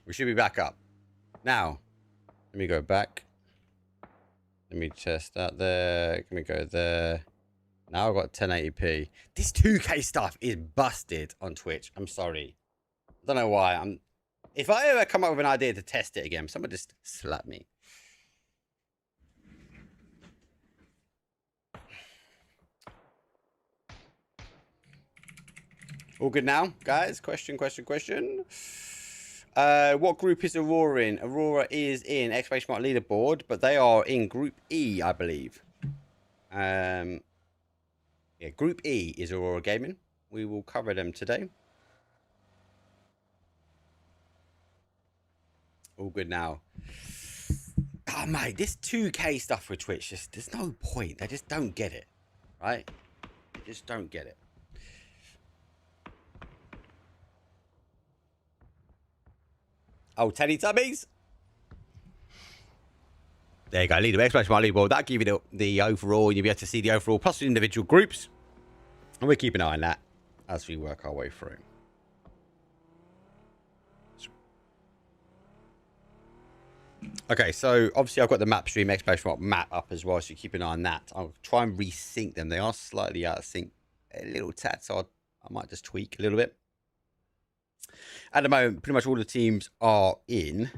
We should be back up. Now, let me go back. Let me test that there. Let me go there. Now I've got 1080p. This 2K stuff is busted on Twitch. I'm sorry. I don't know why. If I ever come up with an idea to test it again, someone just slap me. All good now, guys? Question. What group is Aurora in? Aurora is in exclamation mark leaderboard, but they are in Group E, I believe. Yeah, Group E is Aurora Gaming. We will cover them today. All good now. Oh, mate, this 2K stuff with Twitch, there's no point. They just don't get it, right? They just don't get it. Oh, Teletubbies. There you go. Leader, exclamation mark leaderboard. That'll give you the overall. You'll be able to see the overall plus the individual groups. And we'll keep an eye on that as we work our way through. Okay, so obviously I've got the map stream exclamation mark map up as well, so you keep an eye on that. I'll try and resync them. They are slightly out of sync, a little tad, so I might just tweak a little bit. At the moment, pretty much all the teams are in.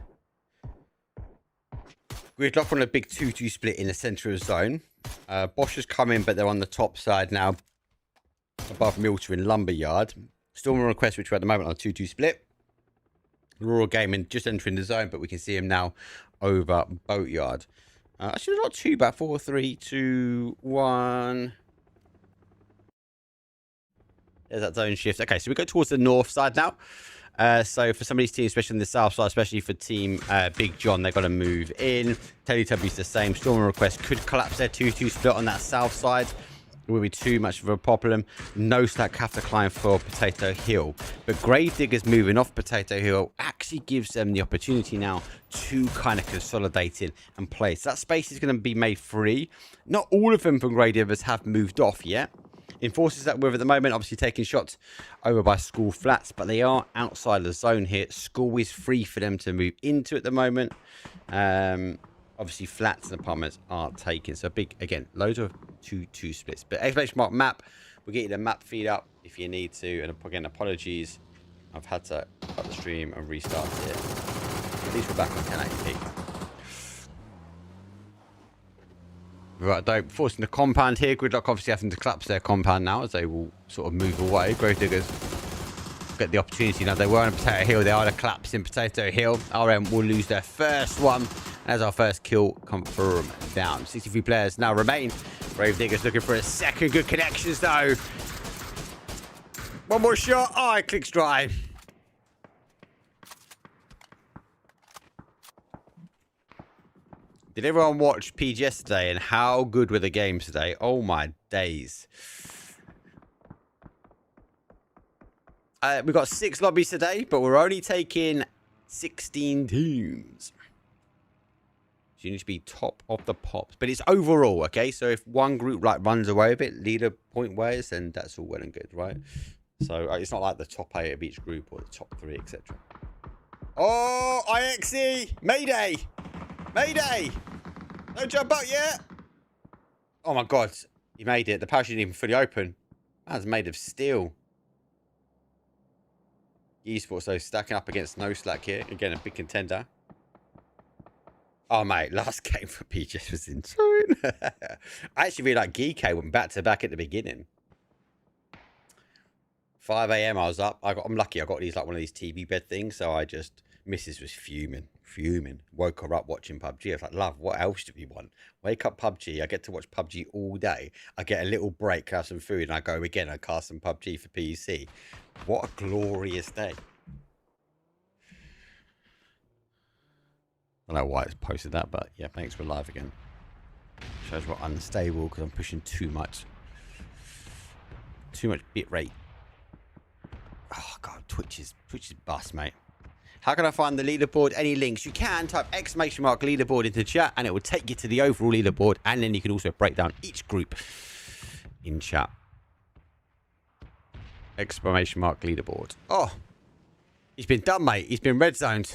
Gridlock on a big 2-2 split in the centre of the zone. Bosch has come in, but they're on the top side now, above Milter in Lumberyard. Storm Request, which we're at the moment on a 2-2 split. Rural Gaming just entering the zone, but we can see him now over Boatyard. Actually, not too bad. 4, 3, 2, 1. There's that zone shift. Okay, so we go towards the north side now. So for some of these teams, especially on the south side, especially for Team Big John, they've got to move in. Teletubbies the same. Storm Request could collapse their 2-2 split on that south side. It will be too much of a problem. No stack have to climb for Potato Hill. But Gravediggers moving off Potato Hill actually gives them the opportunity now to kind of consolidate in and play. So that space is going to be made free. Not all of them from Gravediggers have moved off yet. Enforcers that we're at the moment, obviously taking shots over by School Flats, but they are outside the zone here. School is free for them to move into at the moment. Obviously, flats and apartments aren't taken. So big, again, loads of 2-2 splits. But exclamation mark map, we'll get you the map feed up if you need to. And again, apologies. I've had to cut the stream and restart it. At least we're back on 1080p. Right, dope. Forcing the compound here. Gridlock obviously having to collapse their compound now as they will sort of move away. Gravediggers get the opportunity now. They were on Potato Hill. They are to collapse in Potato Hill. RM will lose their first one as our first kill confirmed down. 63 players now remain. Gravediggers looking for a second. Good connections though. One more shot. Oh, it clicks dry. Did everyone watch PG yesterday and how good were the games today? Oh my days. We've got 6 lobbies today, but we're only taking 16 teams. So you need to be top of the pops. But it's overall, okay? So if one group like runs away with it, leader point ways, then that's all well and good, right? So it's not like the top 8 of each group or the top 3, etc. Oh, IXE! Mayday! Mayday! Don't jump up yet! Oh my god, he made it. The parachute didn't even fully open. That's made of steel. Esports, though, stacking up against No Slack here. Again, a big contender. Oh, mate, last game for PJ was insane. I actually really like Geeko went back to back at the beginning. 5 a.m. I was up. I'm lucky I got these like one of these TV bed things, so I just... Mrs. was fuming. Woke her up watching PUBG. I was like, love, what else do we want? Wake up PUBG. I get to watch PUBG all day. I get a little break, have some food, and I go again. I cast some PUBG for PUC. What a glorious day. I don't know why it's posted that, but yeah, thanks for live again. Shows we're unstable because I'm pushing too much bit rate. Oh god, Twitch is bust, mate. How can I find the leaderboard? Any links? You can type exclamation mark leaderboard into chat and it will take you to the overall leaderboard. And then you can also break down each group in chat. Exclamation mark leaderboard. Oh, he's been done, mate. He's been red zoned.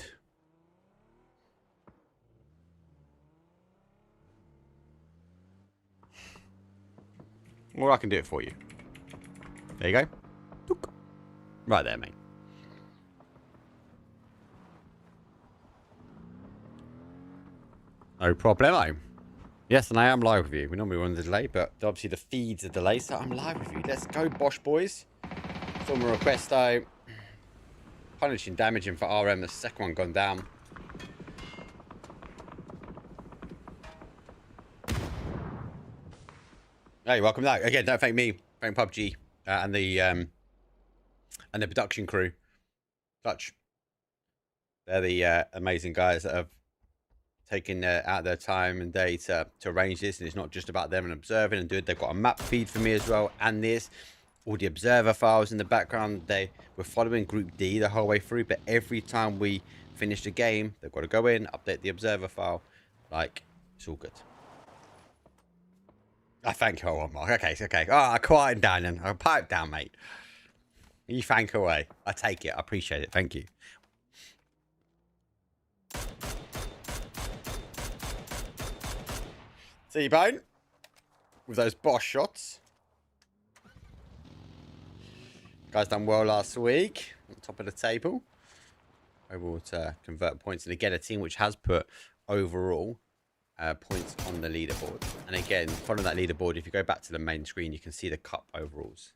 Or I can do it for you. There you go. Right there, mate. No problemo. Yes, and I am live with you. We normally run the delay, but obviously the feed's a delay, so I'm live with you. Let's go, Bosch boys. Stormer request though. Punishing, damaging for RM. The second one gone down. Hey, welcome back. Again, don't thank me. Thank Pubg and the production crew. Clutch. They're the amazing guys that have taken out their time and day to arrange this, and it's not just about them and observing and doing. They've got a map feed for me as well, and this, all the observer files in the background. They were following Group D the whole way through, but every time we finish the game, they've got to go in, update the observer file. Like, it's all good. I thank you all, Mark. Okay, okay. Oh, quiet down and I'll pipe down, mate. You thank away. I take it. I appreciate it. Thank you. T-Bone with those Bosch shots. Guys done well last week. On top of the table. Able to convert points. And again, a team which has put overall points on the leaderboard. And again, following that leaderboard, if you go back to the main screen, you can see the cup overalls.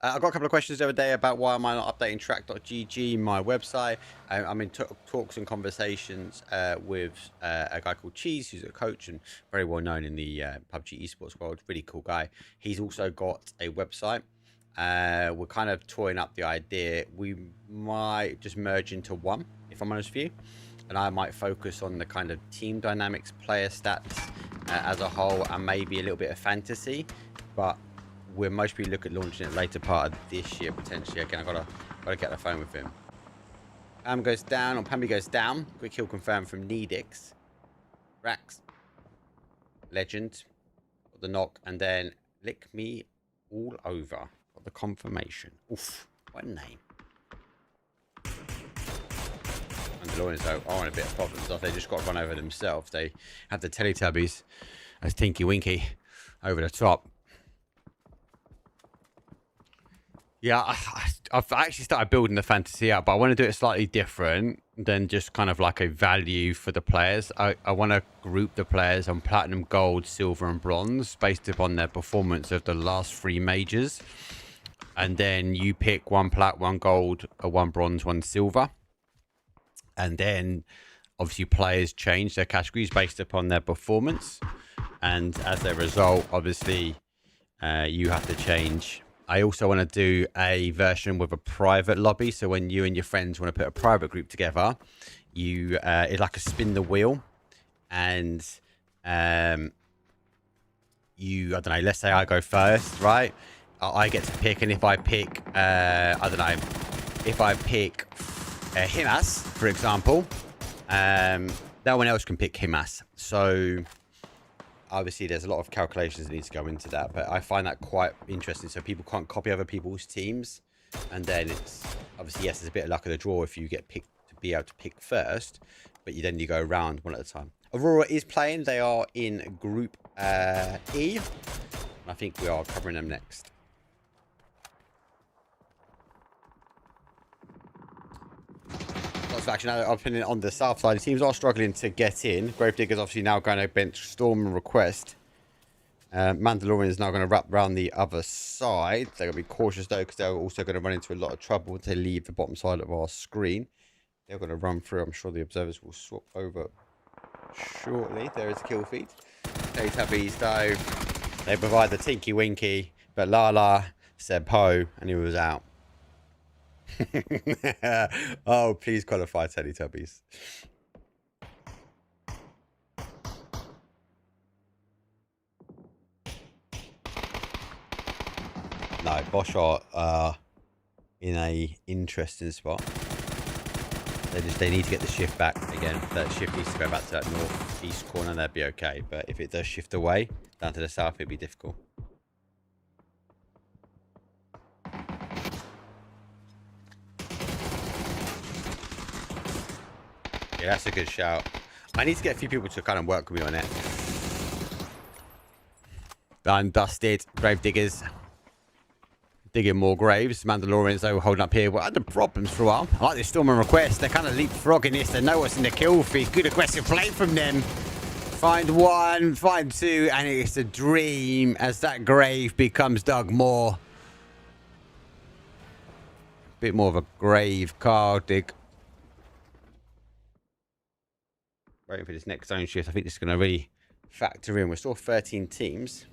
I got a couple of questions the other day about why am I not updating track.gg, my website. I'm in talks and conversations with a guy called Cheese, who's a coach and very well known in the PUBG esports world. Really cool guy. He's also got a website. We're kind of toying up the idea. We might just merge into one, if I'm honest with you. And I might focus on the kind of team dynamics, player stats as a whole, and maybe a little bit of fantasy. But we'll mostly look at launching it later part of this year, potentially. Again, I've got to get the phone with him. Goes down, or Pambi goes down. Quick kill confirmed from Needix. Rax. Legend. Got the knock, and then lick me all over. Got the confirmation. Oof, what a name. Mandalorians though are in a bit of problems. They just got to run over themselves. They have the Teletubbies as Tinky Winky over the top. Yeah, I've actually started building the fantasy out, but I want to do it slightly different than just kind of like a value for the players. I want to group the players on platinum, gold, silver, and bronze based upon their performance of the last 3 majors. And then you pick 1 plat, 1 gold, 1 bronze, 1 silver. And then obviously players change their categories based upon their performance. And as a result, obviously, you have to change. I also want to do a version with a private lobby. So when you and your friends want to put a private group together, you it's like a spin the wheel. And you, I don't know, let's say I go first, right? I get to pick. And if I pick, I don't know, if I pick Himas, for example, no one else can pick Himas. So obviously there's a lot of calculations that need to go into that, but I find that quite interesting. So people can't copy other people's teams, and then it's obviously, yes, there's a bit of luck of the draw if you get picked to be able to pick first, but then you go around one at a time. Aurora is playing. They are in Group E. I think we are covering them next. Lots of action opening on the south side. The teams are struggling to get in. Gravedigger's obviously now going to bench Storm and Request. Mandalorian is now going to wrap around the other side. They're going to be cautious though, because they're also going to run into a lot of trouble if they leave the bottom side of our screen. They're going to run through. I'm sure the observers will swap over shortly. There is a kill feed. Teletubbies though, they provide the Tinky Winky, but Lala said Poe, and he was out. Oh, please qualify Teletubbies. No, Bosch are in a interesting spot. They need to get the shift back again. That shift needs to go back to that northeast corner, and they'd be okay. But if it does shift away down to the south, it'd be difficult. Yeah, that's a good shout. I need to get a few people to kind of work with me on it. Done, dusted. Grave diggers. Digging more graves. Mandalorians, though, holding up here. Well, had the problems for a while. I like this Storm and Request. They're kind of leapfrogging this. They know what's in the kill feed. Good aggressive play from them. Find one, find two, and it's a dream as that grave becomes dug more. Bit more of a grave car dig. Waiting for this next zone shift. I think this is going to really factor in. We're still 13 teams.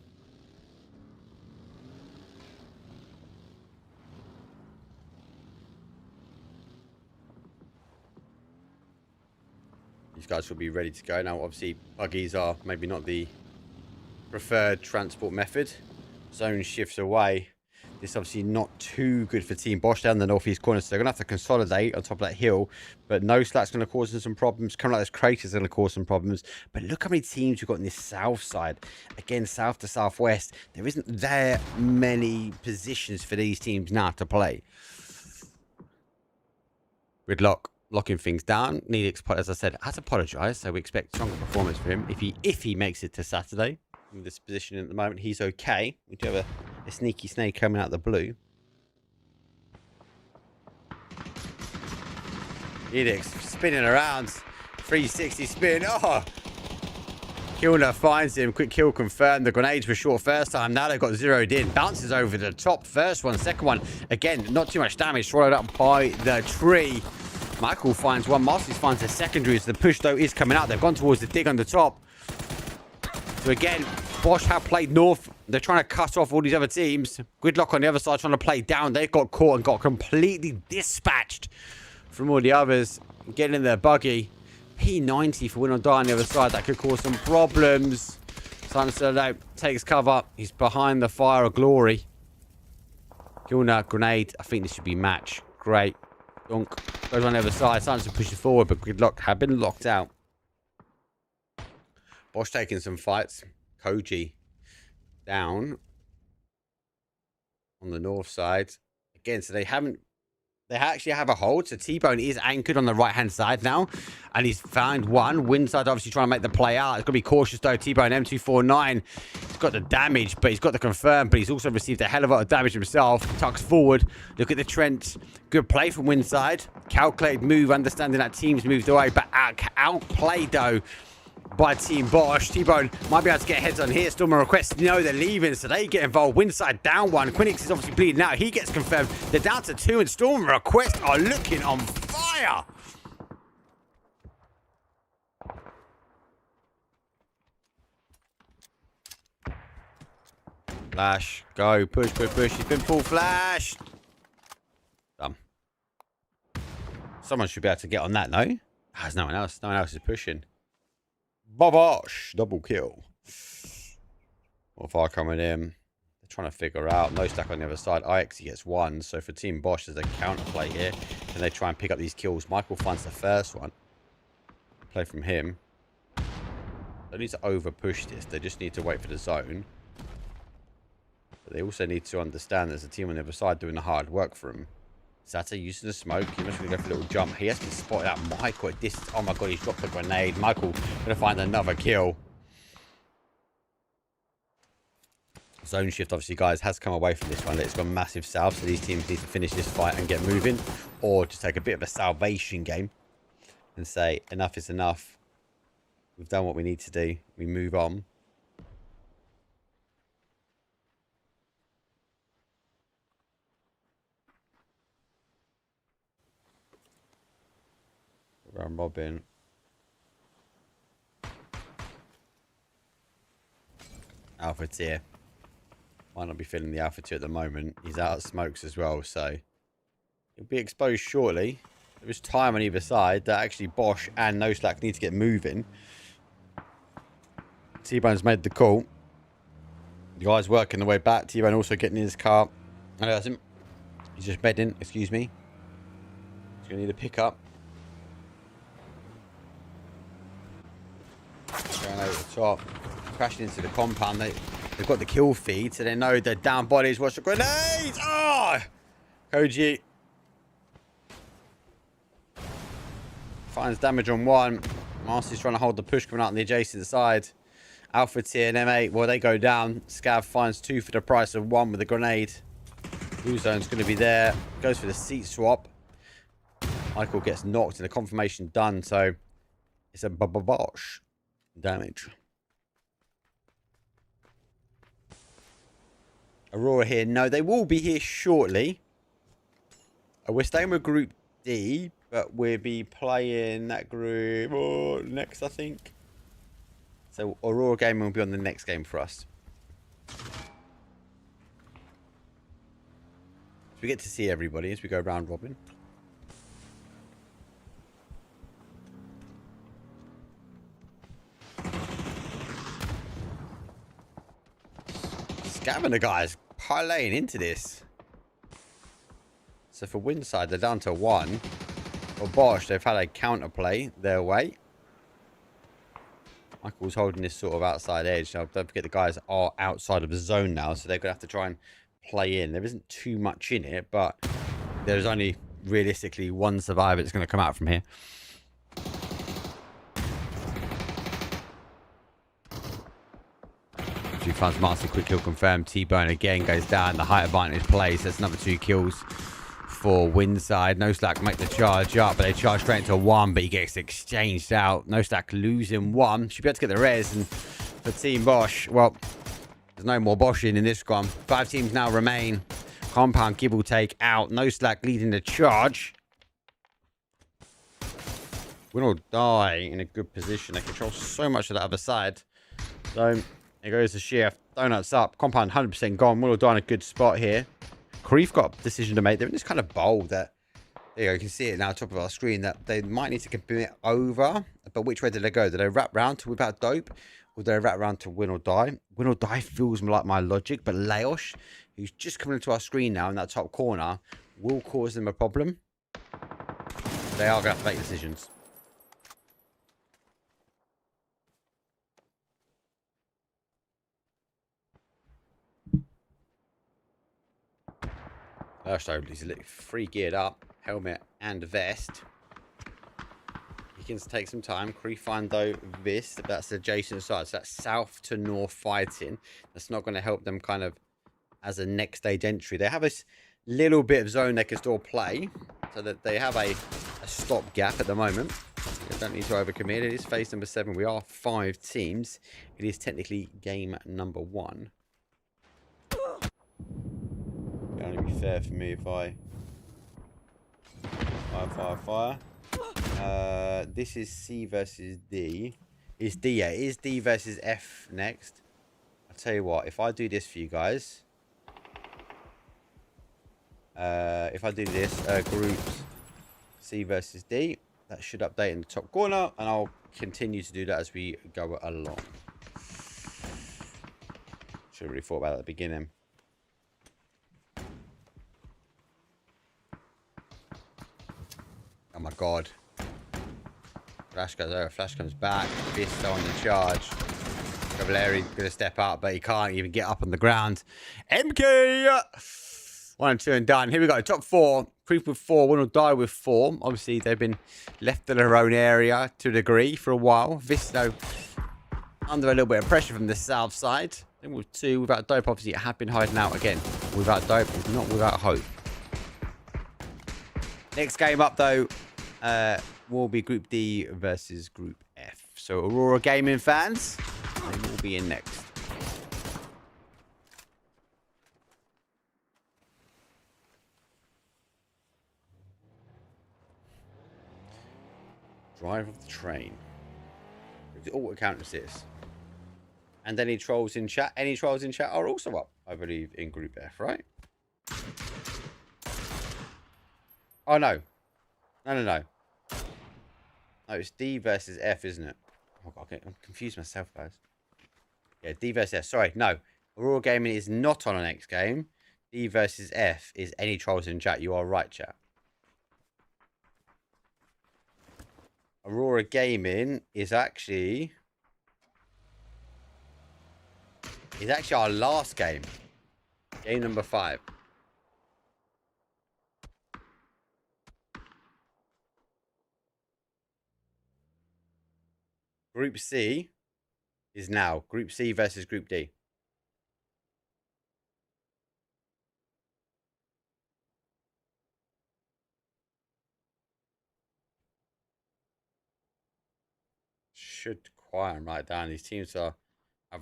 These guys will be ready to go. Now, obviously, buggies are maybe not the preferred transport method. Zone shifts away. This is obviously not too good for Team Bosch down the northeast corner, so they're going to have to consolidate on top of that hill. But no slack's going to cause them some problems. Coming like this crater is going to cause some problems. But look how many teams we've got on this south side. Again, south to southwest. There isn't that many positions for these teams now to play. Gridlock locking things down. Needix, as I said, has apologised, so we expect stronger performance for him if he makes it to Saturday. In this position at the moment, he's okay. We do have a sneaky snake coming out of the blue. Edix spinning around. 360 spin. Oh! Kilner finds him. Quick kill confirmed. The grenades were short first time. Now they've got zeroed in. Bounces over the top. First one. Second one. Again, not too much damage. Swallowed up by the tree. Michael finds one. Masters finds a secondary. So the push, though, is coming out. They've gone towards the dig on the top. So again, Bosch have played north. They're trying to cut off all these other teams. Gridlock on the other side trying to play down. They got caught and got completely dispatched from all the others. Getting in their buggy. P90 for win or die on the other side. That could cause some problems. Simon Solo takes cover. He's behind the fire of glory. Gilner, grenade. I think this should be match. Great. Dunk. Goes on the other side. Simon pushes forward, but Gridlock have been locked out. Bosch taking some fights. Koji down on the north side. Again, so they actually have a hold. So T-Bone is anchored on the right-hand side now. And he's found one. Windside obviously trying to make the play out. He's got to be cautious, though. T-Bone M249. He's got the damage, but he's got the confirm. But he's also received a hell of a lot of damage himself. Tucks forward. Look at the Trent. Good play from Windside. Calculated move, understanding that team's moved away. But outplayed, though, by Team Bosch. T-Bone might be able to get heads on here. Stormer Request, no, they're leaving, so they get involved. Windside down one. Quinix is obviously bleeding out. He gets confirmed. They're down to 2, and Stormer Request are looking on fire. Flash, go, push, push, push. He's been full flashed. Dumb. Someone should be able to get on that, no? There's no one else. No one else is pushing. Bobosh, double kill. More fire coming in. They're trying to figure out. No stack on the other side. IX gets one. So for Team Bosch, there's a counterplay here. Can they try and pick up these kills? Michael finds the first one. Play from him. They need to over push this. They just need to wait for the zone. But they also need to understand there's a team on the other side doing the hard work for them. Sata using the smoke. He must go for a little jump. He has been spotted out. Michael at distance. Oh my god, he's dropped a grenade. Michael going to find another kill. Zone shift, obviously, guys, has come away from this one. It's gone massive south, so these teams need to finish this fight and get moving. Or just take a bit of a salvation game and say, enough is enough. We've done what we need to do. We move on. Around Robin. Alpha tier. Might not be feeling the Alpha tier at the moment. He's out of smokes as well, so he'll be exposed shortly. There is time on either side that actually Bosch and No Slack need to get moving. T-Bone's made the call. The guy's working the way back. T-Bone also getting in his car. I know that's him. He's just bedding, excuse me. He's going to need a pickup. Going over the top, crashing into the compound. They've got the kill feed, so they know they're down bodies. Watch the grenades! Oh! Koji finds damage on one. Marcy's trying to hold the push coming out on the adjacent side. Alpha Tier and M8, well, they go down. Scav finds 2 for the price of 1 with a grenade. Blue zone's going to be there. Goes for the seat swap. Michael gets knocked and the confirmation done, so it's a bosh damage. Aurora here. No, they will be here shortly. We're staying with Group D, but we'll be playing that group next, I think. So Aurora Gaming will be on the next game for us. So we get to see everybody as we go round robin. Scavenger guys parlaying into this. So for Windside, they're down to 1. For Bosch, they've had a counterplay their way. Michael's holding this sort of outside edge. Now, don't forget the guys are outside of the zone now, so they're going to have to try and play in. There isn't too much in it, but there's only realistically 1 survivor that's going to come out from here. She finds Marcy, quick kill confirmed. T-Bone again goes down. The height advantage plays. That's another 2 kills for Windside. No Slack make the charge up, but they charge straight into 1, but he gets exchanged out. No Slack losing 1. Should be able to get the res. And for Team Bosch, well, there's no more Bosching in this one. 5 teams now remain. Compound give or take out. No Slack leading the charge. Win or die in a good position. They control so much of the other side. So there goes the shift. Donuts up. Compound 100% gone. Win or die in a good spot here. Creef got a decision to make. They're in this kind of bowl that, there you go, you can see it now top of our screen, that they might need to commit over. But which way did they go? Did they wrap round to Without Dope? Or did they wrap round to Win or Die? Win or Die feels like my logic, but Laosh, who's just coming into our screen now in that top corner, will cause them a problem. They are going to have to make decisions. First over, he's free geared up, helmet and vest. He can take some time. Creefine though, this, that's adjacent side. So that's south to north fighting. That's not going to help them kind of as a next stage entry. They have a little bit of zone they can still play, so that they have a stop gap at the moment. They don't need to overcommit. It is phase number 7. We are 5 teams. It is technically game number 1. It'd only be fair for me if I fire. This is C versus D. It's D, yeah. It is D versus F next. I'll tell you what, if I do this for you guys. If I do this, groups C versus D, that should update in the top corner, and I'll continue to do that as we go along. Should have really thought about that at the beginning. Oh my god. Flash goes over, Flash comes back, Vista on the charge. Cavalieri gonna step up, but he can't even get up on the ground. MK! 1 and 2 and done. Here we go, top 4. Creep with 4, Win or Die with 4. Obviously, they've been left in their own area to a degree for a while. Visto under a little bit of pressure from the south side. Then with 2, Without Dope, obviously, it had been hiding out again. Without Dope is not without hope. Next game up, though, will be Group D versus Group F. So, Aurora Gaming fans, they will be in next. Drive of the train. Auto counter assist. And any trolls in chat? Any trolls in chat are also up, I believe, in Group F, right? Oh, no. No. No, it's D versus F, isn't it? Oh, God, I'm confused myself, guys. Yeah, D versus F. Sorry, no. Aurora Gaming is not on our next game. D versus F is any trolls in chat. You are right, chat. Aurora Gaming is actually our last game. Game number 5. Group C is now. Group C versus Group D. Should quiet and write down. These teams have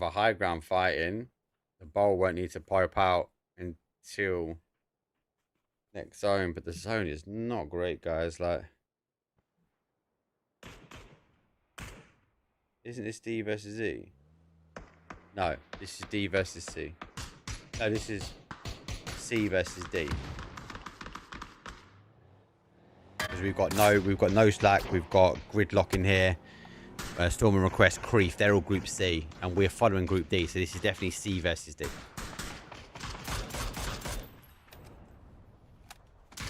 a high ground fighting. The ball won't need to pipe out until next zone, but the zone is not great, guys. Like, isn't this D versus E? No, this is D versus C. No, this is C versus D. Because we've got no slack, we've got gridlock in here. Storm and Request, Creef, they're all Group C, and we're following Group D, so this is definitely C versus D.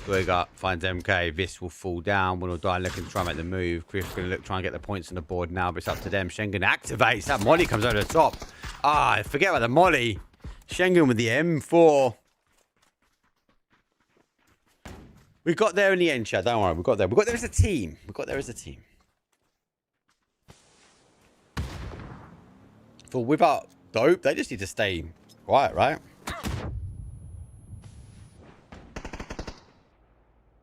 Guiga finds MK, Vis will fall down, Will die looking to try and make the move. Creef going to try and get the points on the board now, but it's up to them. Schengen activates, that molly comes over the top. Ah, forget about the molly. Schengen with the M4. We got there in the end, Chad, don't worry, we got there. We got there as a team. We got there as a team. For without dope, they just need to stay quiet, right?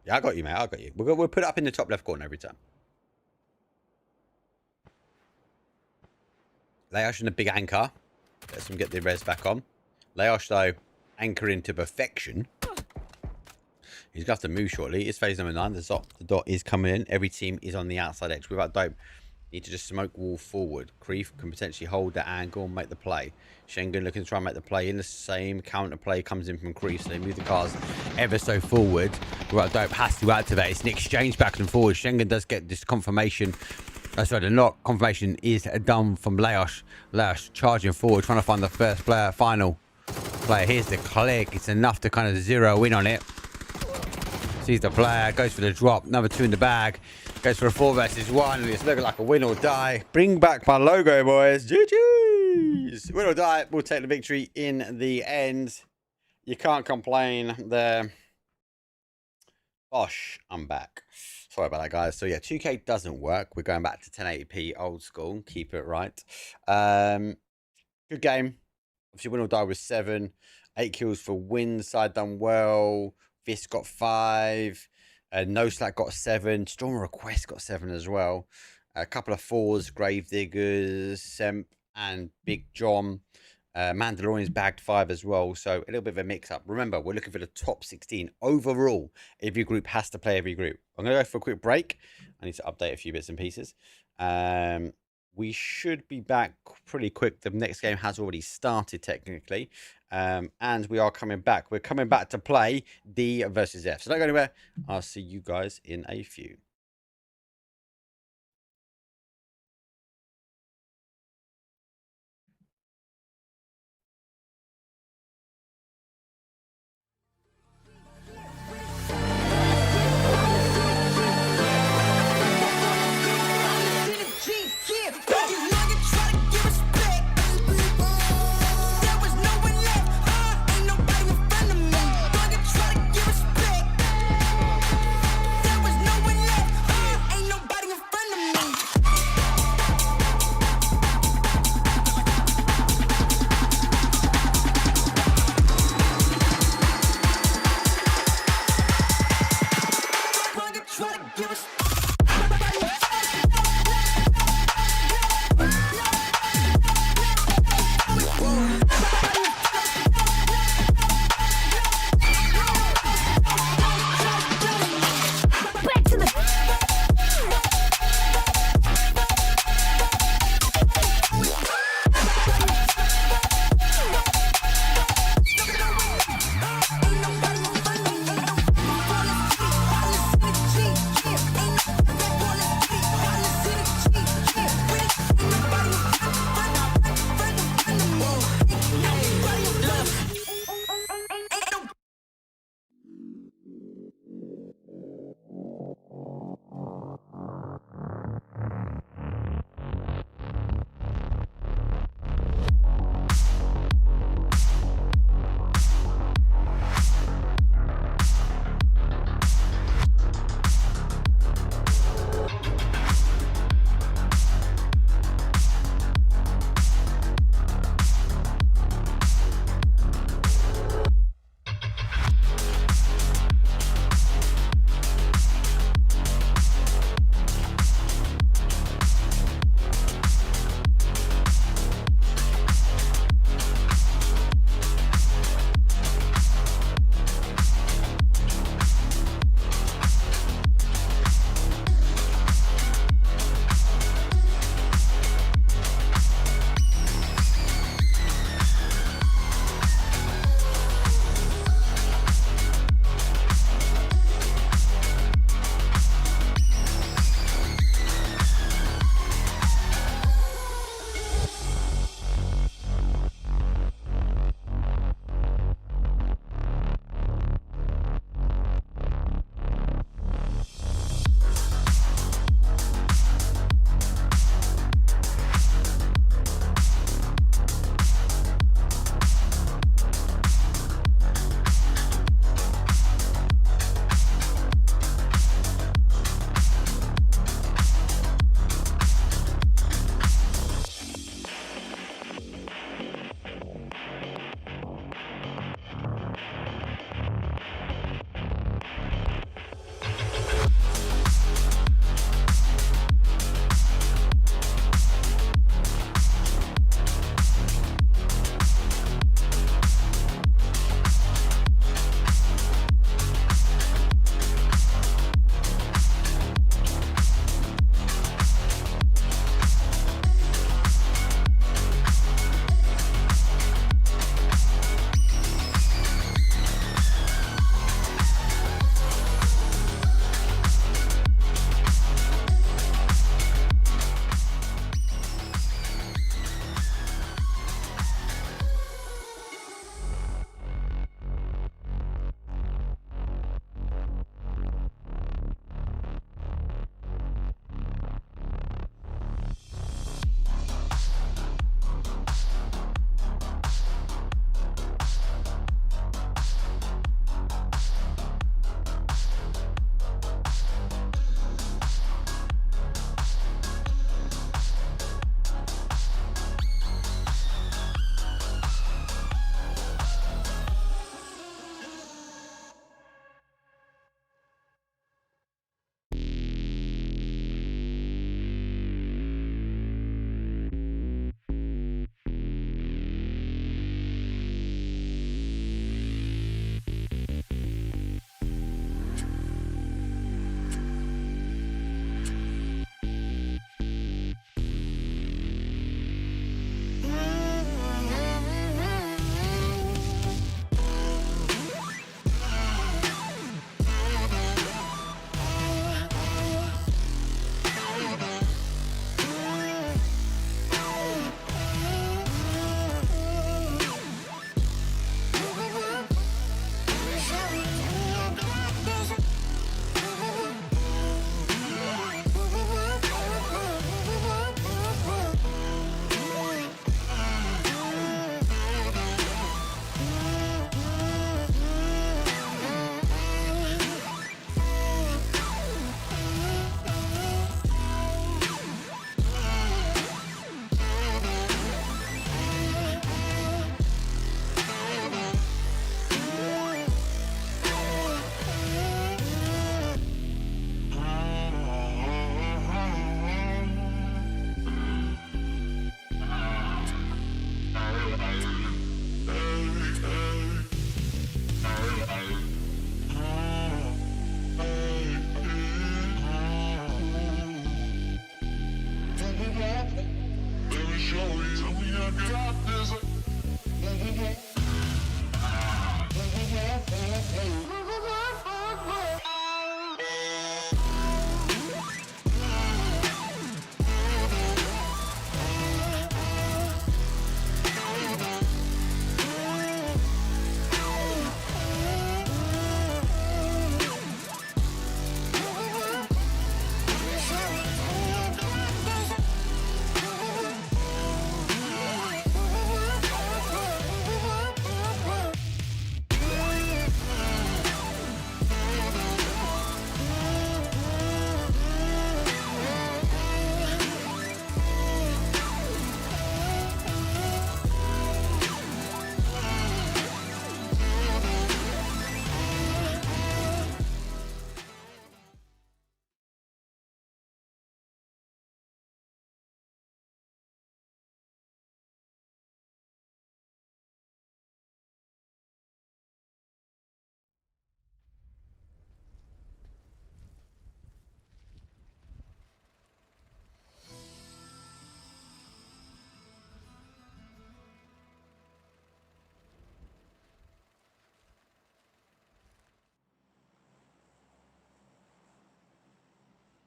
Yeah, I got you, mate. I got you. We'll put it up in the top left corner every time. Leosh and a big anchor. Let's them get the res back on. Leosh, though, anchor into perfection. He's going to have to move shortly. It's phase number 9. The dot is coming in. Every team is on the outside edge. Without dope, need to just smoke wall forward. Creef can potentially hold the angle and make the play. Schengen looking to try and make the play in the same counter play comes in from Creef, so they move the cars ever so forward. Without dope has to activate. It's an exchange back and forward. Schengen does get this confirmation. Sorry, the knock confirmation is done from Leosh. Leosh charging forward, trying to find the first player, final player. Here's the click. It's enough to kind of zero in on it. Sees the player, goes for the drop. Number 2 in the bag. Goes for a 4 versus 1. It's looking like a win or die. Bring back my logo, boys. GG's. Win or die. We'll take the victory in the end. You can't complain there. Bosh, I'm back. Sorry about that, guys. So, yeah, 2K doesn't work. We're going back to 1080p old school. Keep it right. Good game. Obviously, win or die was 7. 8 kills for win. Side done well. Vis got 5. No Slack got 7. Storm Request got 7 as well. A couple of 4s. Gravediggers, Semp, and Big John. Mandalorian's bagged 5 as well. So a little bit of a mix-up. Remember, we're looking for the top 16 overall. Every group has to play every group. I'm going to go for a quick break. I need to update a few bits and pieces. We should be back pretty quick. The next game has already started technically. And we are coming back. We're coming back to play D versus F. So don't go anywhere. I'll see you guys in a few.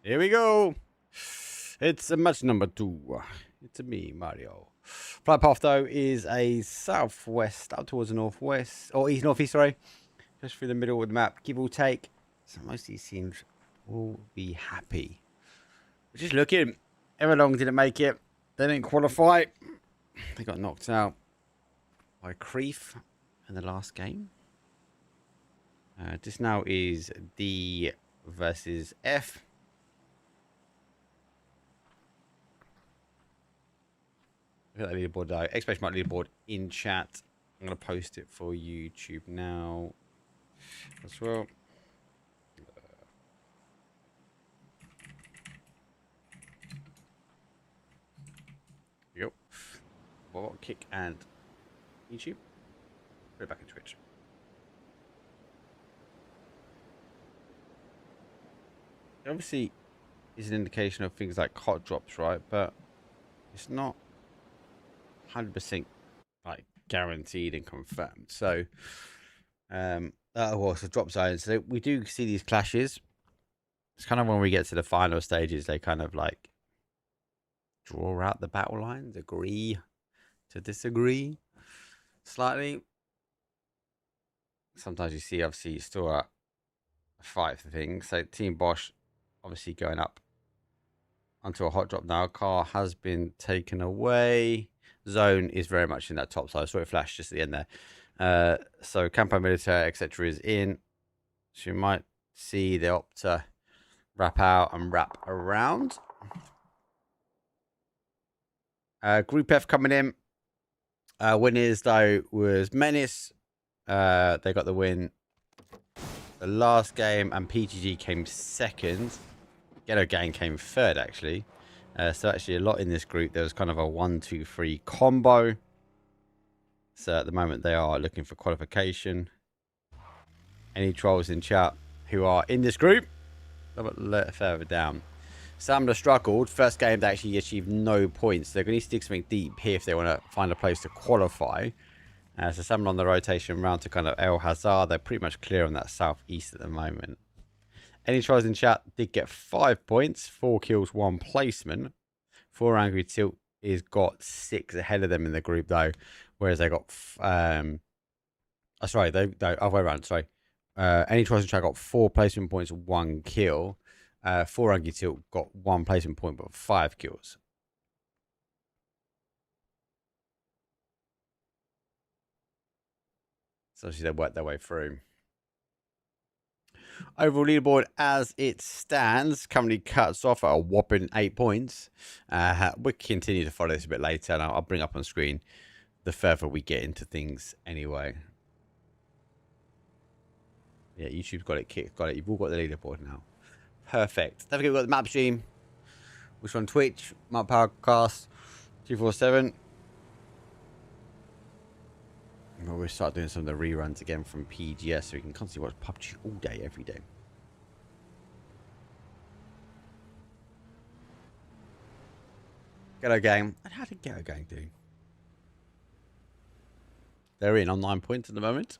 Here we go. It's a match number 2. It's me, Mario. Flight path, though, is a southwest, up towards the northwest, or east, northeast, sorry. Just through the middle of the map, give or take. So most of these teams will be happy. We're just looking. Everlong didn't make it. They didn't qualify. They got knocked out by Creef in the last game. This now is D versus F. Look at that leaderboard though. Exclamation mark leaderboard in chat. I'm going to post it for YouTube now as well. Yep. Well, kick and YouTube. Put it back in Twitch. It obviously is an indication of things like hot drops, right? But it's not 100% like guaranteed and confirmed. So, well, it's a drop zone. So we do see these clashes. It's kind of when we get to the final stages, they kind of like draw out the battle lines, agree to disagree slightly. Sometimes you see, obviously, still a fight for things. So Team Bosch obviously going up onto a hot drop now. Car has been taken away. Zone is very much in that top side. I saw it flash just at the end there. So Campo Militaire, etc. is in. So you might see they opt to wrap out and wrap around. Group F coming in. Winners, though, was Menace. They got the win the last game, and PGG came second. Ghetto Gang came third, actually. So actually a lot in this group. There was kind of a 1-2-3 combo. So at the moment they are looking for qualification. Any trolls in chat who are in this group? A little bit further down. Samla struggled. First game they actually achieved no points. They're going to need to dig something deep here if they want to find a place to qualify. So Samla on the rotation round to kind of El Hazard. They're pretty much clear on that southeast at the moment. Any tries in chat did get 5 points, 4 kills, 1 placement. 4 Angry Tilt is got 6 ahead of them in the group though, whereas they got sorry, they other way around. Sorry, any tries in chat got 4 placement points, 1 kill. 4 Angry Tilt got 1 placement point but 5 kills. So obviously they worked their way through. Overall leaderboard as it stands currently cuts off at a whopping 8 points. We'll continue to follow this a bit later, and I'll bring up on screen the further we get into things anyway. Yeah, YouTube's got it, Kick's got it. You've all got the leaderboard now. Perfect. Don't forget we've got the map stream, which is on Twitch, Map Podcast 247. We'll start doing some of the reruns again from PGS so we can constantly watch PUBG all day, every day. Ghetto Gang. And how did Ghetto Gang do? They're in on 9 points at the moment.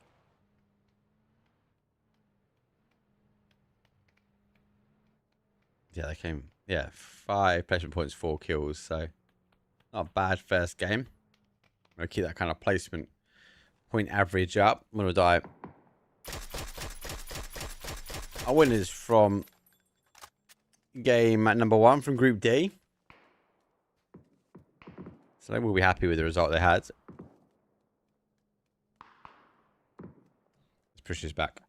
Yeah, they came. Yeah, 5 placement points, 4 kills. So, not a bad first game. I'm going to keep that kind of placement point average up. I'm going to die. Our winners from game number 1 from Group D. So they will be happy with the result they had. Let's push this back.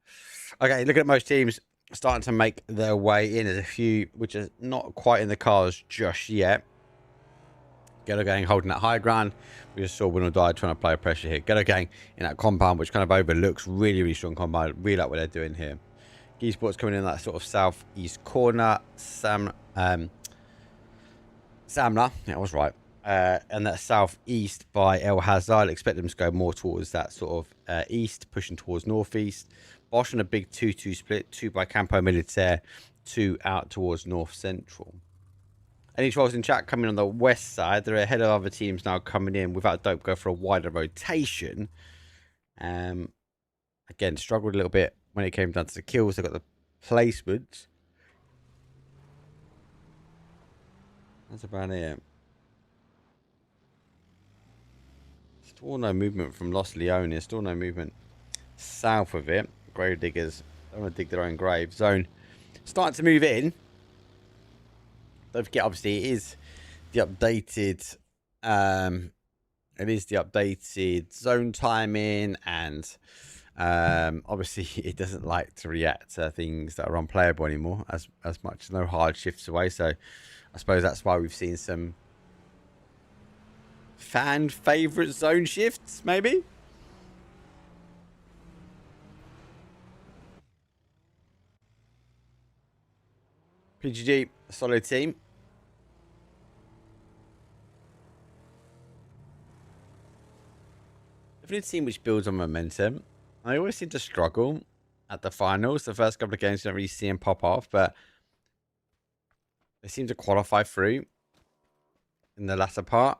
Okay, looking at most teams starting to make their way in. There's a few which are not quite in the cars just yet. Ghetto Gang holding that high ground. We just saw Win or Die trying to play pressure here. Ghetto Gang in that compound, which kind of overlooks really, really strong compound. Really like what they're doing here. Esports coming in that sort of southeast corner. Samla, yeah, I was right. And that southeast by El Hazard. Expect them to go more towards that sort of east, pushing towards northeast. Bosch on a big 2-2 split. 2 by Campo Militaire, 2 out towards north central. Any trolls in chat coming on the west side. They're ahead of other teams now coming in. Without Dope, go for a wider rotation. Again, struggled a little bit when it came down to the kills. They got the placements. That's about it. Still no movement from Los Leones. Still no movement south of it. Grave diggers don't want to dig their own grave. Zone starting to move in. Don't forget, obviously, it is the updated. It is the updated zone timing, and obviously, it doesn't like to react to things that are unplayable anymore as much. No hard shifts away, so I suppose that's why we've seen some fan favorite zone shifts, maybe. PGG, a solid team. Definitely a team which builds on momentum. I always seem to struggle at the finals. The first couple of games, you don't really see them pop off, but they seem to qualify through in the latter part.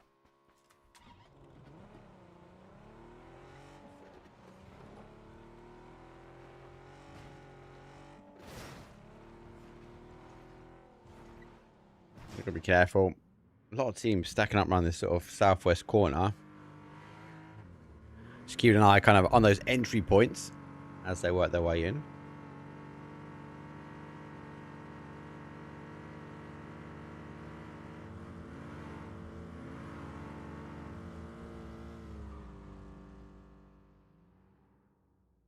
You've got to be careful. A lot of teams stacking up around this sort of southwest corner. Just keeping an eye kind of on those entry points as they work their way in.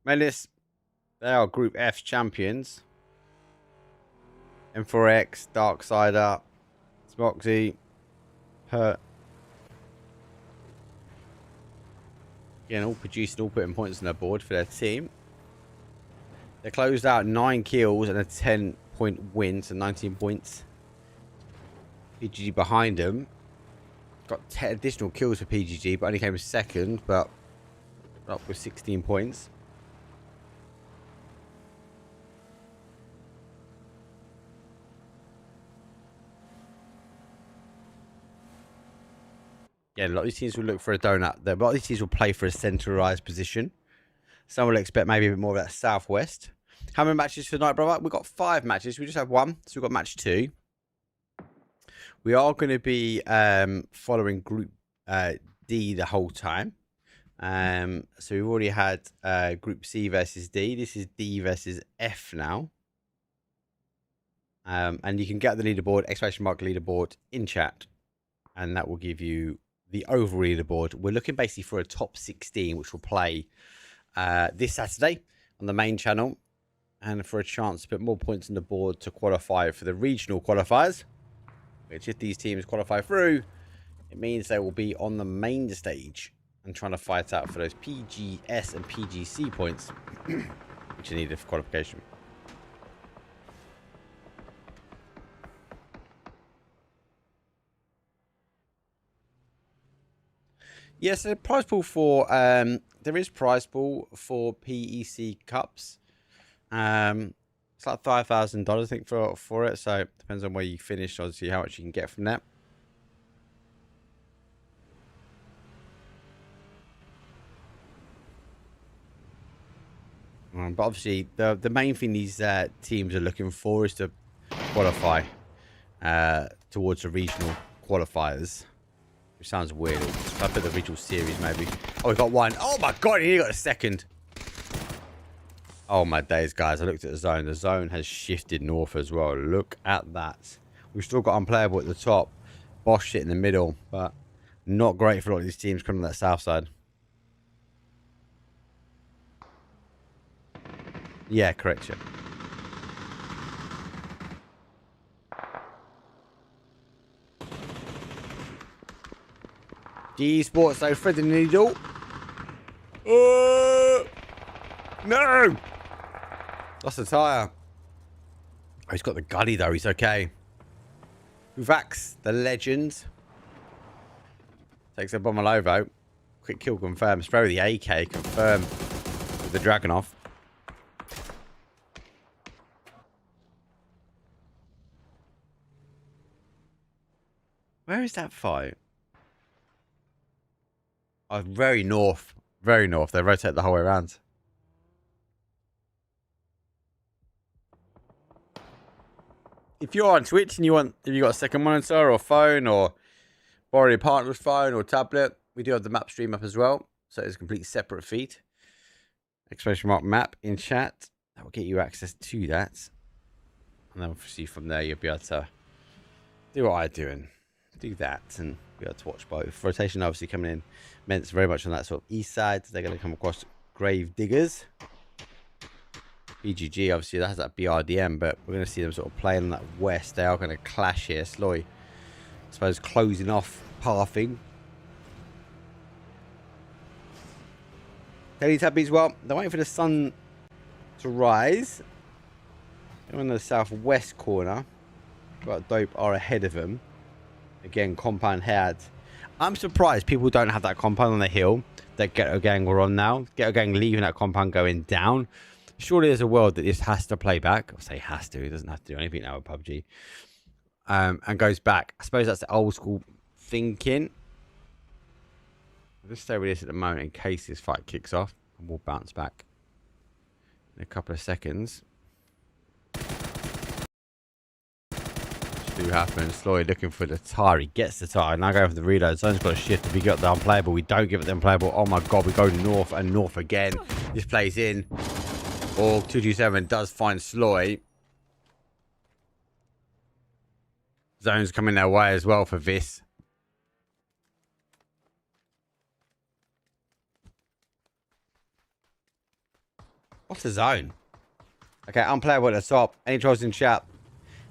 Melis, they are Group F champions. M4X, Darksider, Smoxy, Hurt. Again, all producing, all putting points on their board for their team. They closed out 9 kills and a 10-point win, so 19 points. PGG behind them. Got 10 additional kills for PGG, but only came second, but up with 16 points. Yeah, a lot of these teams will look for a donut. A lot of these teams will play for a centralized position. Some will expect maybe a bit more of that southwest. How many matches tonight, brother? We've got 5 matches. We just have 1, so we've got match 2. We are going to be following Group D the whole time. So we've already had Group C versus D. This is D versus F now. And you can get the leaderboard, exclamation mark leaderboard, in chat. And that will give you the overall leaderboard. We're looking basically for a top 16, which will play this Saturday on the main channel, and for a chance to put more points on the board to qualify for the regional qualifiers, which if these teams qualify through, it means they will be on the main stage and trying to fight out for those PGS and PGC points, which are needed for qualification. Yes, yeah, so prize pool for there is prize pool for PEC cups. It's like $5,000, I think, for it. So it depends on where you finish, obviously, how much you can get from that. But obviously, the main thing these teams are looking for is to qualify towards the regional qualifiers. Which sounds weird. I put the regional series, maybe. Oh, we got 1. Oh, my God. He got a second. Oh, my days, guys. I looked at the zone. The zone has shifted north as well. Look at that. We've still got unplayable at the top. Boss shit in the middle. But not great for a lot of these teams coming on that south side. Yeah, correct, yeah. G Sports, though, thread the needle. No! Lost the tyre. Oh, he's got the gully, though. He's okay. Uvax, the legend. Takes a Bomalovo. Quick kill confirmed. Spray with the AK. Confirmed with the Dragunov. Where is that fight? Oh, very north. Very north. They rotate the whole way around. if you're on Twitch and if you got a second monitor or phone or borrow your partner's phone or tablet, we do have the map stream up as well. So it's a completely separate feed. Exclamation mark map in chat. That will get you access to that. And then obviously from there, you'll be able to do what I do and do that and be able to watch both. Rotation obviously coming in. Ment's very much on that sort of east side. They're going to come across Grave Diggers. BGG obviously that has that BRDM, but we're going to see them sort of playing on that west. They are going to clash here slowly. I suppose closing off pathing. Teletubbies, well, they're waiting for the sun to rise. They're on the southwest corner. Got Dope are ahead of them. Again, compound head. I'm surprised people don't have that compound on the hill that Ghetto Gang were on now. Ghetto Gang leaving that compound going down. Surely there's a world that this has to play back. I'll say has to. It doesn't have to do anything now with PUBG. And goes back. I suppose that's the old school thinking. I'll just stay with this at the moment in case this fight kicks off. And we'll bounce back in a couple of seconds. Do happen. Slowly looking for the tire. He gets the tire. Now going for the reload. Zone's got a shift. If we got the unplayable, we don't give it the unplayable. Oh my god, we go north and north again. This plays in. Or 227 does find Sloy. Zone's coming their way as well for this. What's the zone? Okay, unplayable at the top. Any trolls in chat?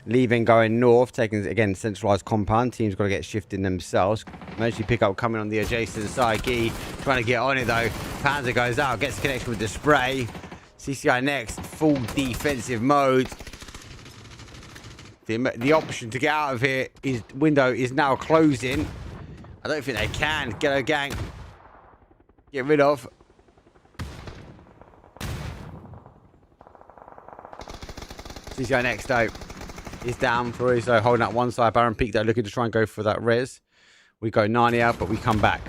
Leaving, going north, taking again centralized compound. Teams got to get shifting themselves. Managed to pick up coming on the adjacent side. Gee, trying to get on it though. Panzer goes out, gets connection with the spray. CCI next, full defensive mode. The option to get out of here is window is now closing. I don't think they can. Ghetto Gang. Get rid of. CCI next though. Is down for us, so holding up one side. Baron Peak though, looking to try and go for that res. We go 90 out, but we come back.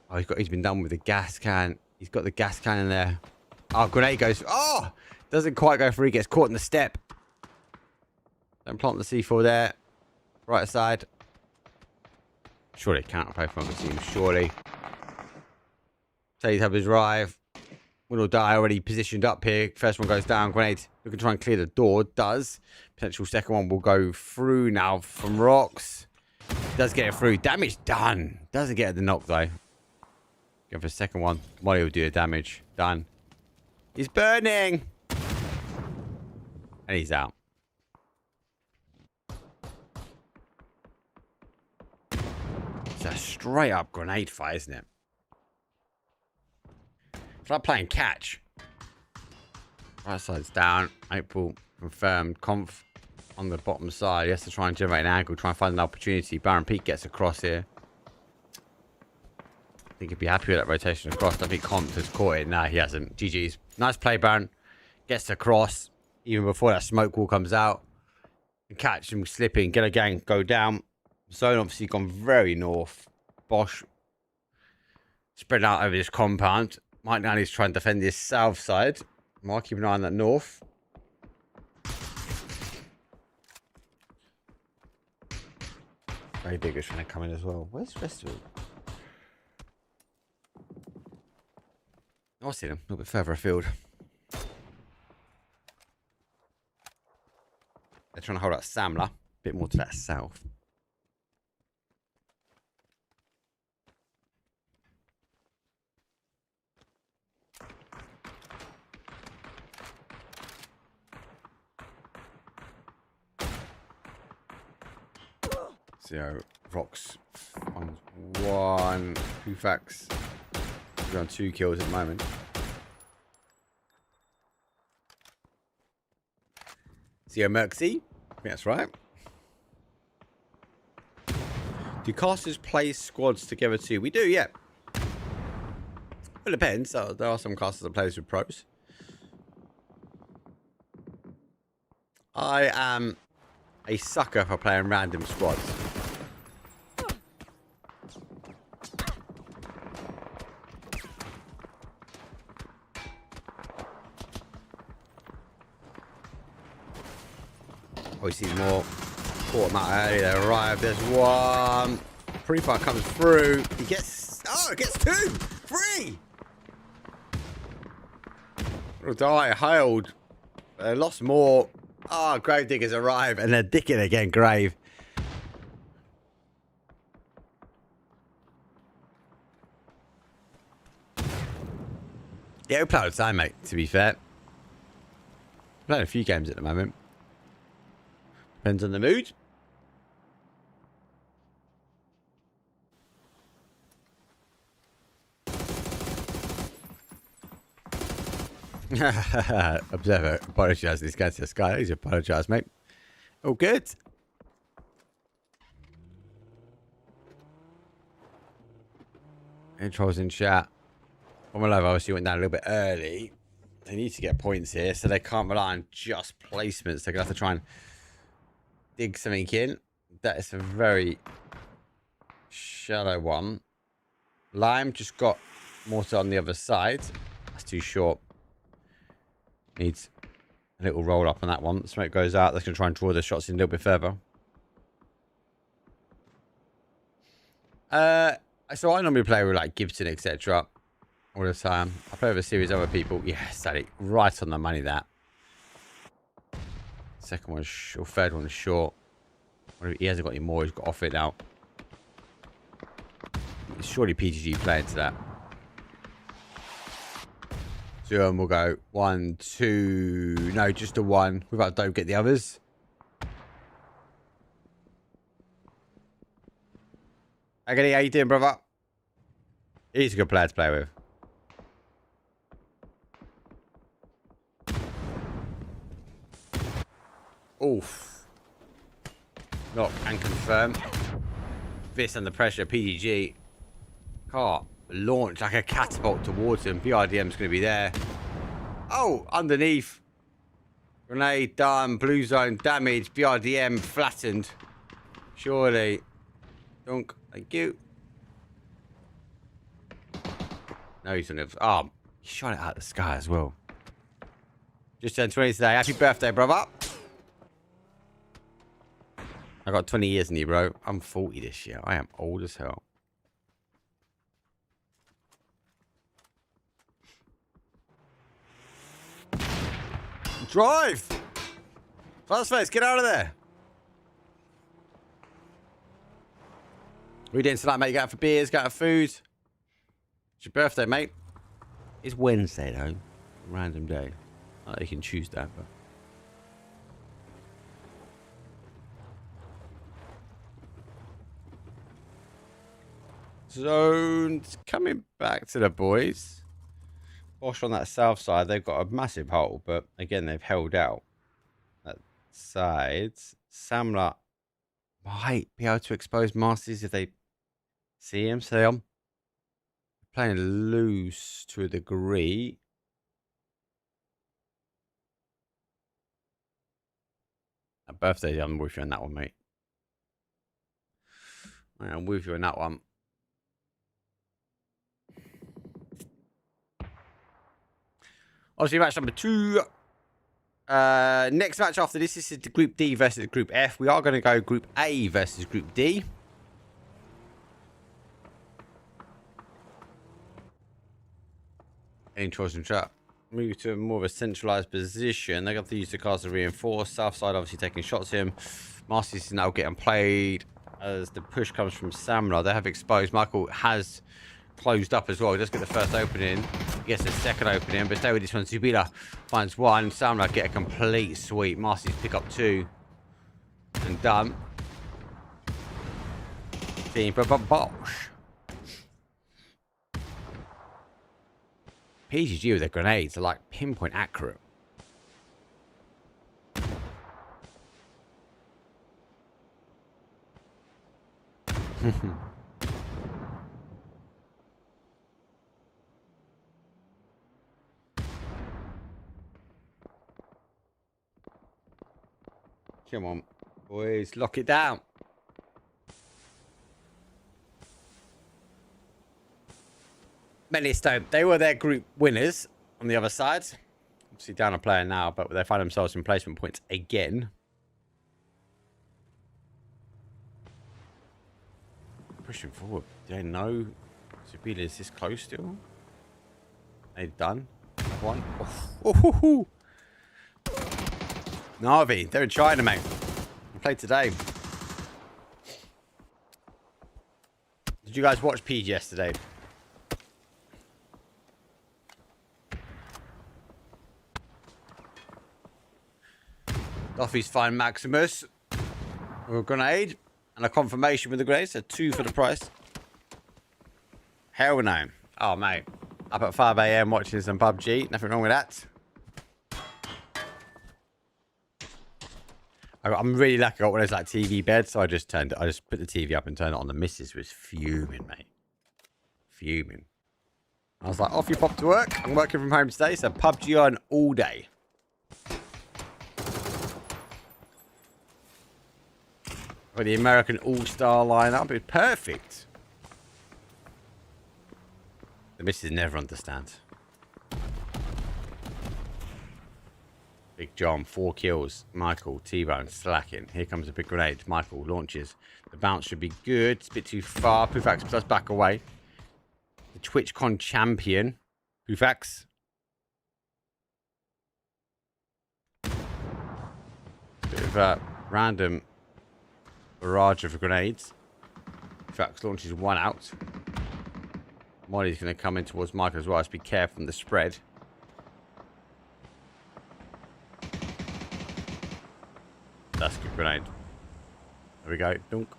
Oh, he's been done with the gas can. He's got the gas can in there. Oh, grenade goes. Oh, doesn't quite go through. He gets caught in the step. Don't plant the C4 there. Right side. Surely can't play from the team. Surely. Teletubbies arrive. Will die already positioned up here. First one goes down. Grenade. We can try and clear the door. Does. Potential second one will go through now from rocks. Does get it through. Damage done. Doesn't get the knock though. Go for the second one. Molly will do the damage. Done. He's burning. And he's out. It's a straight up grenade fight, isn't it? It's like playing catch. Right side's down. April confirmed. Conf on the bottom side. He has to try and generate an angle. Try and find an opportunity. Baron Peak gets across here. I think he'd be happy with that rotation across. I think Conf has caught it. Nah, he hasn't. GG's. Nice play, Baron. Gets across. Even before that smoke wall comes out. And catch him slipping. Get a gang. Go down. Zone obviously gone very north. Bosch spread out over this compound. Mike now needs to try and defend this south side. Mark, keep an eye on that north. Very big is trying to come in as well. Where's the rest of it? Oh, I see them. A little bit further afield. They're trying to hold out Samla. A bit more to that south. So, Rocks on one. Pufax. We're on 2 kills at the moment. Zio Merxy. I think that's right. Do casters play squads together too? We do, yeah. Well, it depends. There are some casters that play with pros. I am a sucker for playing random squads. Oh, we see more. Caught him out early. They arrive. There's one. Pre-fire comes through. He gets... Oh, it gets 2. 3. Will die. Hailed. Lost more. Oh, grave diggers arrive. And they're dicking again, grave. Yeah, we play all the time, mate, to be fair. Playing a few games at the moment. Depends on the mood. Observer, apologise. This guy's a sky. He's apologise, mate. All good. Intros in chat. One Love obviously went down a little bit early. They need to get points here, so they can't rely on just placements. They're going to have to try and dig something in. That is a very shallow one. Lime just got mortar on the other side. That's too short. Needs a little roll up on that one. Smoke goes out. That's going to try and draw the shots in a little bit further. So I normally play with like Gibson, etc. all the time. I play with a series of other people. Yeah, Sally, right on the money that. Second one, or third one is short. He hasn't got any more. He's got off it now. Surely PGG playing to that. So we'll go 1, 2. No, just a 1. Without don't get the others. Agony, how you doing, brother? He's a good player to play with. Oof. Knock and confirm. This under pressure. PGG can't launch like a catapult towards him. BRDM's going to be there. Oh, underneath. Grenade done. Blue zone damage. BRDM flattened. Surely. Dunk. Thank you. No, he's on the... Oh, he shot it out of the sky as well. Just turned 20 today. Happy birthday, brother. I got 20 years in you, bro. I'm 40 this year. I am old as hell. Drive! Fast face, get out of there. What are you doing tonight, mate? You going out for beers, going out for food? It's your birthday, mate. It's Wednesday, though. Random day. Not that you can choose that, but... Zones coming back to the boys. Bosch on that south side, they've got a massive hole, but again, they've held out. That side, Samla might be able to expose Masters if they see him. So I'm playing loose to a degree. A birthday, I'm with you on that one, mate. I'm with you on that one. Obviously, match number 2. Next match after this is the Group D versus Group F. We are going to go Group A versus Group D. Any choice in chat? Move to a more of a centralized position. They got to use the cars to reinforce. South side obviously taking shots at him. Masters is now getting played as the push comes from Samla. They have exposed. Michael has closed up as well. He does get the first opening. He gets the second opening. But stay with this one. Zubila finds one. Samla get a complete sweep. Masters pick up 2. And done. Team for Bosch. PGG with the grenades are like pinpoint accurate. Come on, boys, lock it down. Melistone, they were their group winners on the other side. Obviously down a player now, but they find themselves in placement points again. Pushing forward. Do they know Sabila is this close still? They done? One. Oh. Navi, they're in China, mate. We played today. Did you guys watch Pubg yesterday? Duffy's fine Maximus. With a grenade. And a confirmation with the grenade. So 2 for the price. Hell no. Oh, mate. Up at 5 a.m. watching some PUBG. Nothing wrong with that. I'm really lucky I got one of those like TV beds, so I just put the TV up and turned it on. The missus was fuming, mate. Fuming. I was like, off you pop to work. I'm working from home today, so PUBG on all day. With the American All-Star lineup, it's perfect. The missus never understands. Big John, 4 kills. Michael, T-Bone, slacking. Here comes a big grenade. Michael launches. The bounce should be good. It's a bit too far. Pufax does back away. The TwitchCon champion. Pufax. Bit of a random barrage of grenades. Pufax launches 1 out. Molly's going to come in towards Michael as well. Just be careful from the spread. That's a good grenade. There we go. Dunk.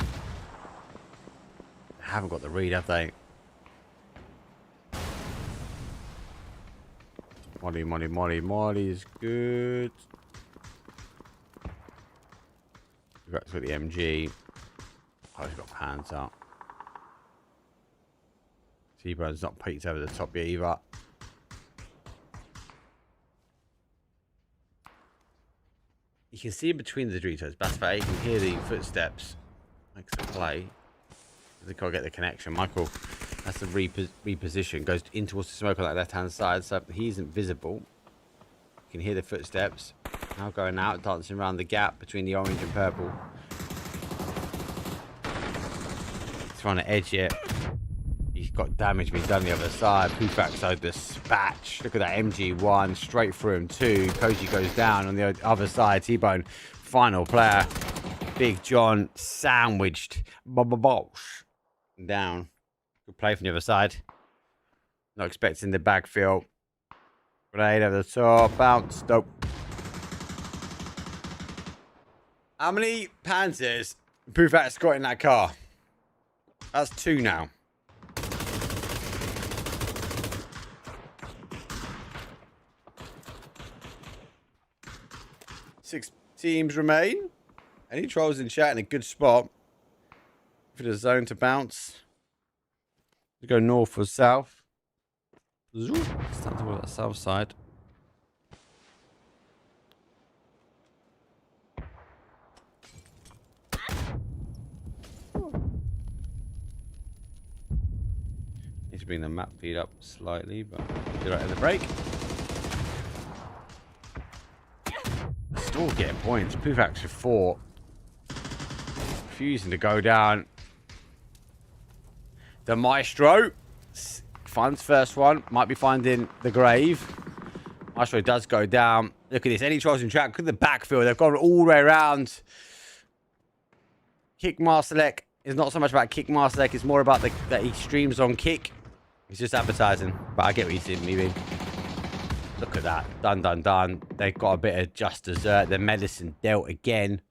They haven't got the read, have they? Molly is good. We've got the MG. Oh, he's got hands up. T-Bone's not peeked over the top yet either. You can see in between the Doritos. Basfat, you can hear the footsteps. Makes the play. They can't get the connection. Michael has to reposition. Goes in towards the smoke on that left-hand side, so he isn't visible. You can hear the footsteps. Now going out, dancing around the gap between the orange and purple. He's trying to edge it. He's got damage being done the other side. Pufax over the dispatch. Look at that MG1 straight through him too. Koji goes down on the other side. T-Bone, final player. Big John sandwiched. Down. Good play from the other side. Not expecting the backfield. Grenade over the top. Bounce. Nope. How many Panzers Pufax got in that car? That's 2 now. 6 teams remain. Any trolls in chat in a good spot for the zone to bounce? We go north or south. Start to that south side. Need to bring the map feed up slightly, but do right in the break. Still getting points. Pufax with 4. Refusing to go down. The Maestro finds first one. Might be finding the grave. Maestro does go down. Look at this. Any trolls in track. Look at the backfield. They've gone all the way around. Kick Marsalek is not so much about Kick Marsalek. It's more about that he streams on Kick. He's just advertising. But I get what you mean. Look at that. Done. They've got a bit of just dessert. The medicine dealt again.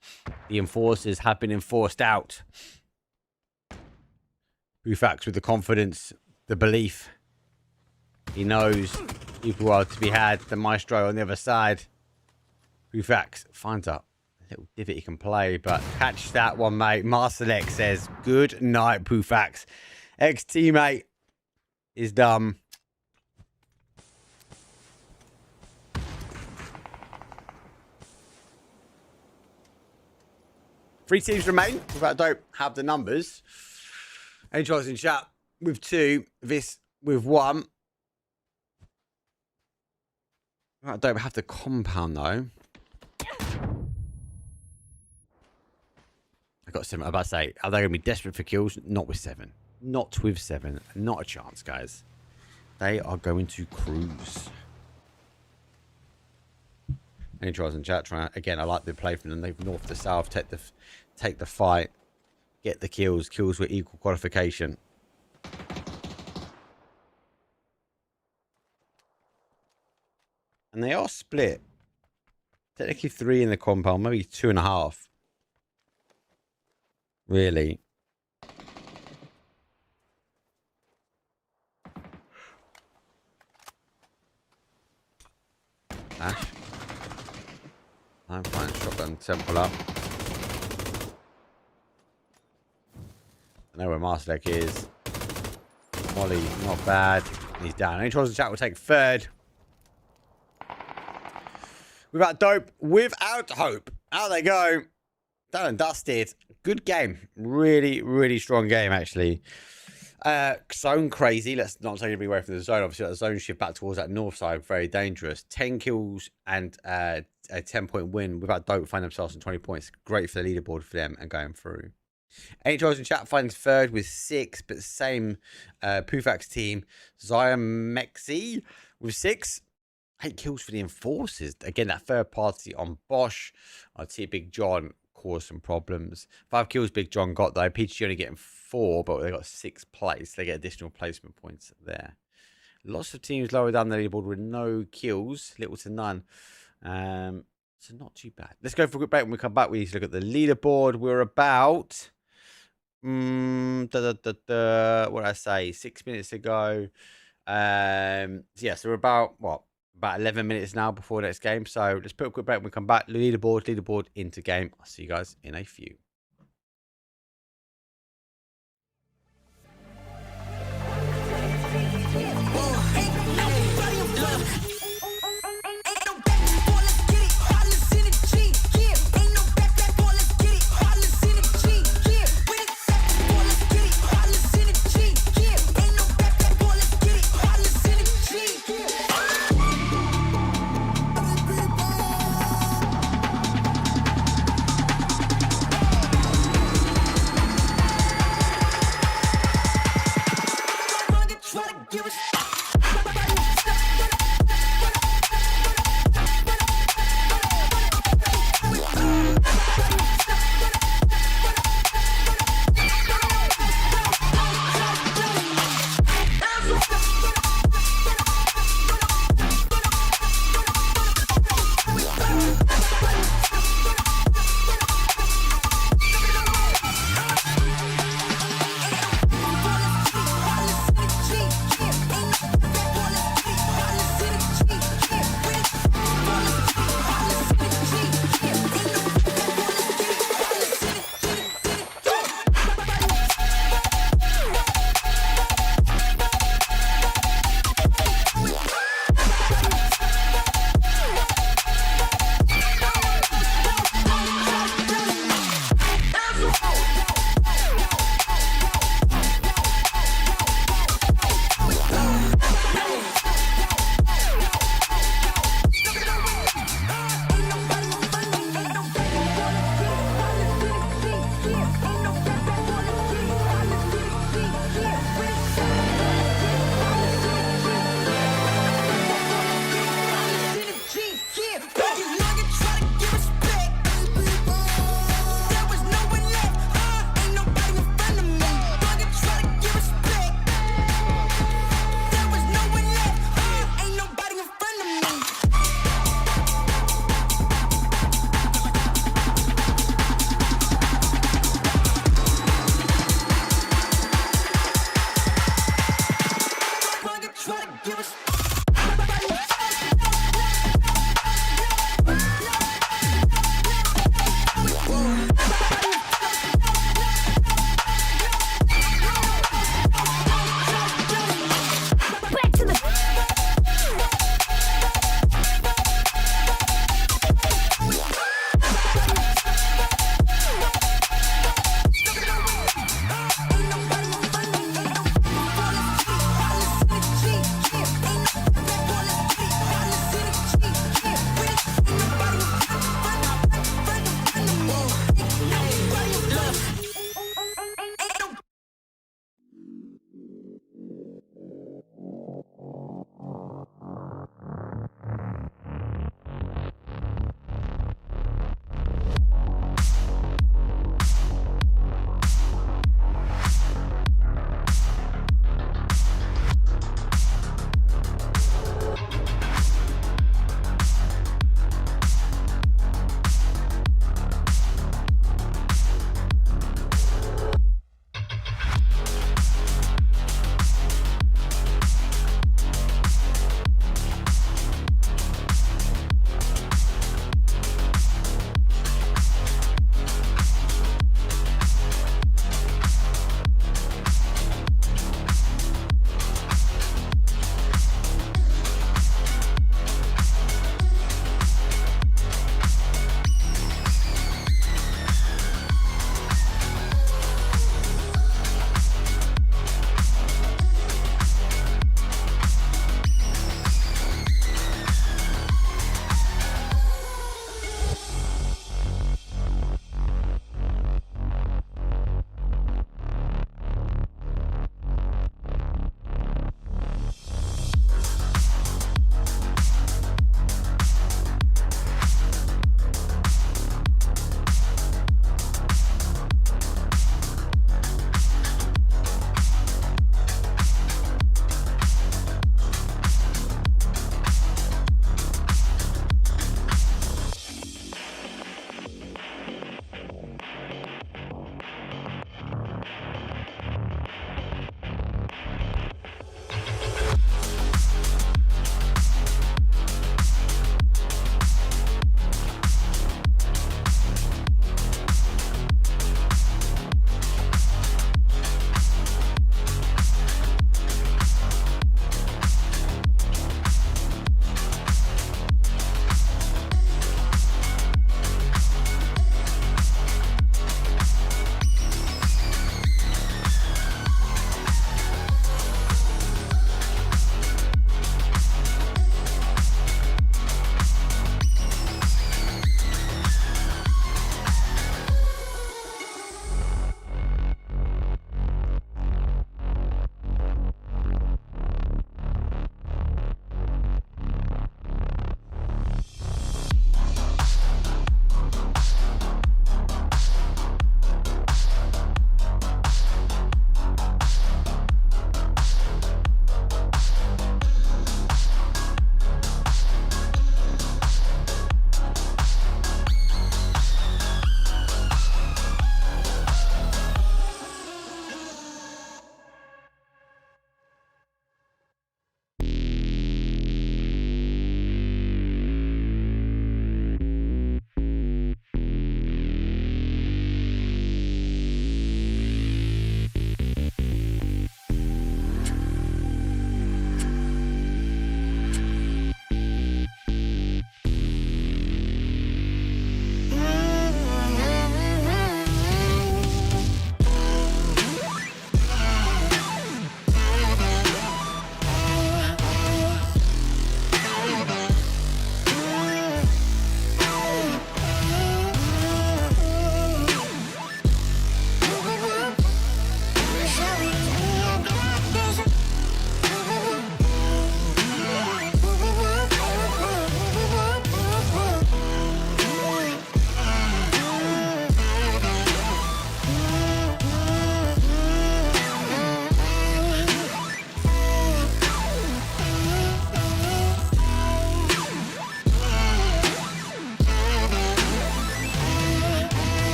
The enforcers have been enforced out. Pufax with the confidence, the belief. He knows people are to be had. The Maestro on the other side. Pufax finds a little divot he can play, but catch that one, mate. Marsalek says, good night, Pufax. Ex-teammate is dumb. Three teams remain. Without don't have the numbers. Any trolls in chat with 2. This with 1. I don't have the compound though. I got 7. I'm about to say, are they going to be desperate for kills? Not with 7. Not with 7. Not a chance, guys. They are going to cruise. Any tries in chat? Again, I like the play from them. They've north to south, take the fight, get the kills. Kills with equal qualification. And they are split. Technically 3 in the compound, maybe 2.5. Really. Ash. I'm fine. Shotgun temple up. I know where Marslek is. Molly, not bad. He's down. Any tries in chat will take 3rd. Without dope, without hope. Out they go. Done and dusted. Good game. Really, really strong game, actually. Zone crazy. Let's not take anybody away from the zone. Obviously, that zone shift back towards that north side. Very dangerous. 10 kills and a 10-point win. Without dope, find themselves in 20 points. Great for the leaderboard for them and going through. Any tries in chat finds 3rd with 6, but same Pufax team. Zion Mexi with 6. 8 kills for the Enforcers. Again, that 3rd party on Bosch. I'd see Big John cause some problems. 5 kills Big John got, though. PG only getting 4, but they got 6 plays. They get additional placement points there. Lots of teams lower down the leaderboard with no kills. Little to none. So not too bad. Let's go for a quick break. When we come back, we need to look at the leaderboard. We're about... what did I say? 6 minutes ago. Yeah, so we're about, what? About 11 minutes now before the next game. So let's put a quick break when we come back. Leaderboard into game. I'll see you guys in a few.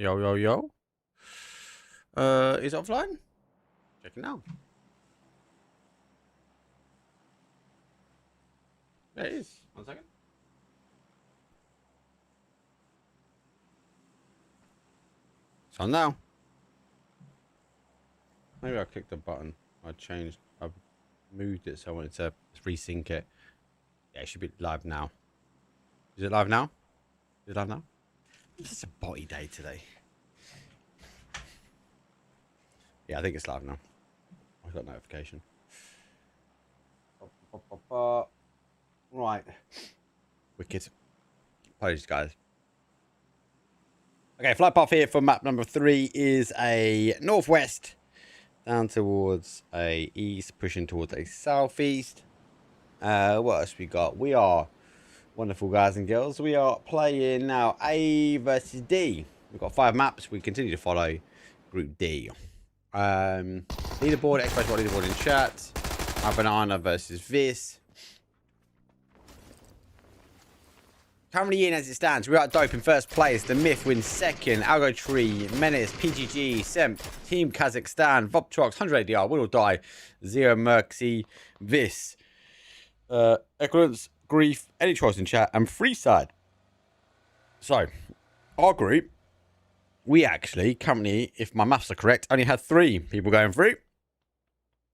Yo, yo, yo. Is it offline? Check it now. There it is. 1 second. It's on now. Maybe I clicked the button. I moved it, so I wanted to resync it. Yeah, it should be live now. Is it live now? Is it live now? It's such a body day today. Yeah, I think it's live now. I got notification. Right. Wicked. Apologies, guys. Okay, flight path here for map number 3 is a northwest down towards a east, pushing towards a southeast. What else we got? We are wonderful guys and girls. We are playing now A versus D. We've got 5 maps. We continue to follow Group D. Leaderboard, Xbox leaderboard in chat. Our Banana versus Vis. Currently in as it stands, we're at Dope in first place. The Myth wins second. Algo Tree, Menace, PGG, Semp, Team Kazakhstan, Voptrox, 100 ADR, Will or Die, Zero Mercy, Vis, Equivalence, Grief, Any Choice in chat, and Freeside. So, our group, we actually currently, if my maths are correct, only had 3 people going through.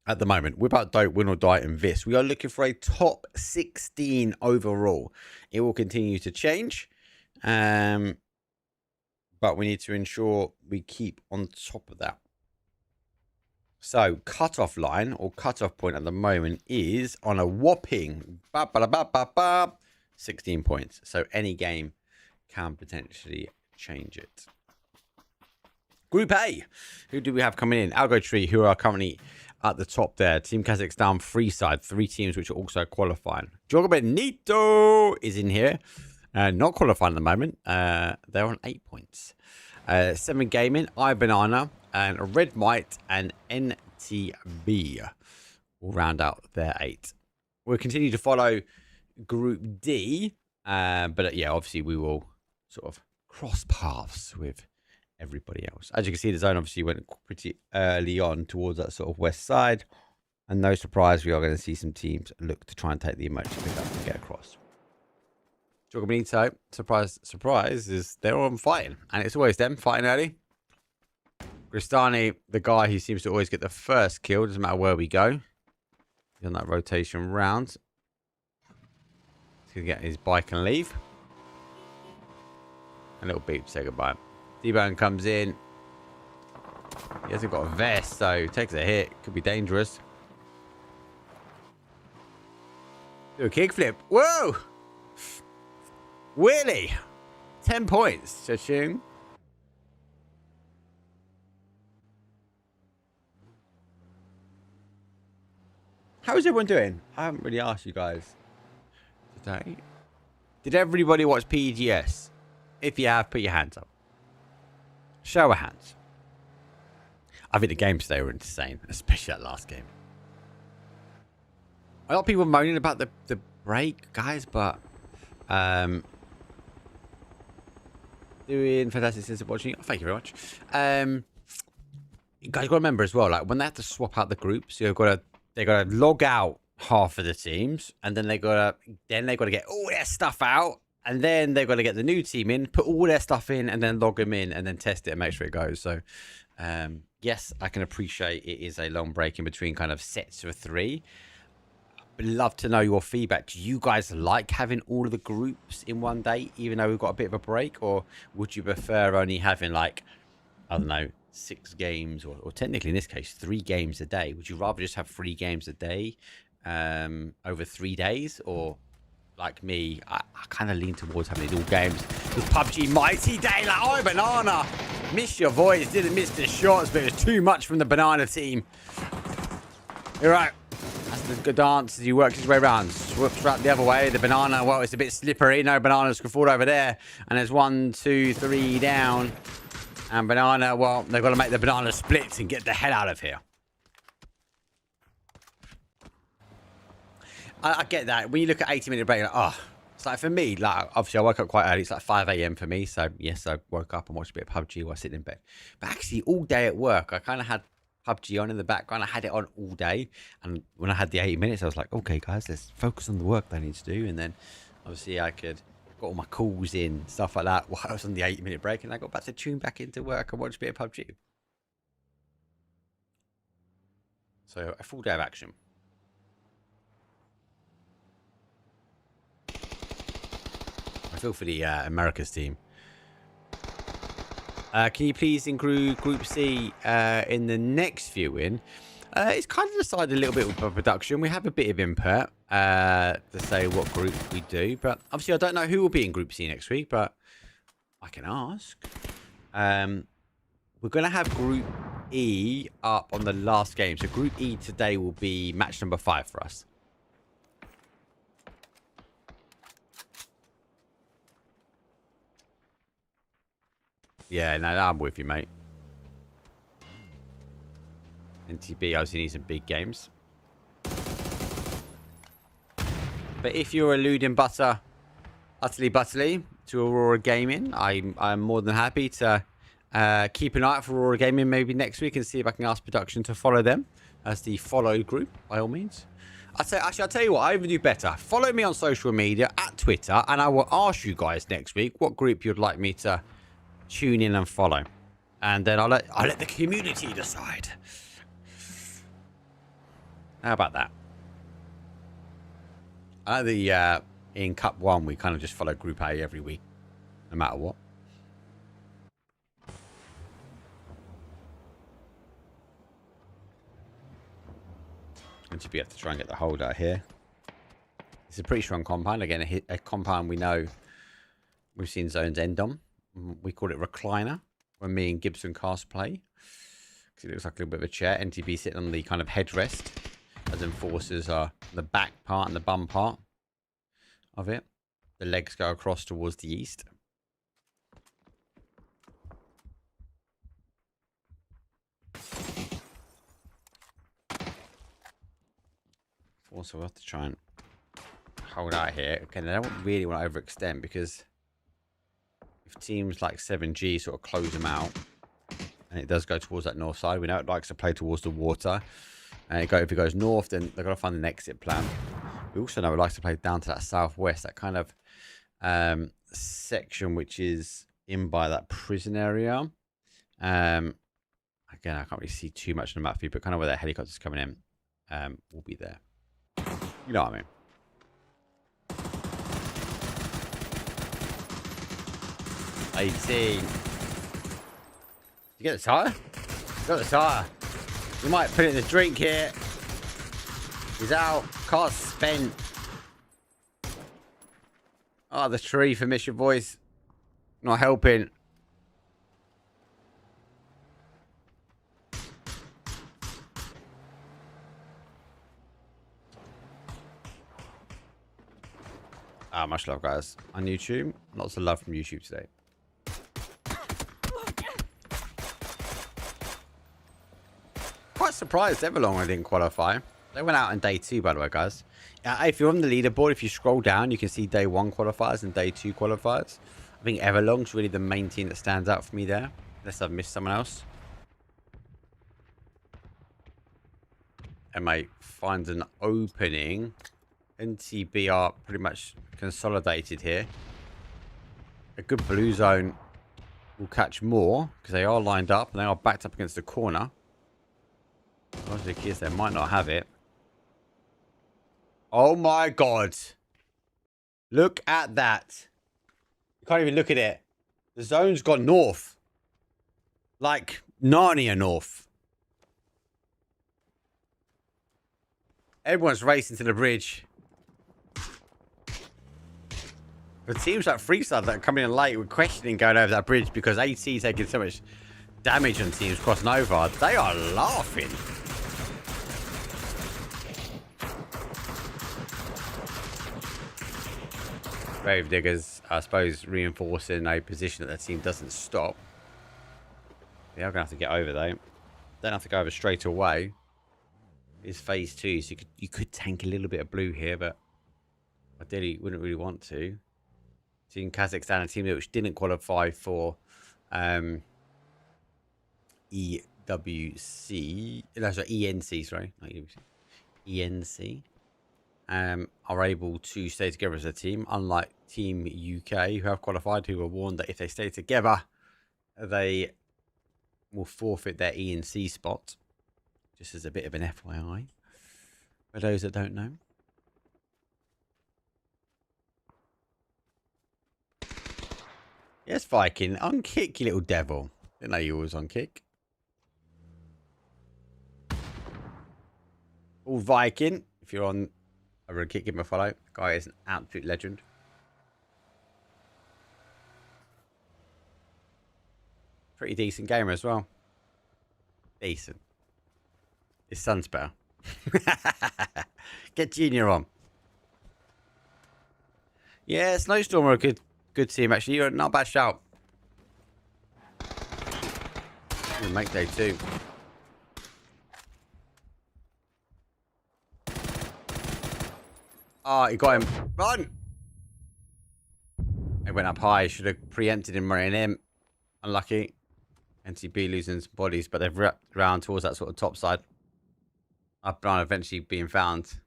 At the moment, we're about Dope, Win or Die, and Vis. We are looking for a top 16 overall. It will continue to change, but we need to ensure we keep on top of that. So, cutoff line or cutoff point at the moment is on a whopping 16 points. So, any game can potentially change it. Group A, who do we have coming in? Algo Tree, who are currently at the top there. Team Kazakhstan, Freeside, 3 teams which are also qualifying. Jogo Benito is in here. Not qualifying at the moment. They're on 8 points. 7 Gaming, iBanana, and Red Might, and NTB will round out their 8. We'll continue to follow Group D. But yeah, obviously we will sort of cross paths with everybody else. As you can see, the zone obviously went pretty early on towards that sort of west side, and no surprise, we are going to see some teams look to try and take the emotion pick up and get across. Jogo Benito, surprise, is they're all fighting, and it's always them fighting early. Cristani, the guy who seems to always get the first kill, doesn't matter where we go. He's on that rotation round. He's going to get his bike and leave. A little beep to say goodbye. D-Bone comes in. He hasn't got a vest, so takes a hit. Could be dangerous. Do a kickflip. Whoa! Willie! 10 points. Cha-ching. How is everyone doing? I haven't really asked you guys today. Did everybody watch PGS? If you have, put your hands up. Show of hands. I think the games today were insane, especially that last game. A lot of people moaning about the break, guys, but doing fantastic since watching. Oh, thank you very much. You guys got to remember as well, like when they have to swap out the groups, they got to log out half of the teams, and then they got to get all their stuff out. And then they've got to get the new team in, put all their stuff in, and then log them in, and then test it and make sure it goes. So, yes, I can appreciate it is a long break in between kind of sets of 3. I'd love to know your feedback. Do you guys like having all of the groups in one day, even though we've got a bit of a break? Or would you prefer only having, like, I don't know, 6 games, or technically in this case, 3 games a day? Would you rather just have 3 games a day over 3 days? Or like me, I kind of lean towards having it all games. It's Pubg Mighty Day, like, oh, Banana. Missed your voice, didn't miss the shots, but it was too much from the Banana team. You're right. That's the good dance as you work his way around. Swoops right the other way. The Banana, well, it's a bit slippery. No, Bananas can fall over there. And there's 1, 2, 3 down. And Banana, well, they've got to make the Banana split and get the hell out of here. I get that. When you look at 80-minute break, you're like, oh, like for me, like obviously I woke up quite early. It's like 5 a.m. for me. So yes, I woke up and watched a bit of PUBG while sitting in bed. But actually all day at work, I kind of had PUBG on in the background. I had it on all day. And when I had the 80 minutes, I was like, okay, guys, let's focus on the work that I need to do. And then obviously I got all my calls in, stuff like that while I was on the 80-minute break. And I got back to tune back into work and watch a bit of PUBG. So a full day of action. I feel for the Americas team. Can you please include Group C in the next viewing? It's kind of decided a little bit with production. We have a bit of input to say what group we do. But obviously, I don't know who will be in Group C next week, but I can ask. We're going to have Group E up on the last game. So Group E today will be match number 5 for us. Yeah, no, I'm with you, mate. NTB obviously needs some big games. But if you're alluding utterly butterly to Aurora Gaming, I'm more than happy to keep an eye out for Aurora Gaming maybe next week and see if I can ask production to follow them as the followed group, by all means. I'll tell you what, I even do better. Follow me on social media at Twitter, and I will ask you guys next week what group you'd like me to tune in and follow, and then I'll let the community decide. How about that? I know the in Cup 1 we kind of just follow Group A every week, no matter what. And to be able to try and get the hold out here. It's a pretty strong compound. Again, a compound we know we've seen zones end on. We call it recliner when me and Gibson cast play. Because it looks like a little bit of a chair. NTB sitting on the kind of headrest. As enforcers are the back part and the bum part of it. The legs go across towards the east. Also, we'll have to try and hold out here. Okay, I don't really want to overextend because if teams like 7G sort of close them out, and it does go towards that north side, we know it likes to play towards the water. And if it goes north, then they've got to find an exit plan. We also know it likes to play down to that southwest, that kind of section which is in by that prison area. Again, I can't really see too much on the map view, but kind of where that helicopter's coming in will be there. You know what I mean? 18. You get the tire? You got the tire. You might put it in the drink here. He's out. Car's spent. Oh, the tree for Miss Your Voice. Not helping. Much love, guys. On YouTube. Lots of love from YouTube today. Quite surprised Everlong I didn't qualify. They went out on day 2, by the way, guys. If you're on the leaderboard, if you scroll down, you can see day 1 qualifiers and day 2 qualifiers. I think Everlong's really the main team that stands out for me there. Unless I've missed someone else. MA finds an opening. NTB are pretty much consolidated here. A good blue zone will catch more because they are lined up and they are backed up against the corner. Logic is they might not have it. Oh my god. Look at that. You can't even look at it. The zone's gone north. Like Narnia north. Everyone's racing to the bridge. The teams like Freestyle that are coming in late were questioning going over that bridge because AT taking so much damage on teams crossing over. They are laughing. Grave Diggers, I suppose, reinforcing a position that their team doesn't stop. They are going to have to get over, though. Don't have to go over straight away. It's phase 2, so you could tank a little bit of blue here, but Ideally, wouldn't really want to. Team Kazakhstan, a team which didn't qualify for EWC. No, sorry, ENC, sorry. Not EWC. ENC. Are able to stay together as a team, unlike Team UK, who have qualified, who were warned that if they stay together, they will forfeit their ENC spot. Just as a bit of an FYI. For those that don't know. Yes, Viking. On kick, you little devil. Didn't know you was on kick. All Viking. If you're on a kick, give him a follow. Guy is an absolute legend. Pretty decent gamer as well. Decent. His son's better. Get Junior on. Yeah, Snowstorm are a good team actually. You're not a bad shout. We'll make day 2. Oh, he got him. Run! He went up high. Should have preempted him running in. Unlucky. NCB losing some bodies, but they've wrapped around towards that sort of top side. Up and eventually being found.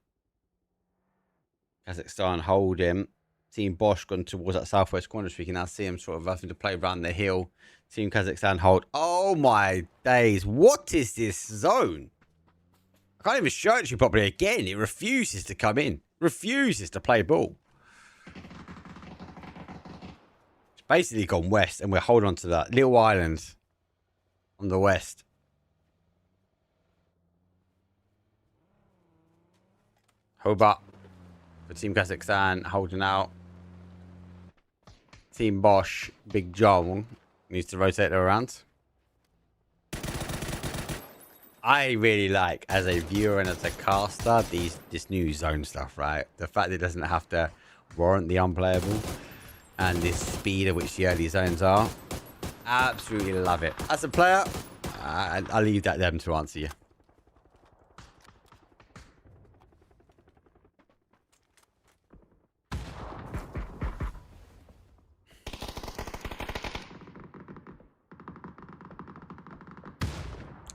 Kazakhstan hold him. Team Bosch gone towards that southwest corner, so we can now see him sort of having to play around the hill. Team Kazakhstan hold. Oh my days. What is this zone? I can't even show it to you properly again. It refuses to come in. Refuses to play ball. It's basically gone west, and we're holding on to that little island on the west. Hobart for Team Kazakhstan holding out. Team Bosch, Big John needs to rotate her around. I really like, as a viewer and as a caster, this new zone stuff, right? The fact that it doesn't have to warrant the unplayable and this speed at which the early zones are. Absolutely love it. As a player, I'll leave that them to answer you.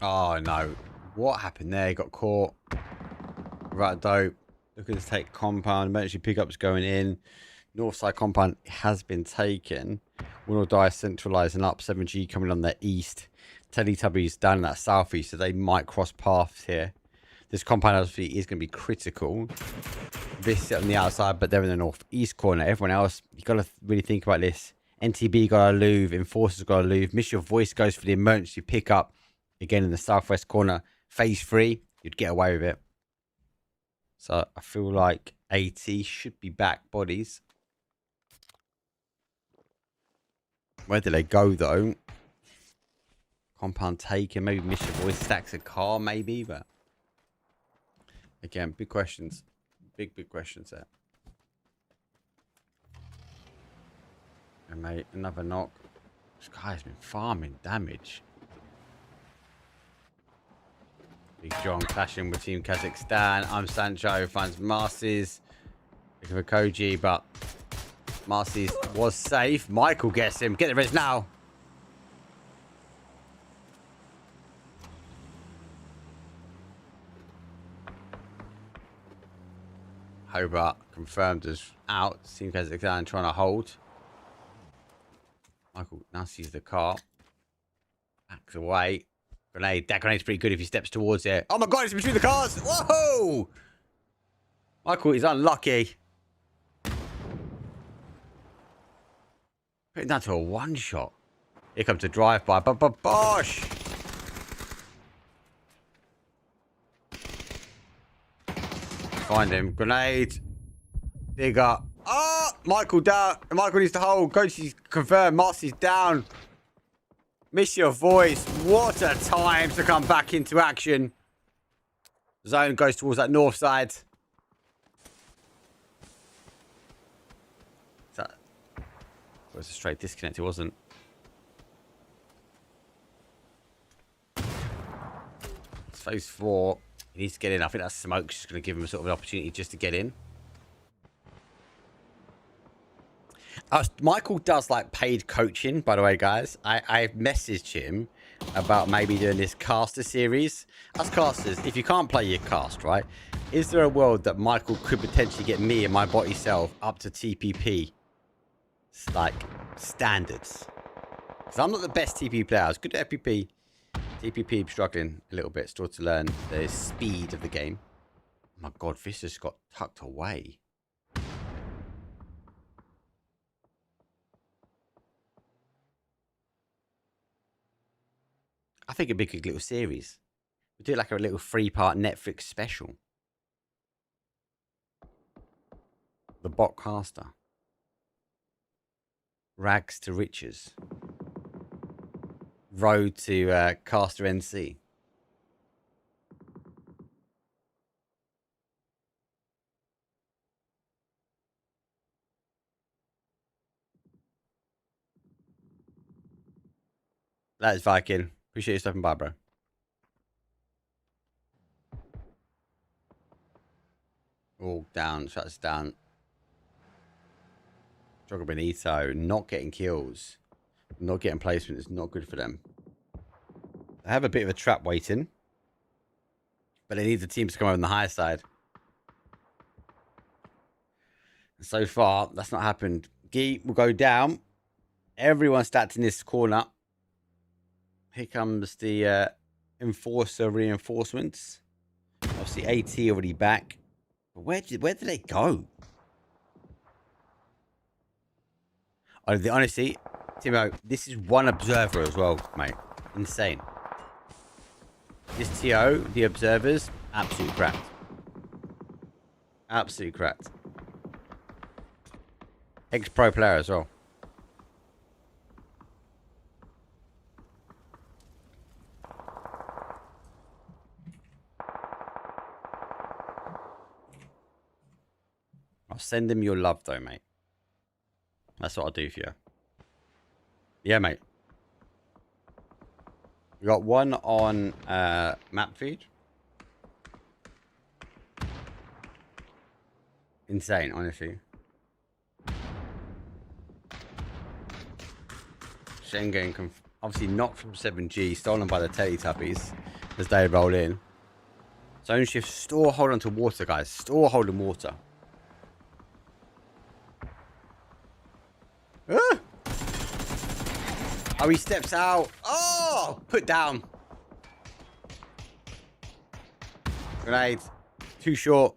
Oh no. What happened there? He got caught. Right, dope. Looking to take compound. Eventually pickups going in. Northside compound has been taken. Will or die centralizing up. 7G coming on the east. Teletubbies down in that southeast, so they might cross paths here. This compound obviously is going to be critical. This sit on the outside, but they're in the northeast corner. Everyone else, you got to really think about this. NTB got to lose. Enforcers got to lose. Miss Your Voice goes for the emergency pickup. Again, in the southwest corner, phase 3, you'd get away with it. So I feel like AT should be back bodies. Where do they go, though? Compound taken, maybe Miss Your Voice stacks a car, maybe, but again, big questions. Big questions there. And mate, another knock. This guy's been farming damage. Big John clashing with Team Kazakhstan. I'm Sancho, finds Marcy's. Looking for Koji, but Marcy's was safe. Michael gets him. Get the res now. Hobart confirmed as out. Team Kazakhstan trying to hold. Michael now sees the car. Backs away. Grenade. That grenade's pretty good if he steps towards it. Oh my god, it's between the cars. Whoa! Michael is unlucky. Putting that to a one shot. Here comes a drive-by. Bosh! Find him. Grenade. Digger. Oh! Michael down. Michael needs to hold. Coach confirmed. Marcy's down. Miss Your Voice. What a time to come back into action. Zone goes towards that north side. That was a straight disconnect. It wasn't. It's phase 4. He needs to get in. I think that smoke's just going to give him a sort of an opportunity just to get in. Michael does like paid coaching, by the way, guys. I messaged him about maybe doing this caster series. Us casters, if you can't play your cast, right? Is there a world that Michael could potentially get me and my body self up to TPP like standards? Because I'm not the best TPP player. I was good at FPP. TPP, I'm struggling a little bit. Still to learn the speed of the game. Oh my god, this just got tucked away. I think it'd be a good little series. We do like a little 3-part Netflix special. The Botcaster. Rags to Riches. Road to Caster NC. That is Viking. Appreciate you stopping by, bro. All down, shuts down. Jogger Benito not getting kills. Not getting placement is not good for them. They have a bit of a trap waiting. But they need the teams to come over on the higher side. And so far, that's not happened. Gee will go down. Everyone's stacked in this corner. Here comes the Enforcer reinforcements. Obviously, AT already back. But where did they go? Honestly, Timo, this is one observer as well, mate. Insane. This TO, the observers, absolutely cracked. Absolutely cracked. Ex-pro player as well. I'll send him your love, though, mate. That's what I'll do for you. Yeah, mate. We got one on map feed. Insane, honestly. Schengen, obviously not from 7G, stolen by the Teletubbies as they roll in. Zone shift, store hold on to water, guys. Store hold on water. Ah! Oh, he steps out. Oh, put down. Grenade. Too short.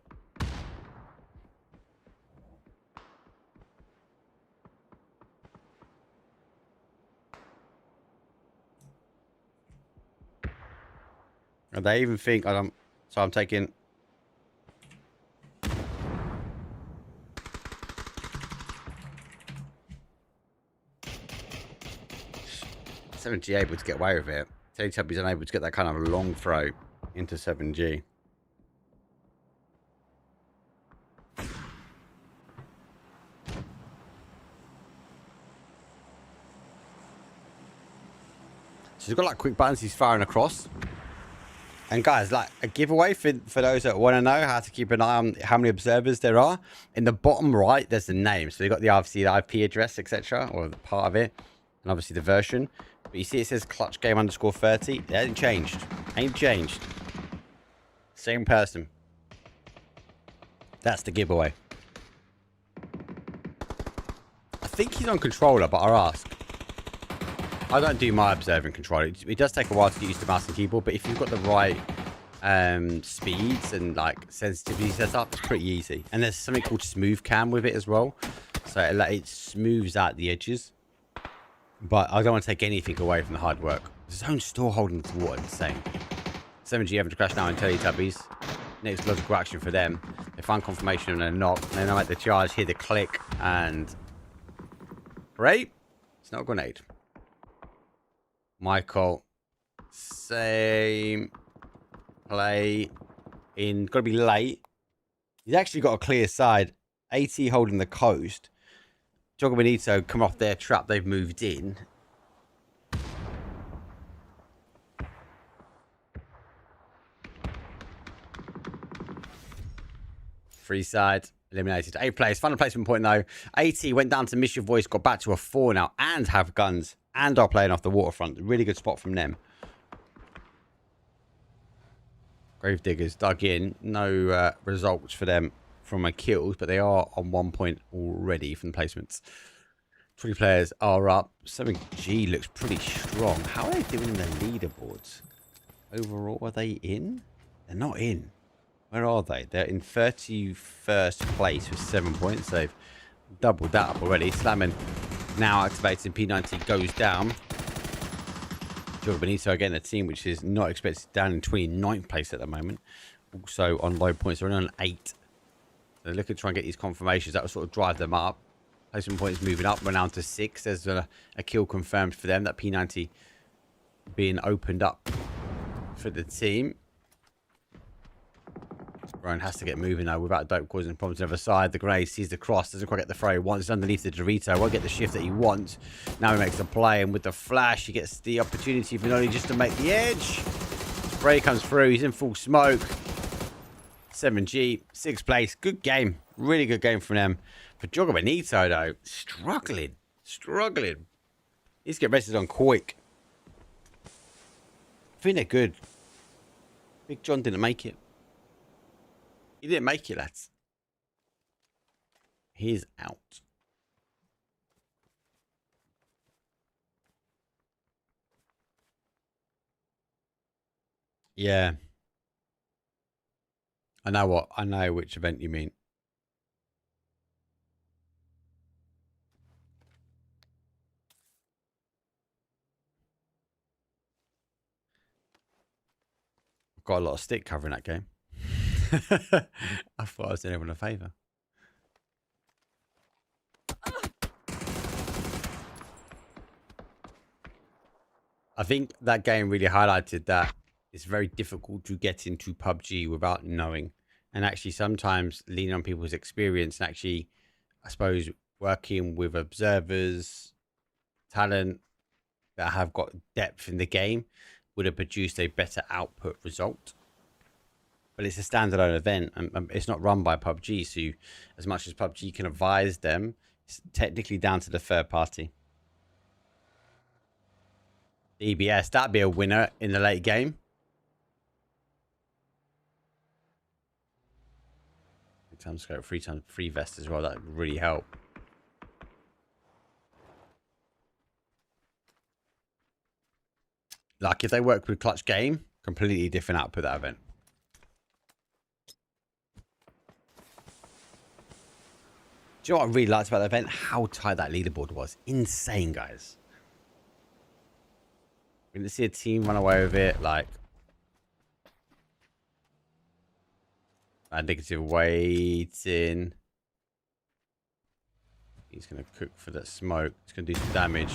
And they even think I don't. So I'm taking. G able to get away with it. Teletubbies unable to get that kind of long throw into 7G. So he's got like quick buttons he's firing across. And guys, like a giveaway for those that want to know how to keep an eye on how many observers there are. In the bottom right, there's the name. So you've got the obviously the IP address, etc., or the part of it, and obviously the version. But you see it says clutch game _30. It hasn't changed. Ain't changed. Same person. That's the giveaway. I think he's on controller, but I'll ask. I don't do my observing controller. It does take a while to get used to mouse and keyboard, but if you've got the right speeds and like sensitivity set up, it's pretty easy. And there's something called smooth cam with it as well, so it smooths out the edges. But I don't want to take anything away from the hard work. Zone store holding the water, insane. 7G having to crash now in Teletubbies. Next logical action for them. They find confirmation and a knock. And then I make the charge, hear the click, and great. It's not a grenade. Michael, same play in. Got to be late. He's actually got a clear side. AT holding the coast. Jogger Benito come off their trap. They've moved in. Free side. Eliminated. 8 players. Final placement point, though. AT went down to Mission Voice, got back to a 4 now, and have guns, and are playing off the waterfront. Really good spot from them. Gravediggers dug in. No results for them from my kills, but they are on 1 point already from the placements. 20 players are up. 7G looks pretty strong. How are they doing in the leaderboards? Overall, are they in? They're not in. Where are they? They're in 31st place with 7 points. They've doubled that up already. Slamming now activated. P90 goes down. Jorge Benito again, a team which is not expected down in 29th place at the moment. Also on low points. They're on 8. They're looking to try and get these confirmations. That will sort of drive them up. Placement points moving up. We're down to 6. There's a kill confirmed for them. That P90 being opened up for the team. Ryan has to get moving though without dope causing problems on the other side. The Grey sees the cross, doesn't quite get the throw he wants. It's underneath the Dorito, won't get the shift that he wants. Now he makes the play, and with the flash, he gets the opportunity for Noni just to make the edge. Spray comes through, he's in full smoke. 7G, 6th place. Good game. Really good game from them. For Jorge Benito though, struggling. Needs to get rested on quick. I think they're good. Big John didn't make it. He didn't make it, lads. He's out. Yeah. I know which event you mean. I've got a lot of stick covering that game. I thought I was doing everyone a favour. I think that game really highlighted that it's very difficult to get into PUBG without knowing. And actually sometimes leaning on people's experience and actually, I suppose, working with observers, talent that have got depth in the game would have produced a better output result. But it's a standalone event, and it's not run by PUBG, so as much as PUBG can advise them, it's technically down to the third party. EBS, that'd be a winner in the late game. Times scope, 3x free vest as well, that would really help. Like if they work with Clutch Game, completely different output that event. Do you know what I really liked about the event? How tight that leaderboard was. Insane, guys. We didn't see a team run away with it. Like, negative waiting. He's going to cook for that smoke. It's going to do some damage.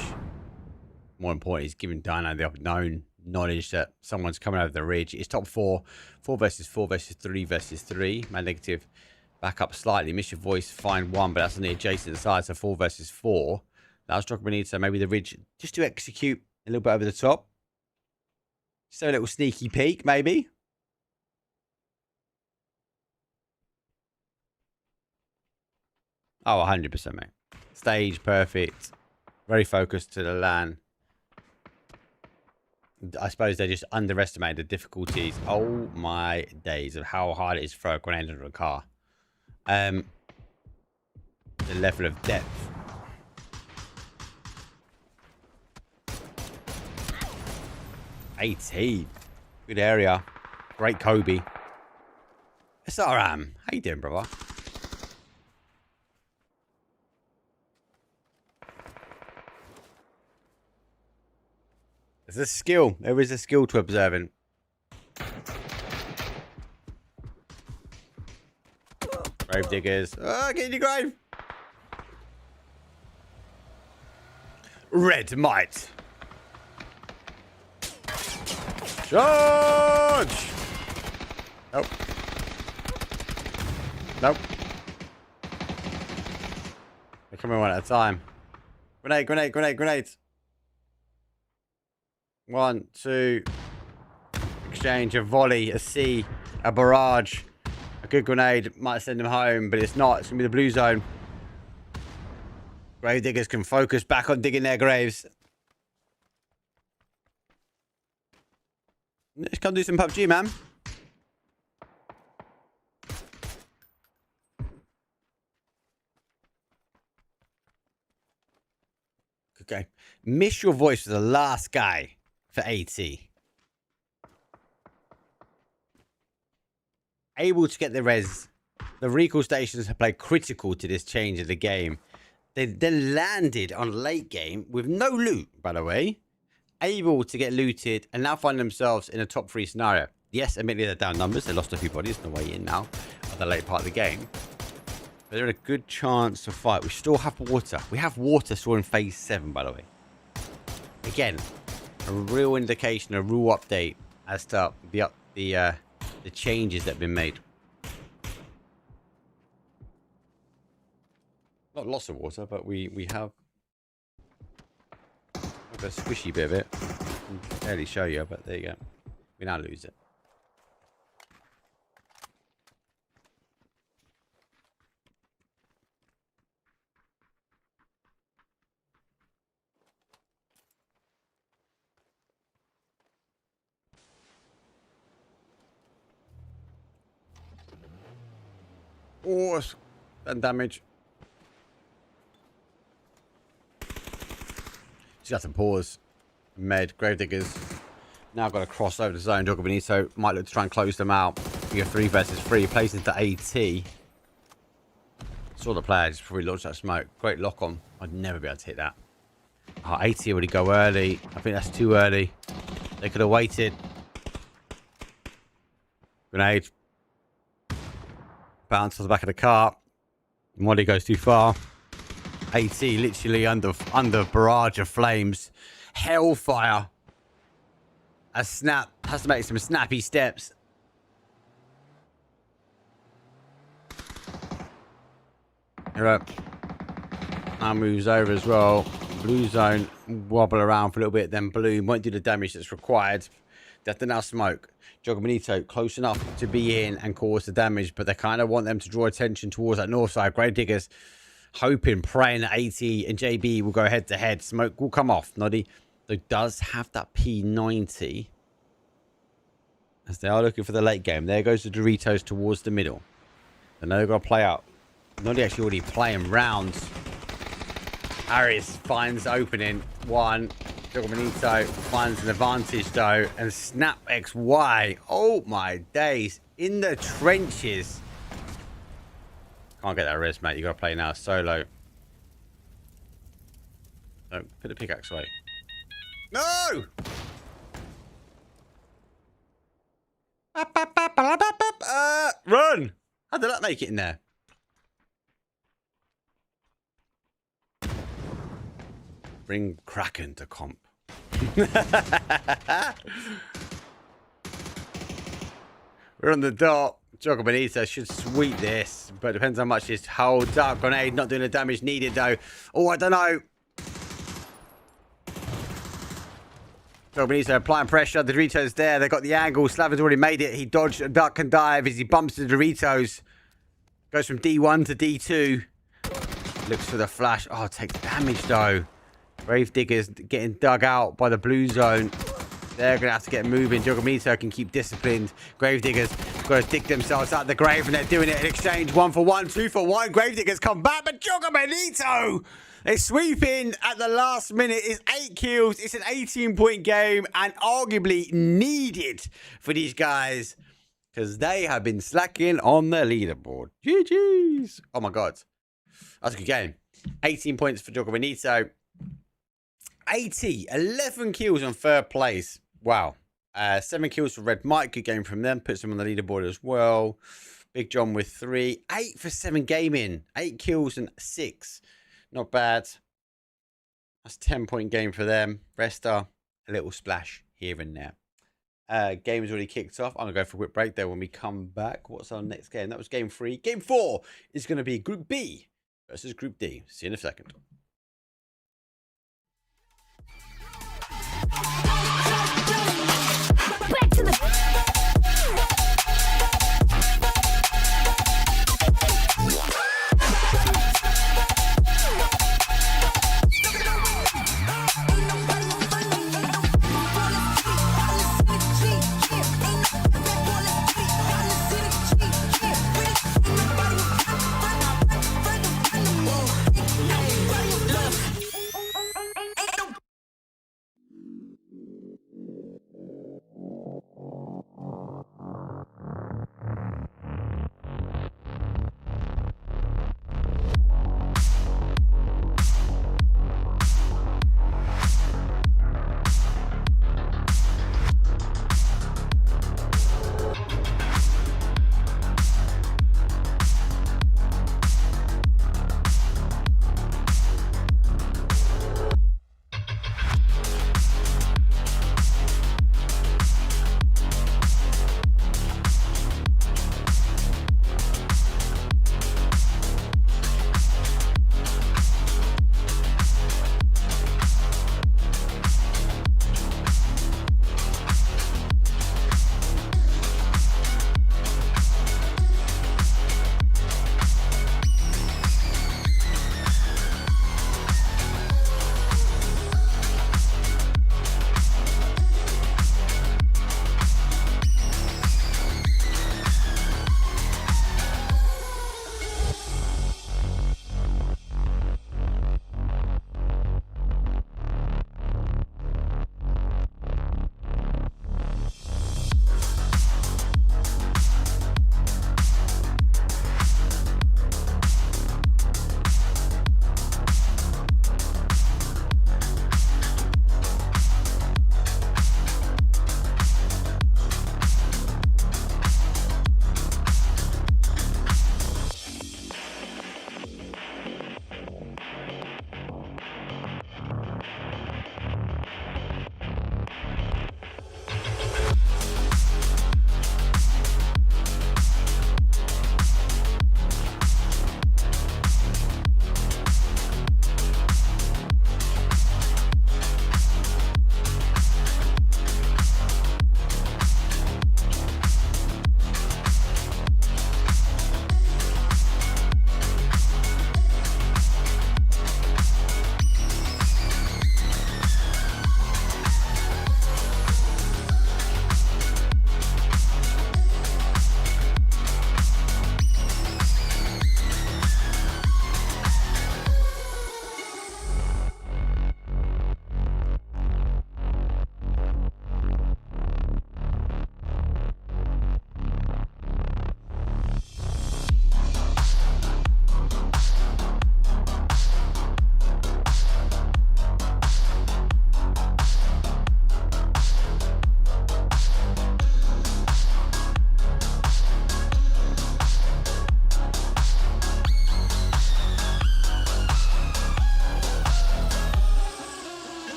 More important, he's giving Dino the known knowledge that someone's coming over the ridge. It's top 4. 4 versus 4 versus 3 versus 3. Man negative. Back up slightly. Mission Voice, find 1, but that's on the adjacent side, so 4 versus 4. That was Jorge Benito. Maybe the ridge, just to execute a little bit over the top. Just a little sneaky peek, maybe. Oh, 100%, mate. Stage perfect. Very focused to the LAN. I suppose they just underestimated the difficulties. Oh, my days of how hard it is to throw a grenade under a car. The level of depth. AT. Good area. Great Kobe. SRM. How you doing, brother? There's a skill. There is a skill to observing. Grave diggers. Oh, get in your grave. Red might. Charge! Nope. Nope. They're coming one at a time. Grenade, grenade, grenade, grenade. 1, 2. Exchange, a volley, a C, a barrage, a good grenade. Might send him home, but it's not. It's going to be the blue zone. Gravediggers can focus back on digging their graves. Let's come do some PUBG, man. Okay. Miss Your Voice was the last guy for AT. Able to get the res. The recall stations have played critical to this change of the game. They then landed on late game with no loot, by the way. Able to get looted and now find themselves in a top 3 scenario. Yes, admittedly they're down numbers. They lost a few bodies on the way in now at the late part of the game. But they're in a good chance to fight. We still have water. We have water still in phase 7, by the way. Again, a real indication, a real update as to the changes that have been made. Not lots of water, but we have a squishy bit of it. I can barely show you, but there you go. We now lose it. Oh, that damage. Just have to pause. Med, Gravediggers. Now got to cross over the zone. Jogger Benito might look to try and close them out. You have 3 versus 3. Plays into AT. Saw the player just before he launched that smoke. Great lock on. I'd never be able to hit that. Oh, AT already go early. I think that's too early. They could have waited. Grenade. Bounce to the back of the car. Molly goes too far. AT literally under barrage of flames. Hellfire. A snap. Has to make some snappy steps. Here now moves over as well. Blue zone. Wobble around for a little bit. Then blue. Won't do the damage that's required. They have to now smoke. Jogger Benito close enough to be in and cause the damage, but they kind of want them to draw attention towards that north side. Gravediggers hoping, praying that AT and JB will go head to head. Smoke will come off. Noddy, though, does have that P90 as they are looking for the late game. There goes the Doritos towards the middle. They know they're going to play out. Noddy actually already playing rounds. Harris finds opening. One. Jogger Benito finds an advantage though, and Snap XY. Oh my days. In the trenches. Can't get that res, mate. You gotta play now solo. Don't put the pickaxe away. No! Run! How did that make it in there? Bring Kraken to comp. We're on the dot. Jogger Benito should sweep this, but it depends how much this holds up. Grenade not doing the damage needed though. Oh, I don't know. Jogger Benito applying pressure. The Doritos there. They got the angle. Slavin's already made it. He dodged a duck and dive as he bumps the Doritos. Goes from D1 to D2. Looks for the flash. Oh, takes damage though. Gravediggers getting dug out by the blue zone. They're going to have to get moving. Jogger Benito can keep disciplined. Gravediggers got to dig themselves out of the grave, and they're doing it in exchange. 1 for 1, 2 for 1. Gravediggers come back, but Jogger Benito, they sweep in at the last minute. It's 8 kills. It's an 18-point game, and arguably needed for these guys because they have been slacking on the leaderboard. GG's. Oh, my God. That's a good game. 18 points for Jogger Benito. 11 kills on 3rd place. Wow. 7 kills for Red Mike. Good game from them. Puts them on the leaderboard as well. Big John with 3. 8 for 7 gaming. 8 kills and 6. Not bad. That's a 10-point game for them. Rest are a little splash here and there. Game has already kicked off. I'm going to go for a quick break there when we come back. What's our next game? That was game 3. Game 4 is going to be Group B versus Group D. See you in a second.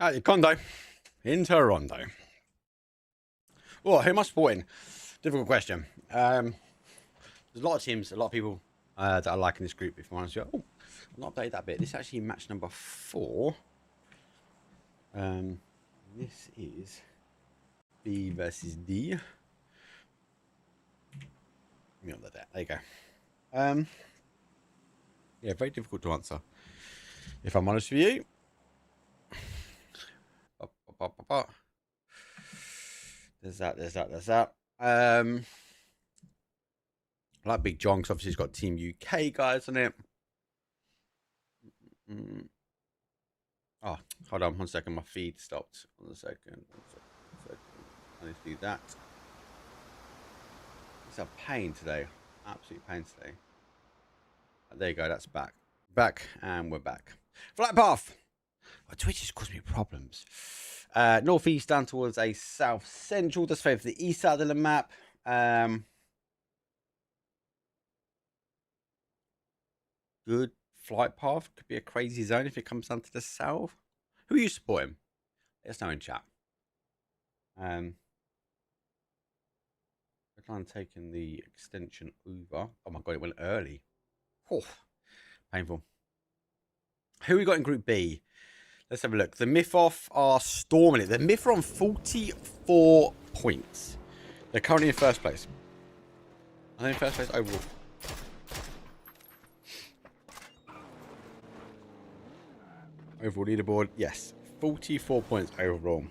At your condo in Toronto. Oh, who am I supporting? Difficult question. There's a lot of teams, a lot of people that I like in this group. If I'm honest, oh, I've not updated that bit. This is actually match number 4. This is B versus D. There you go. Yeah, very difficult to answer. If I'm honest with you. There's that. I like Big John because obviously he's got Team UK guys on it. Oh, hold on 1 second. My feed stopped. 1 second. I need to do that. It's a pain today. Absolute pain today. There you go. That's back. And we're back. Flight path. Oh, Twitch is causing me problems. Northeast down towards a south central. Just favour the east side of the map. Good flight path. Could be a crazy zone if it comes down to the south. Who are you supporting? Let us know in chat. I'm taking the extension over. Oh my god, it went early. Oh, painful. Who we got in Group B? Let's have a look. The Myth-Off are storming it. The Myth are on 44 points. They're currently in first place. Are they in first place overall? Overall leaderboard, yes. 44 points overall.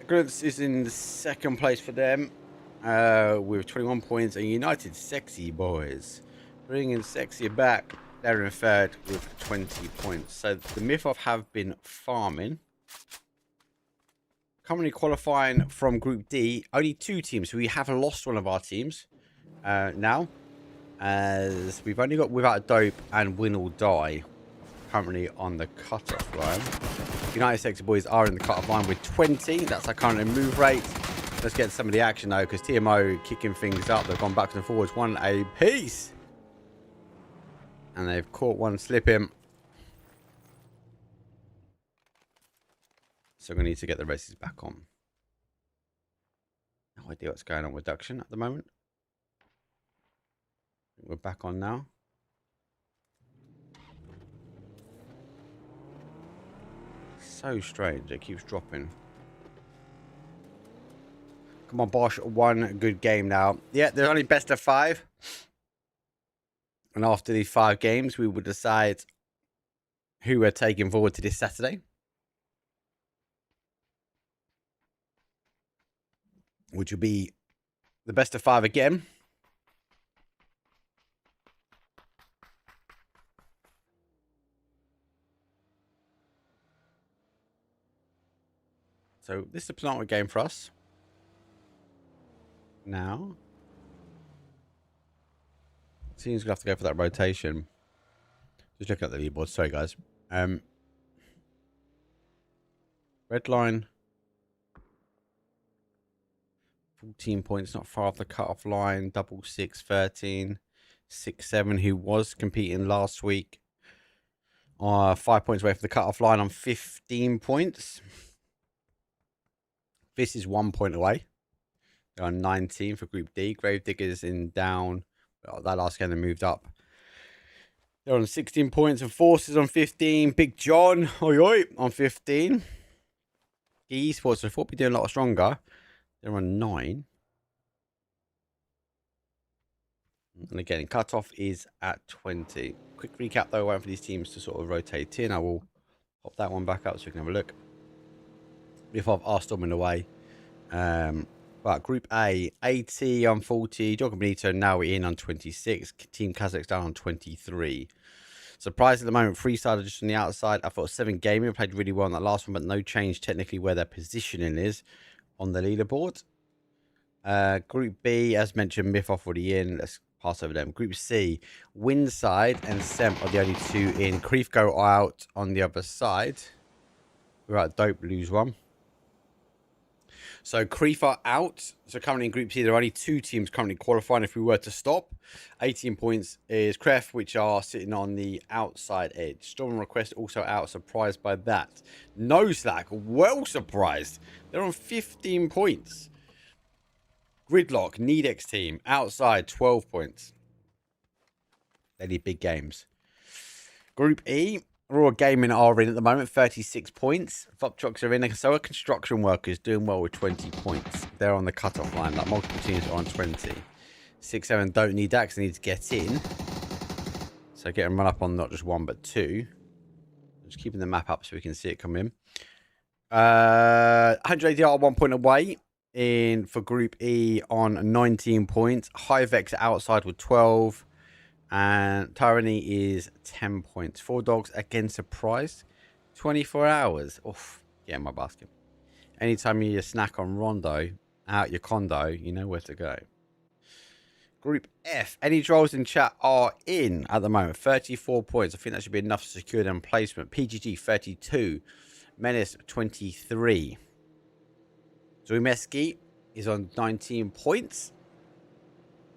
Grunts is in the second place for them with 21 points. And United Sexy Boys bringing Sexy back. They're in third with 20 points. So the Myth-Off have been farming. Currently qualifying from Group D. Only 2 teams. So we have lost one of our teams now. As we've only got Without a Dope and Win or Die currently on the cut-off line. United Sexy Boys are in the cut-off line with 20. That's our current move rate. Let's get some of the action though, because TMO kicking things up. They've gone backwards and forwards, one apiece. And they've caught one slipping. So we're going to need to get the races back on. No idea what's going on with Duction at the moment. We're back on now. So strange. It keeps dropping. Come on, Bosch. One good game now. Yeah, there's only best of 5. And after these 5 games, we will decide who we're taking forward to this Saturday. Which will be the best of 5 again. So this is a penultimate game for us. Now. Team's going to have to go for that rotation. Just looking at the leaderboard. Sorry, guys. Red line. 14 points, not far off the cut-off line. 6, 13. 6, 7, who was competing last week. 5 points away from the cut-off line on 15 points. This is 1 point away. They're on 19 for Group D. Gravediggers in down. Oh, that last game they moved up. They're on 16 points and Forces on 15. Big John, oi oi, on 15. Esports, so I thought we'd be doing a lot stronger. They're on 9. And again, cutoff is at 20. Quick recap though, waiting for these teams to sort of rotate in. I will pop that one back up so we can have a look. If I've are storming away. But Group A, 80 on 40. Joga Bonito now in on 26. Team Kazakhstan on 23. Surprise at the moment, Freestyle just on the outside. I thought 7 Gaming played really well on that last one, but no change technically where their positioning is on the leaderboard. Group B, as mentioned, Myth-Off already in. Let's pass over them. Group C, Windside and Semp are the only 2 in. Creef go out on the other side. We're at Dope, lose 1. So Creef are out. So currently in Group C, there are only 2 teams currently qualifying if we were to stop. 18 points is Cref, which are sitting on the outside edge. Storm and Request also out. Surprised by that. No Slack, well surprised. They're on 15 points. Gridlock, Nedex team, outside 12 points. They need big games. Group E, Raw Gaming are in at the moment, 36 points. Voptrox are in, so are Construction Workers doing well with 20 points. They're on the cut-off line, like multiple teams are on 20. 6-7 don't need that because they need to get in. So get them run up on not just 1 but 2. Just keeping the map up so we can see it come in. 100 ADR 1 point away in for Group E on 19 points. Hivex outside with 12. And Tyranny is 10 points. 4 Dogs again surprised. 24 hours. Oof. Get in my basket. Anytime you need a snack on Rondo, out your condo, you know where to go. Group F. Any trolls in chat are in at the moment. 34 points. I think that should be enough to secure them placement. PGG 32. Menace 23. Zumeski is on 19 points.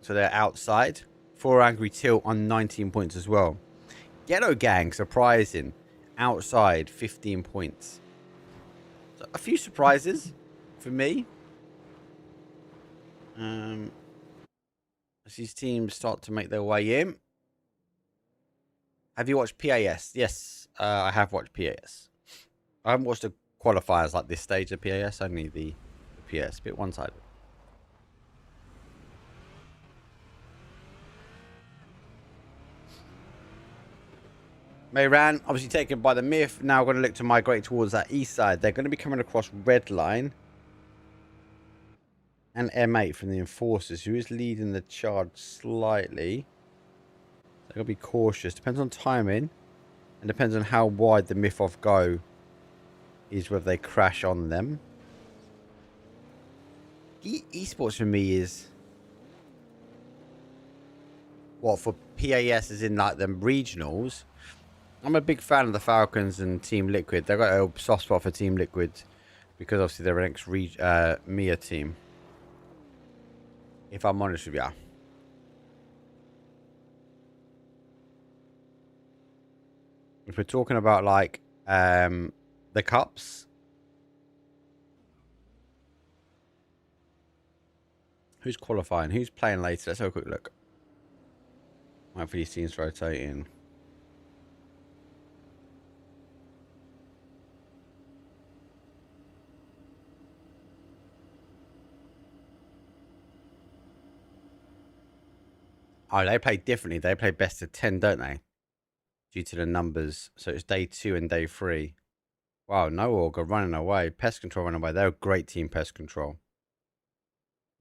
So they're outside. 4 Angry Till on 19 points as well. Ghetto Gang, surprising. Outside, 15 points. So a few surprises for me. As these teams start to make their way in. Have you watched PAS? Yes, I have watched PAS. I haven't watched the qualifiers like this stage of PAS, only the PS. A bit one-sided. Mayran, obviously taken by the Myth. Now going to look to migrate towards that east side. They're going to be coming across Red Line and M8 from the Enforcers, who is leading the charge slightly. They're going to be cautious. Depends on timing and depends on how wide the Myth off go is, whether they crash on them. Esports for me is what for PAS is in like them regionals. I'm a big fan of the Falcons and Team Liquid. They've got a soft spot for Team Liquid because obviously they're an ex-MIA team. If I'm honest with you. If we're talking about like the cups. Who's qualifying? Who's playing later? Let's have a quick look. Wait for these teams rotating. Oh, they play differently. They play best of 10, don't they? Due to the numbers. So it's day 2 and day 3. Wow, no Augur running away. Pest Control running away. They're a great team, Pest Control.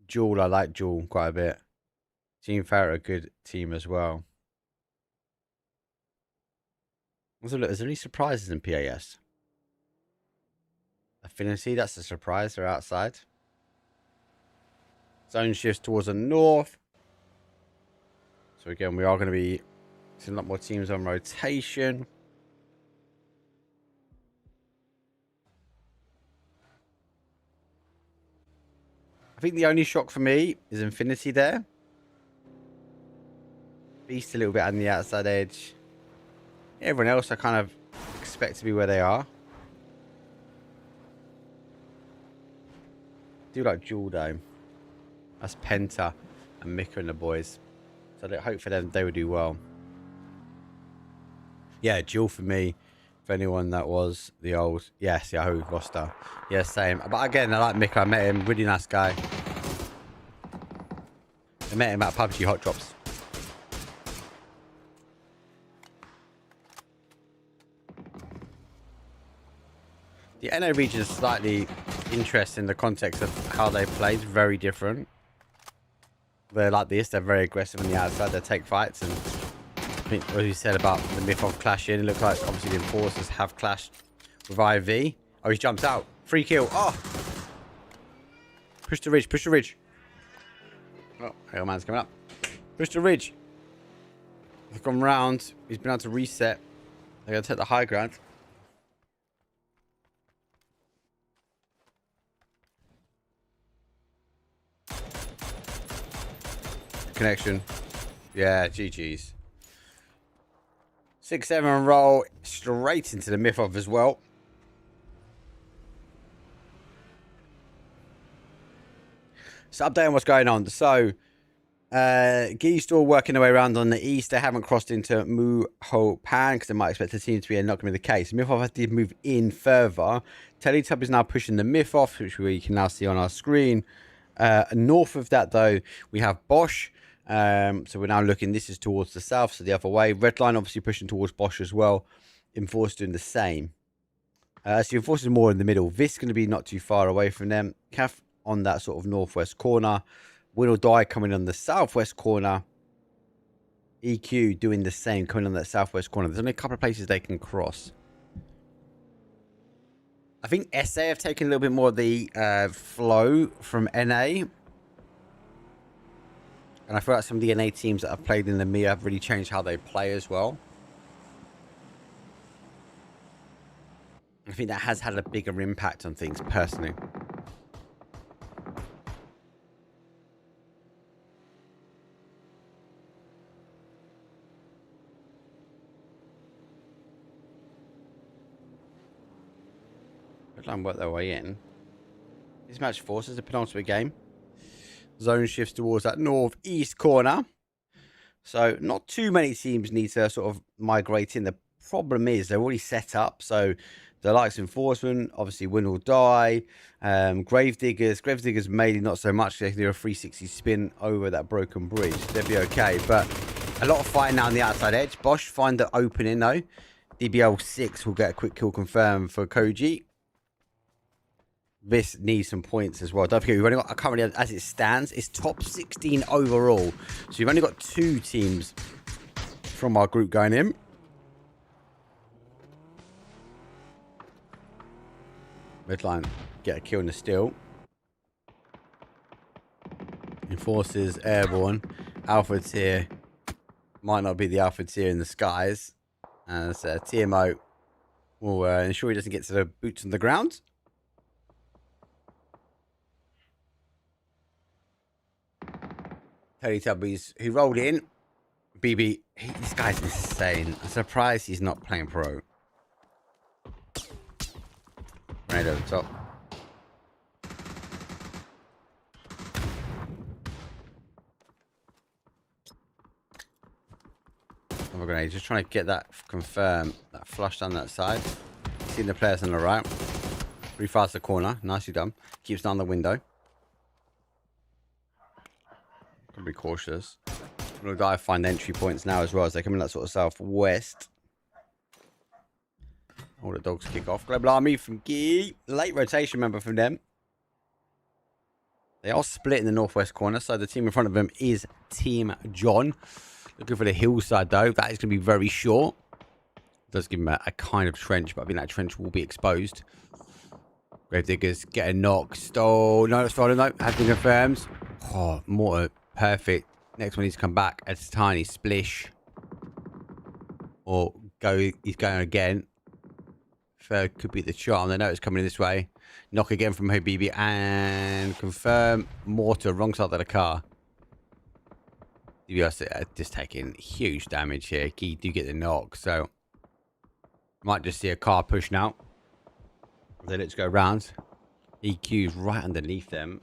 Jewel, I like Jewel quite a bit. Team Ferret, a good team as well. Let's have a look. Is there any surprises in PAS? Affinity, that's a surprise. They're outside. Zone shifts towards the north. So again, we are going to be seeing a lot more teams on rotation. I think the only shock for me is Infinity there. Beast a little bit on the outside edge. Everyone else I kind of expect to be where they are. Do like Jewel though. That's Penta and Mika and the boys. So I hope for them they will do well. Yeah, Jewel for me. For anyone that was the old, yes, Yahoo roster. Yeah, same. But again, I like Mika. I met him, really nice guy. I met him at Pubg Hot Drops. The NA region is slightly interesting in the context of how they play. It's very different. They're like this. They're very aggressive on the outside. They take fights. And I think what you said about the myth of clashing, it looks like obviously the Enforcers have clashed with IV. Oh, he jumps out. Free kill. Oh! Push the ridge. Push the ridge. Oh, Hale Man's coming up. Push the ridge. They've gone round. He's been able to reset. They're going to take the high ground. connection. Yeah, GG's. 6-7 roll straight into the myth off as well. So update on what's going on. So Gee's still working their way around on the east. They haven't crossed into Mu Ho Pan because they might expect the team to be not going to be the case. Myth-off has to move in further. Teletub is now pushing the Myth-off, which we can now see on our screen. North of that, though, we have Bosch. So we're now looking, this is towards the south, so the other way. Redline obviously pushing towards Bosch as well. Enforce doing the same. So Enforce is more in the middle. Vis going to be not too far away from them. Caf on that sort of northwest corner. Win or Die coming on the southwest corner. EQ doing the same, coming on that southwest corner. There's only a couple of places they can cross. I think SA have taken a little bit more of the flow from NA. And I feel like some of the NA teams that have played in the MIA have really changed how they play as well. I think that has had a bigger impact on things personally. Redline work their way in. This match forces the penultimate game. Zone shifts towards that northeast corner. So not too many teams need to sort of migrate in. The problem is they're already set up. So the likes of Enforcement, obviously Win or Die, Gravediggers. Gravediggers mainly not so much. They can do a 360 spin over that broken bridge. They'll be okay. But a lot of fighting now on the outside edge. Bosch find the opening though. DBL 6 will get a quick kill confirmed for Koji. This needs some points as well. Don't forget, we've only got, currently as it stands, it's top 16 overall. So you've only got 2 teams from our group going in. Redline get a kill in the steal. Enforces airborne. Alpha's here. Might not be the Alpha's here in the skies. And TMO will ensure he doesn't get to the boots on the ground. Teletubbies who rolled in. BB, this guy's insane. I'm surprised he's not playing pro. Right over the top. Oh, grenade. Just trying to get that confirmed. That flush down that side. Seeing the players on the right. Refires the corner. Nicely done. Keeps down the window. Gotta be cautious. We'll dive find entry points now as well as they come in that sort of southwest. All the dogs kick off. Global Army from Gee. Late rotation member from them. They are split in the northwest corner, so the team in front of them is Team John. Looking for the hillside though. That is going to be very short. Does give him a kind of trench, but I think that trench will be exposed. Gravediggers get a knock. Stole. No, stolen. No, has been confirmed. Oh, mortar. Perfect. Next one needs to come back. A tiny splish. Or go. He's going again. Third could be the charm. They know it's coming in this way. Knock again from Habibi and confirm. Mortar. Wrong side of the car. DBS just taking huge damage here. Key do get the knock. So might just see a car push now. Then let's go round. EQ's right underneath them.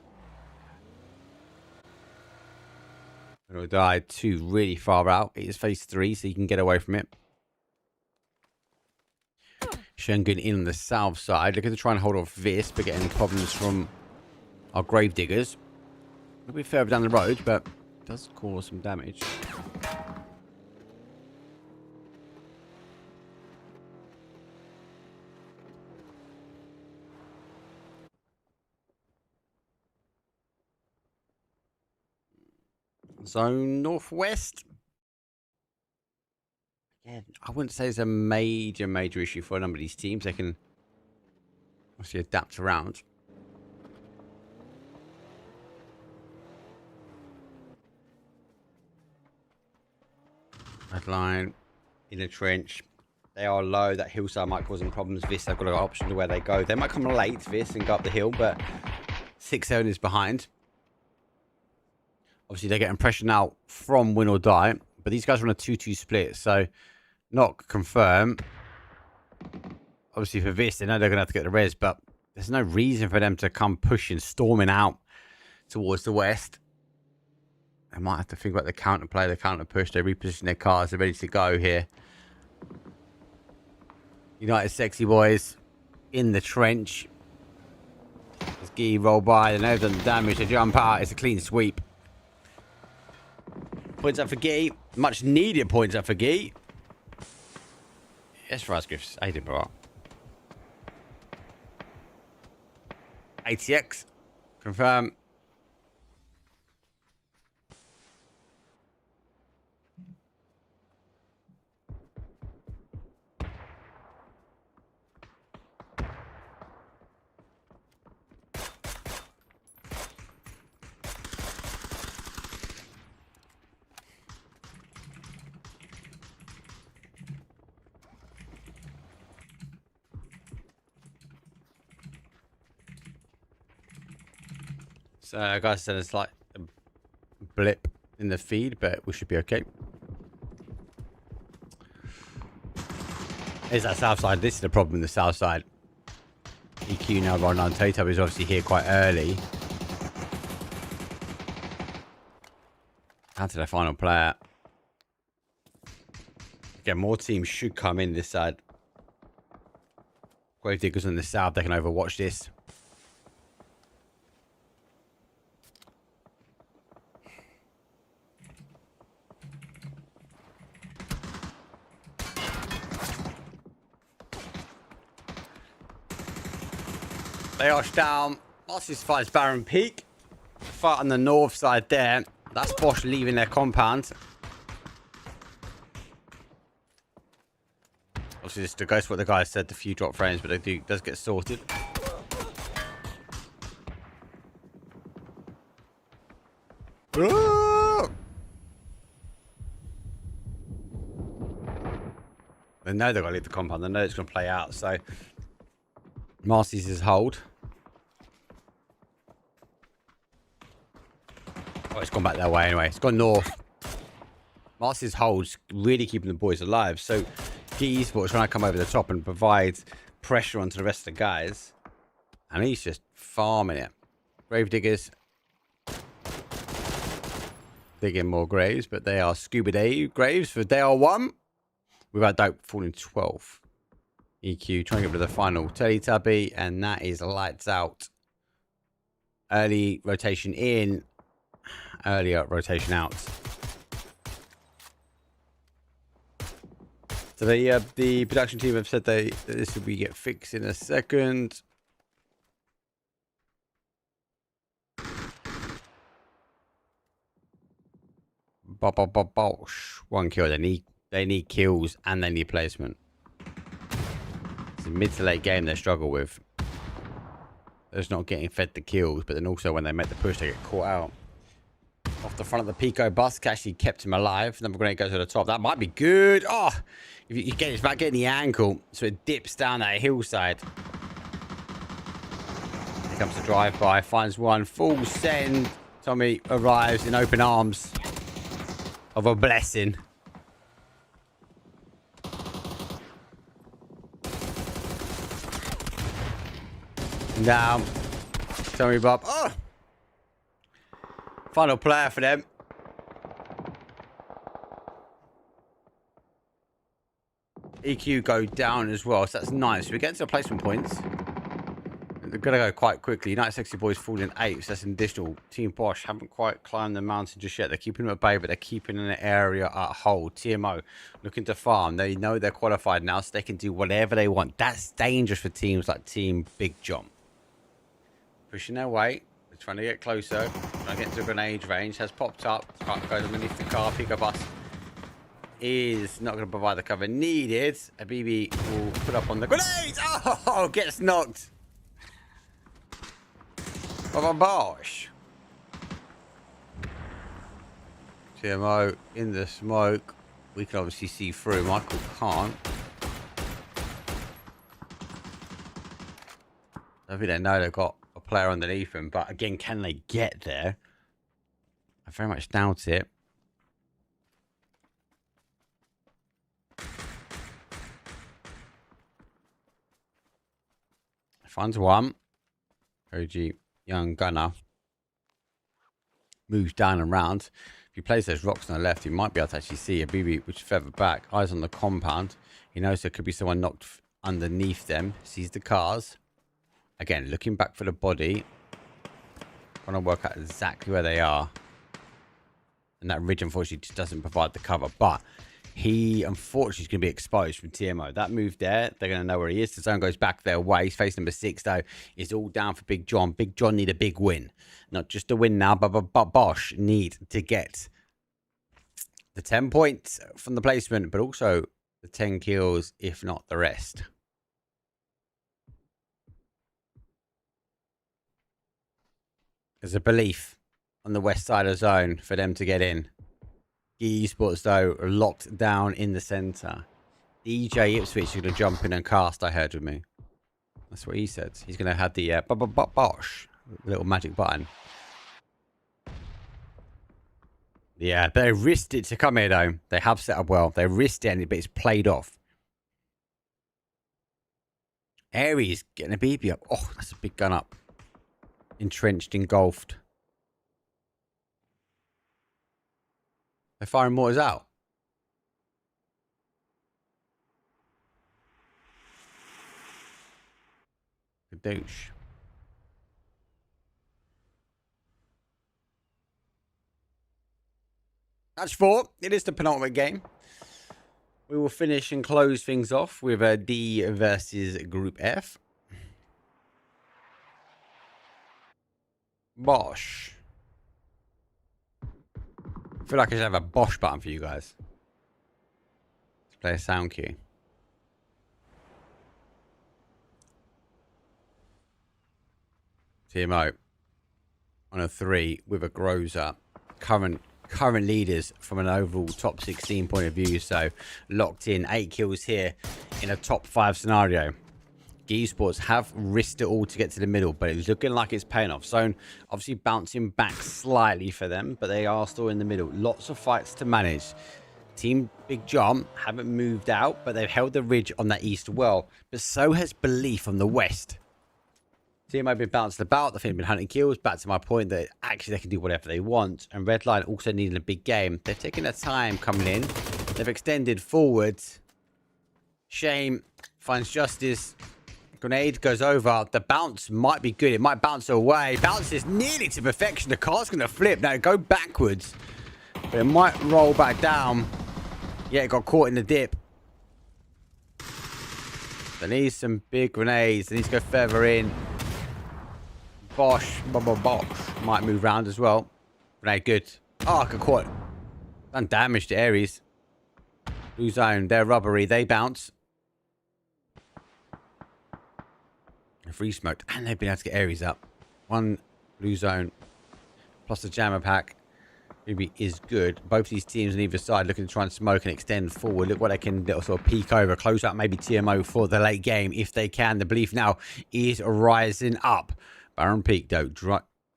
It'll die 2 really far out. It is phase 3, so you can get away from it. Shengun in on the south side. Looking to try and hold off this, but getting problems from our Gravediggers. A bit further down the road, but it does cause some damage. Zone northwest. Again, I wouldn't say it's a major issue for a number of these teams. They can obviously adapt around. Red line in a trench. They are low. That hillside might cause them problems. Vis, they've got an option to where they go. They might come late, Vis, and go up the hill, but 6-7 is behind. Obviously, they're getting pressure now from win or die. But these guys are on a 2-2 split. So, not confirmed. Obviously, for this, they know they're going to have to get the res. But there's no reason for them to come pushing, storming out towards the west. They might have to think about the counter play, the counter push. They reposition their cars. They're ready to go here. United Sexy Boys in the trench. As Gee roll by, they know they've done the damage. They jump out. It's a clean sweep. Points up for Gee. Much needed points up for Gee. Yes, for us, Griffiths. Edinburgh. ATX. Confirm. So, guys said it's like a blip in the feed, but we should be okay. Is that south side? This is the problem in the south side. EQ now running on. Tatum is obviously here quite early. Down to the final player. Again, more teams should come in this side. Gravediggers on the south, they can overwatch this. They are down. Marcy's fights Baron Peak. Fight on the north side there. That's Bosch leaving their compound. Obviously, this goes what the guy said, the few drop frames, but it does get sorted. They know they've got to leave the compound. They know it's going to play out, so Marcy's is hold. Oh, it's gone back that way anyway. It's gone north. Marcy's hold's really keeping the boys alive. So Gee Esports trying to come over the top and provide pressure onto the rest of the guys. And he's just farming it. Gravediggers digging more graves, but they are scuba day graves for day 1. Without doubt, falling 12. EQ trying to get rid of the final Teletubby, and that is lights out. Early rotation in, earlier rotation out. So the production team have said that this will be get fixed in a second. Bosh. 1 kill. They need kills and they need placement. It's a mid to late game they struggle with. They're just not getting fed the kills, but then also when they make the push, they get caught out. Off the front of the Pico bus, actually kept him alive. Number grenade goes to the top. That might be good. Oh, if you get it's about getting the ankle, so it dips down that hillside. Here comes the drive-by, finds one, full send. Tommy arrives in open arms of a blessing. Now, Tommy Bob. Oh! Final player for them. EQ go down as well, so that's nice. We're getting to the placement points. They're going to go quite quickly. United Sexy Boys falling 8, so that's an additional. Team Bosch haven't quite climbed the mountain just yet. They're keeping them at bay, but they're keeping an area at hold. TMO looking to farm. They know they're qualified now, so they can do whatever they want. That's dangerous for teams like Team Big John. Pushing their way. They're trying to get closer. Trying to get to grenade range. Has popped up. Goes underneath the car. Pico bus is not going to provide the cover needed. A BB will put up on the grenade. Oh, gets knocked. Bosh. TMO in the smoke. We can obviously see through. Michael can't. I think they know they've got a player underneath him, but again, can they get there? I very much doubt it. Finds one. OG young gunner. Moves down and round. If he plays those rocks on the left, he might be able to actually see a BB which is further back. Eyes on the compound. He knows there could be someone knocked underneath them. Sees the cars. Again, looking back for the body. Trying to work out exactly where they are. And that ridge, unfortunately, just doesn't provide the cover. But he, unfortunately, is going to be exposed from TMO. That move there, they're going to know where he is. The zone goes back their way. He's face number 6, though. Is all down for Big John. Big John need a big win. Not just a win now, but Bosch need to get the 10 points from the placement, but also the 10 kills, if not the rest. There's a belief on the west side of the zone for them to get in. Esports, though, are locked down in the centre. DJ Ipswich is going to jump in and cast, I heard with me. That's what he said. He's going to have the Bosch, little magic button. Yeah, they risked it to come here, though. They have set up well. They risked it, but it's played off. Aries getting a BB up. Oh, that's a big gun up. Entrenched, engulfed. They're firing mortars out. Douche. That's 4. It is the penultimate game. We will finish and close things off with a D versus Group F. Bosch. I feel like I should have a Bosch button for you guys. Let's play a sound cue. TMO on a 3 with a Groza. Current leaders from an overall top 16 point of view. So locked in 8 kills here in a top 5 scenario. Esports have risked it all to get to the middle, but it's looking like it's paying off. Zone obviously bouncing back slightly for them, but they are still in the middle. Lots of fights to manage. Team Big John haven't moved out, but they've held the ridge on that east well. But so has Belief on the west. Team have been bounced about. They've been hunting kills. Back to my point that actually they can do whatever they want. And Redline also needing a big game. They're taking their time coming in. They've extended forward. Shame finds justice. Grenade goes over. The bounce might be good. It might bounce away. Bounces nearly to perfection. The car's going to flip. Now go backwards. But it might roll back down. Yeah, it got caught in the dip. They need some big grenades. They need to go further in. Bosch might move around as well. Grenade, good. Oh, I got caught. Done damage to Aries. Blue zone, they're rubbery. They bounce. Free smoked, and they've been able to get Aries up. 1 blue zone plus the jammer pack maybe is good. Both these teams on either side looking to try and smoke and extend forward. Look what they can sort of peek over, close out maybe TMO for the late game if they can. The belief now is rising up. Baron Peak though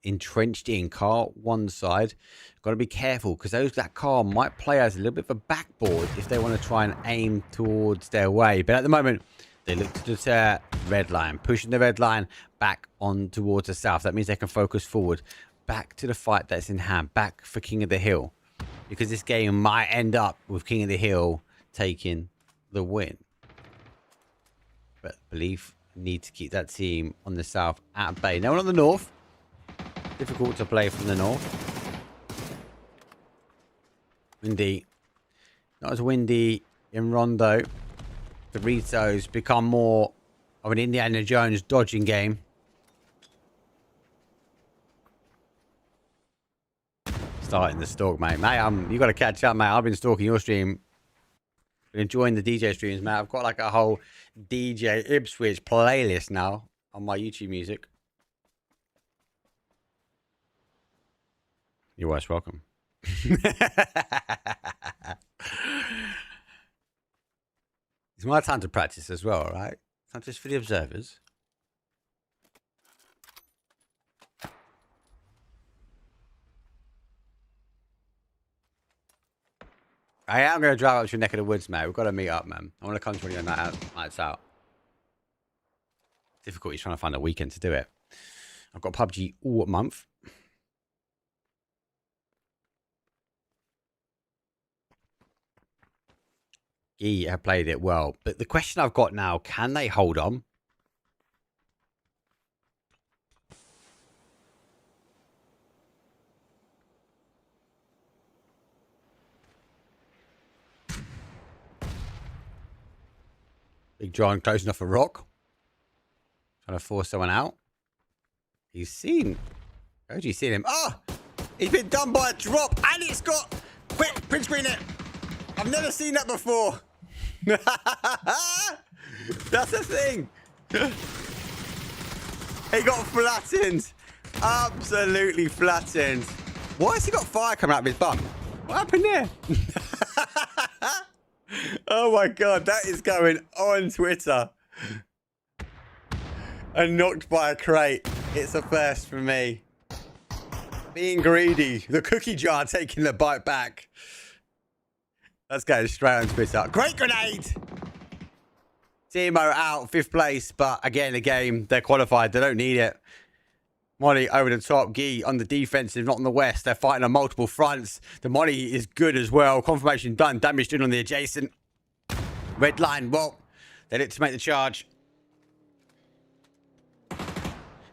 entrenched in car one side. Got to be careful because that car might play as a little bit of a backboard if they want to try and aim towards their way. But at the moment, they look to deter red line, pushing the red line back on towards the south. That means they can focus forward, back to the fight that's in hand, back for King of the Hill. Because this game might end up with King of the Hill taking the win. But Belief need to keep that team on the south at bay. No one on the north. Difficult to play from the north. Windy. Not as windy in Rondo. The Doritos become more of an Indiana Jones dodging game. Starting the stalk, mate. You got to catch up, mate. I've been stalking your stream. Been enjoying the DJ streams, mate. I've got like a whole DJ Ipswich playlist now on my YouTube music. You're most welcome. It's my time to practice as well, right? It's not just for the observers. I am going to drive up to your neck of the woods, mate. We've got to meet up, man. I want to come to one of your nights out. Difficulty trying to find a weekend to do it. I've got PUBG all month. He have played it well. But the question I've got now, can they hold on? Big John closing off a rock. Trying to force someone out. He's seen. How'd you see him? Oh! He's been done by a drop and it's got... Quick, print screen it. I've never seen that before. That's the thing. He got flattened. Absolutely flattened. Why has he got fire coming out of his bum? What happened there? Oh my god, that is going on Twitter. And knocked by a crate. It's a first for me. Being greedy. The cookie jar taking the bite back. Let's go straight on Twitter. Great grenade! TMO out, 5th place. But again, the game, they're qualified. They don't need it. Molly over the top. Gee on the defensive, not on the west. They're fighting on multiple fronts. The Molly is good as well. Confirmation done. Damage done on the adjacent. Red line. Well, they look to make the charge.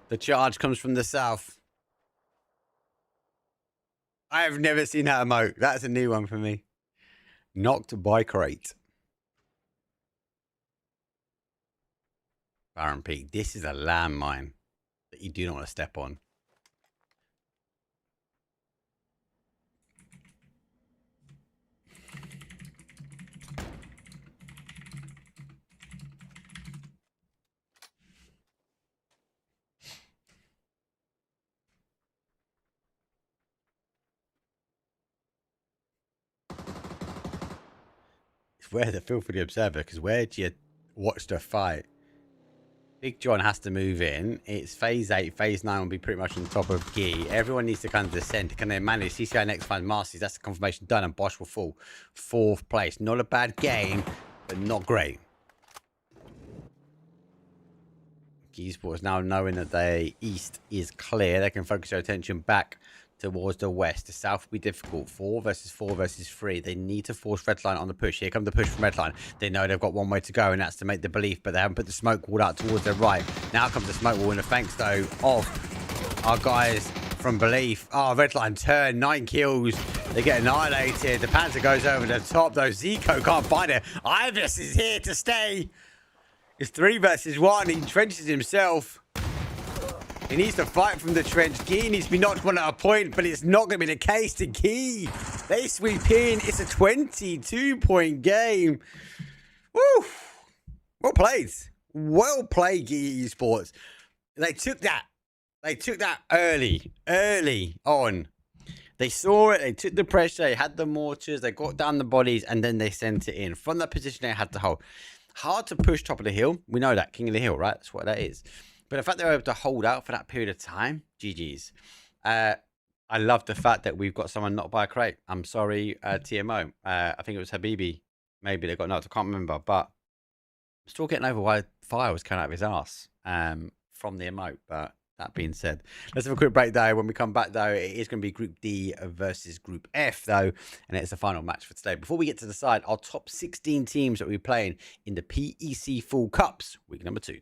The charge comes from the south. I have never seen that emote. That's a new one for me. Knocked by crate. Baron Peak. This is a landmine that you do not want to step on. Where the feel for the observer, because where do you watch the fight? Big John has to move in. It's phase 8. Phase 9 will be pretty much on top of Gee. Everyone needs to kind of descend. Can they manage? CCI next finds Masters. That's the confirmation done, and Bosch will fall. 4th place. Not a bad game, but not great. Gee Sports now knowing that the east is clear. They can focus their attention back towards the west. The south will be difficult. 4 versus 4 versus 3. They need to force Redline on the push. Here comes the push from Redline. They know they've got one way to go, and that's to make the belief, but they haven't put the smoke wall out towards their right. Now comes the smoke wall, and the thanks, though, of our guys from Belief. Oh, Redline turn. 9 kills. They get annihilated. The Panther goes over the top, though. Zico can't find it. Ivis is here to stay. It's 3 versus 1. He trenches himself. He needs to fight from the trench. Gee needs to be knocked one at a point, but it's not going to be the case to Gee. They sweep in. It's a 22-point game. Woo! Well played. Well played, Gee Esports. They took that. They took that early on. They saw it. They took the pressure. They had the mortars. They got down the bodies, and then they sent it in. From that position, they had to hold. Hard to push top of the hill. We know that. King of the hill, right? That's what that is. But the fact they were able to hold out for that period of time, GG's. I love the fact that we've got someone knocked by a crate. I'm sorry, TMO. I think it was Habibi. Maybe they got knocked. I can't remember. But I'm still getting over why fire was coming out of his ass from the emote. But that being said, let's have a quick break, though. When we come back, though, it is going to be Group D versus Group F, though. And it's the final match for today. Before we get to the side, our top 16 teams that we're playing in the PEC Full Cups, week number 2.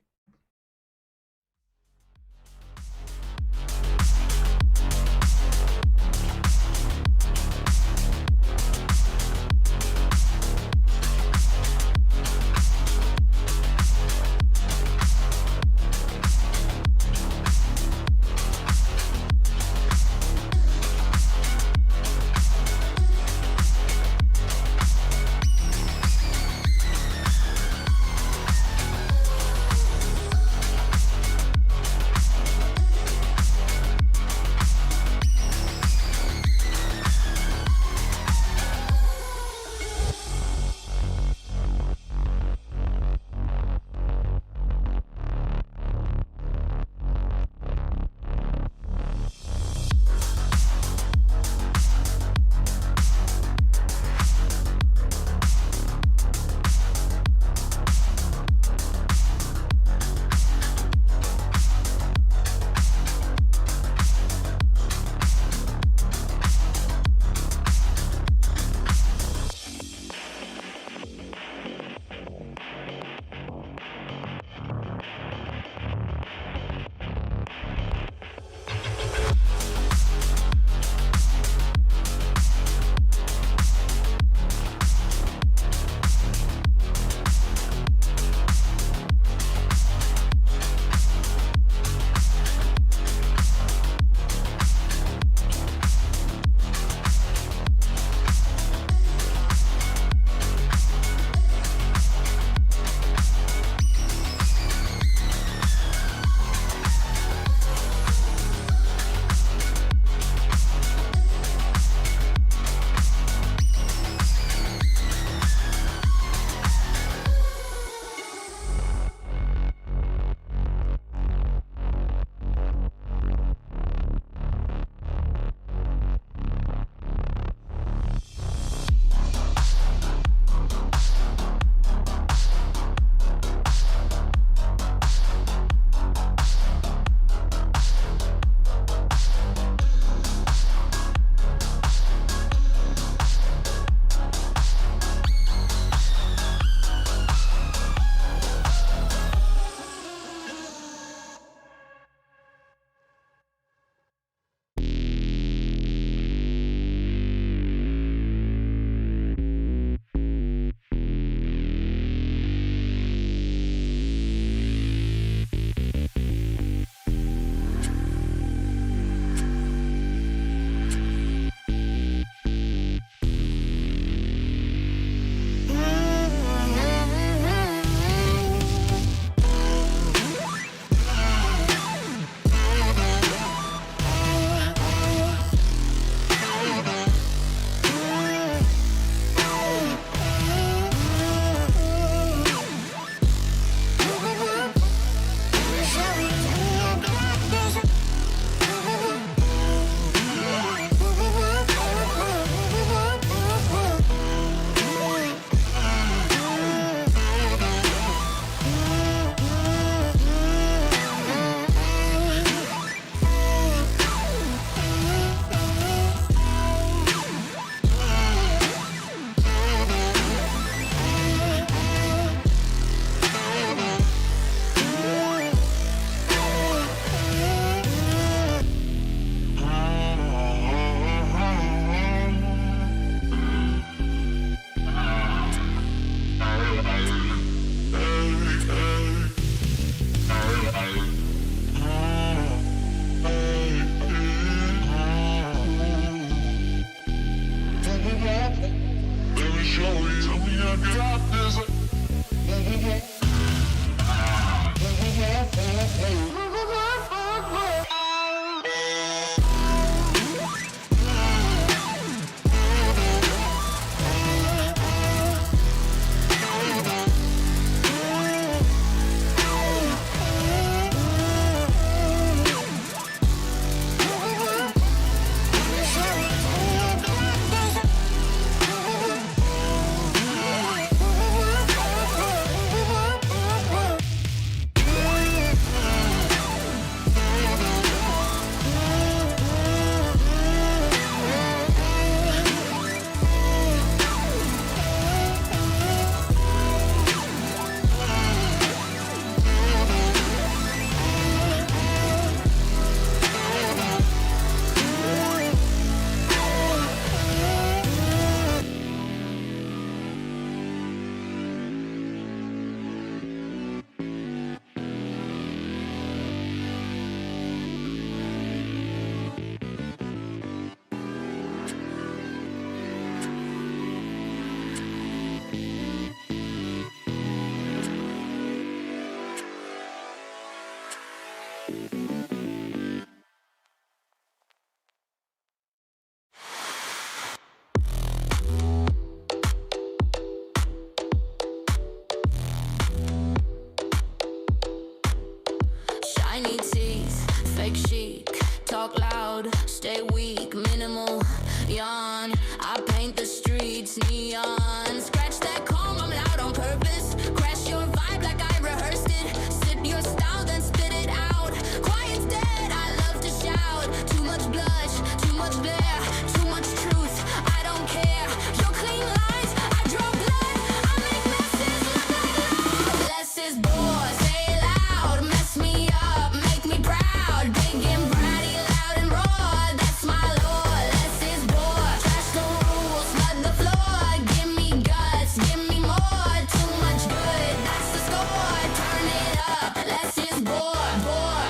Shiny teeth, fake chic, talk loud, stay weak, minimal, yawn. I paint the streets neon. Scratch that comb, I'm loud on purpose. Crash your vibe like I rehearsed it. Sip your style, then spit it out. Quiet's dead, I love to shout. Too much blush, too much glare, too much truth, I don't care. Your clean lines, I draw blood. I make messes look like love. Less is more, say it loud. Mess me up, make me proud. Big and bratty, loud and raw. That's my lord. Less is more. Trash the rules, flood the floor. Give me guts, give me more. Too much good, that's the score. Turn it up, less is more, more.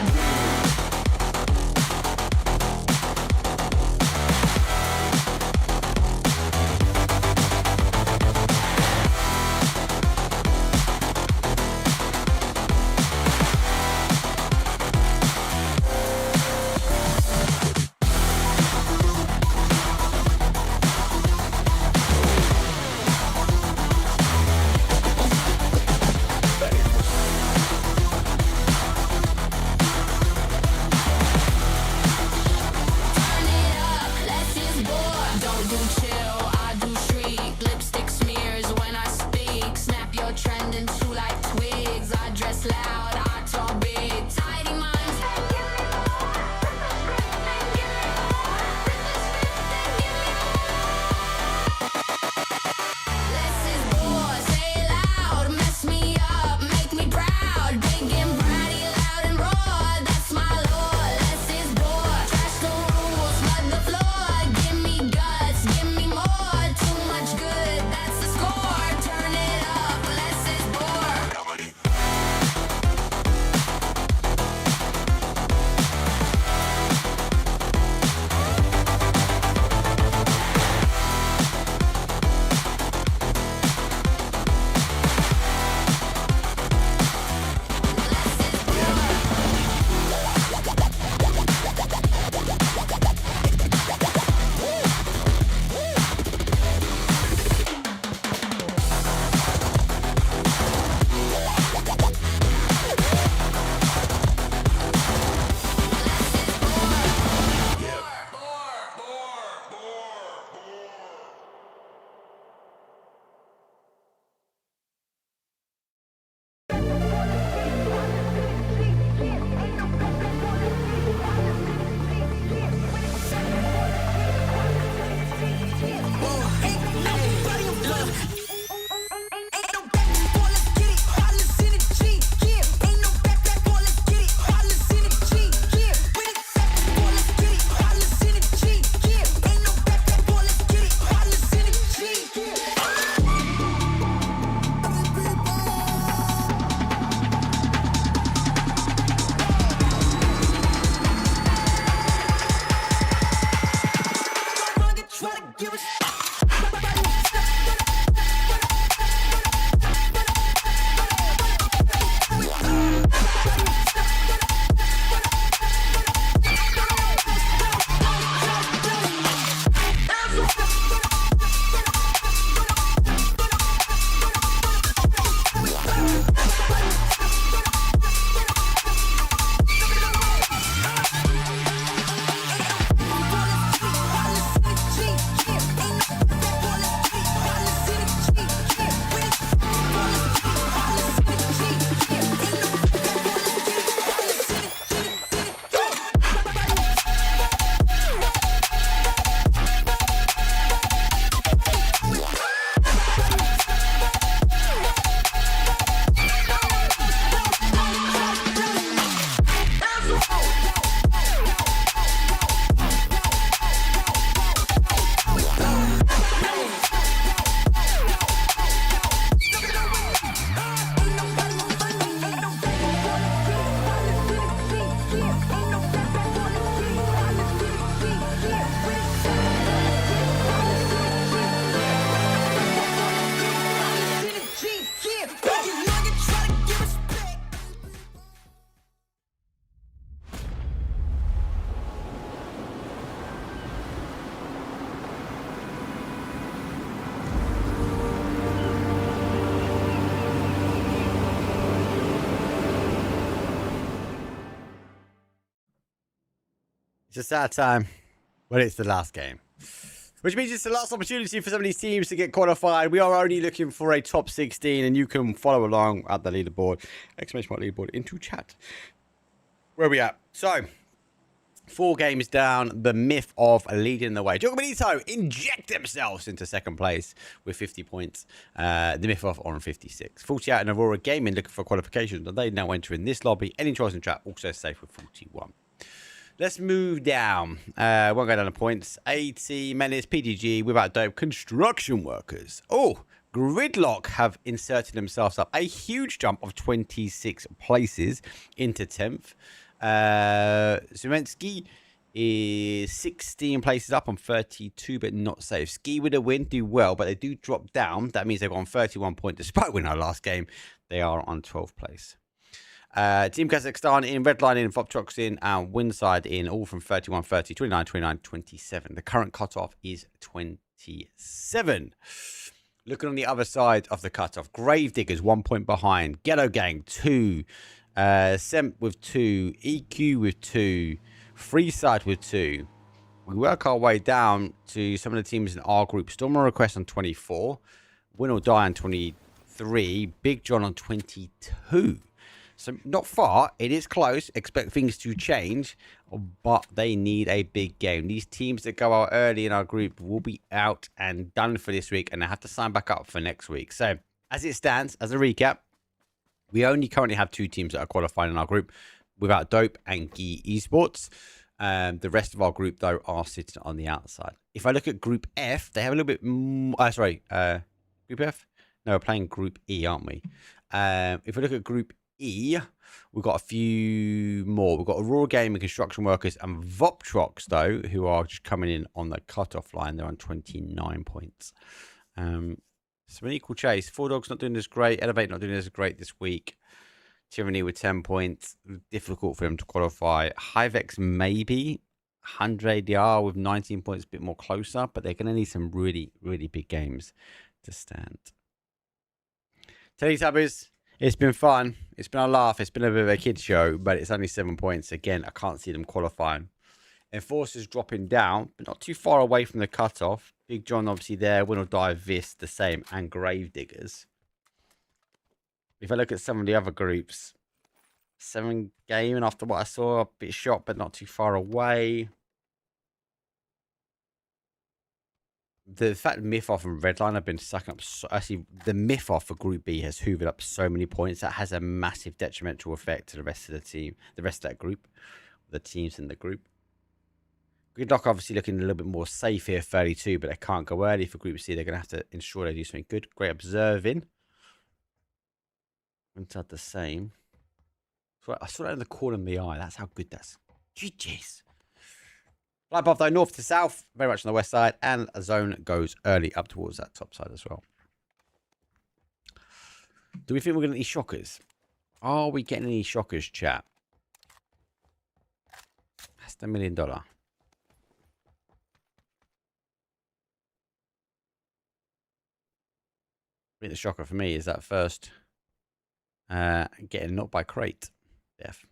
Turn it up, less is more. Don't do chill, I do shriek. Lipstick smears when I speak. Snap your trend into like twigs. I dress loud, I talk big. Tidy minds. Less is more, say it loud. Mess me up, make me proud. Big and bratty, loud and raw. That's my lord. Less is more. Trash the rules, flood the floor. Give me guts, give me more. Too much good, that's the score. Turn it up, less is more. It's a sad time, but it's the last game. Which means it's the last opportunity for some of these teams to get qualified. We are only looking for a top 16, and you can follow along at the leaderboard. Exclamation mark leaderboard into chat. Where are we at? So, 4 games down, the myth of leading the way. Jogo Benito inject themselves into second place with 50 points. The myth of on 56. 48 and Aurora Gaming looking for qualifications, and they now enter in this lobby. Any choice in chat also safe with 41. Let's move down. Won't go down to points. 80, Menace, PDG, Without Dope, Construction Workers. Oh, Gridlock have inserted themselves up. A huge jump of 26 places into 10th. Zemensky is 16 places up on 32, but not safe. Ski with a win, do well, but they do drop down. That means they've got on 31 points. Despite winning our last game, they are on 12th place. Team Kazakhstan in, Redline in, Voptrox in, and Windside in, all from 31, 30, 29, 29, 27. The current cutoff is 27. Looking on the other side of the cutoff, Gravediggers 1 point behind, Ghetto Gang 2, Semp with 2, EQ with 2, Freeside with 2. We work our way down to some of the teams in our group. Stormer Request on 24, Win or Die on 23, Big John on 22. So not far. It is close. Expect things to change, but they need a big game. These teams that go out early in our group will be out and done for this week, and they have to sign back up for next week. So as it stands, as a recap, we only currently have 2 teams that are qualifying in our group, Without Dope and Gi Esports. The rest of our group, though, are sitting on the outside. If I look at Group F, they have a little bit more... Group F? No, we're playing Group E, aren't we? If we look at Group E, we've got a few more. We've got Aurora Gaming, Construction Workers, and Voptrox, though, who are just coming in on the cutoff line. They're on 29 points. So an equal chase. 4Dogs not doing as great. Elevate not doing as great this week. Tyranny with 10 points. Difficult for them to qualify. Hivex maybe. 100 ADR with 19 points, a bit more closer, but they're going to need some really, really big games to stand. Teletubbies. It's been fun. It's been a laugh. It's been a bit of a kid show, but it's only 7 points. Again, I can't see them qualifying. Enforcers dropping down, but not too far away from the cutoff. Big John obviously there. Win or Die, Vis the same, and Gravediggers. If I look at some of the other groups, 7 gaming after what I saw, a bit shot, but not too far away. The fact Mythoff and Redline have been sucking up, actually, the Mythoff for Group B has hoovered up so many points. That has a massive detrimental effect to the rest of the team, the rest of that group, the teams in the group. Gridlock obviously looking a little bit more safe here, 32, but they can't go early for Group C. They're going to have to ensure they do something good. Great observing. Inside the same. So I saw that in the corner of my eye. That's how good that's. GG's. Fly above though, north to south, very much on the west side, and a zone goes early up towards that top side as well. Do we think we're going to need shockers? Are we getting any shockers, chat? That's the $1 million. I think the shocker for me is that first getting knocked by crate death.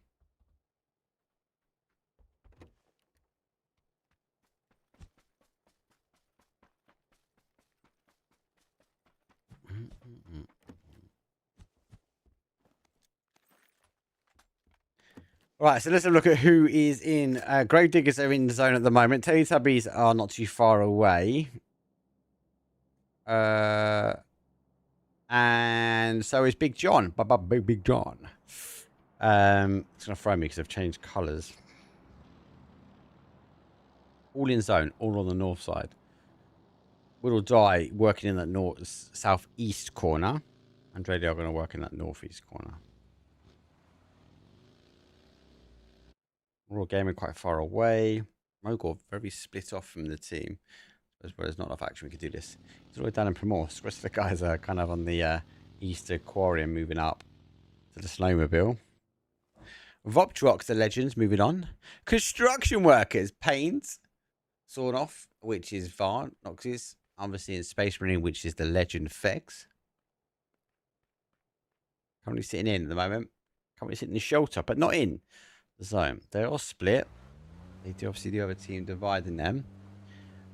Right, so let's have a look at who is in. Gravediggers are in the zone at the moment. Teletubbies are not too far away. And so is Big John. Big John. It's going to throw me because I've changed colours. All in zone, all on the north side. Will or Die working in that north southeast corner. Andrea are going to work in that northeast corner. Raw Gaming quite far away. Mogor very split off from the team. As well as not enough action, we could do this. He's all the way down in Primorse. The rest of the guys are kind of on the east aquarium moving up to the snowmobile. Voptrox, the legends, moving on. Construction Workers, Pains. Sawn Off, which is Varn, Noxus. Obviously in Space Marine, which is the legend Fex. Currently sitting in at the moment. Currently sitting in the shelter, but not in the zone. They're all split. They do obviously the other team dividing them.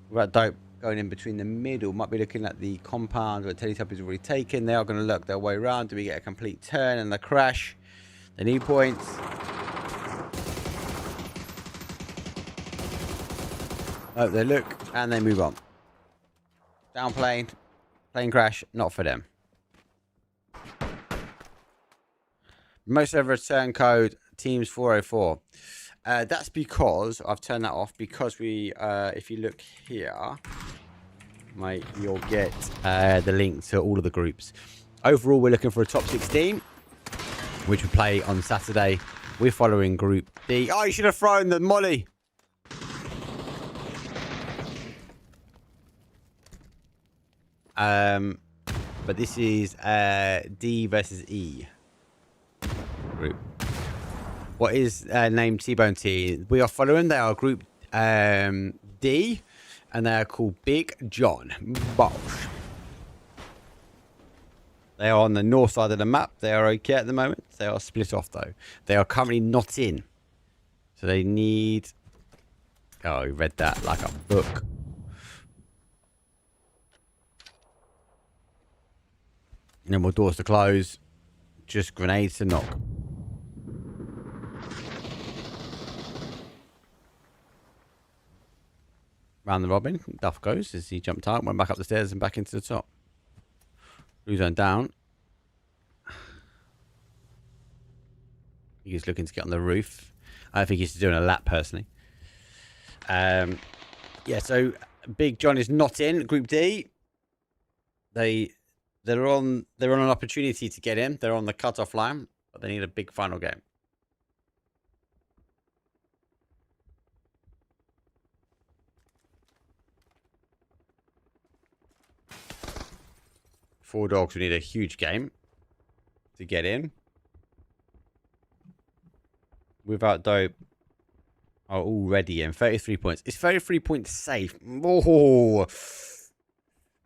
Right, dope. Going in between the middle. Might be looking at the compound where Teletubbies already taken. They are going to look their way around. Do we get a complete turn and a crash? They need points. Oh, they look and they move on. Down plane. Plane crash. Not for them. Most ever return code teams 404. That's because I've turned that off because we, if you look here, mate, you'll get the link to all of the groups. Overall, we're looking for a top 16, which we play on Saturday. We're following Group D. Oh, you should have thrown the molly. But this is D versus E group. What is named T-Bone T? We are following. They are Group D, and they are called Big John. Bosh. They are on the north side of the map. They are okay at the moment. They are split off though. They are currently not in, so they need. Oh, we read that like a book. No more doors to close. Just grenades to knock. Round the robin. Duff goes as he jumped out, went back up the stairs and back into the top. Blue zone down. He's looking to get on the roof. I think he's doing a lap personally. Yeah, so Big John is not in Group D. They're on an opportunity to get in. They're on the cutoff line, but they need a big final game. Four dogs will need a huge game to get in. Without dope are already in 33 points. It's 33 points safe. Oh,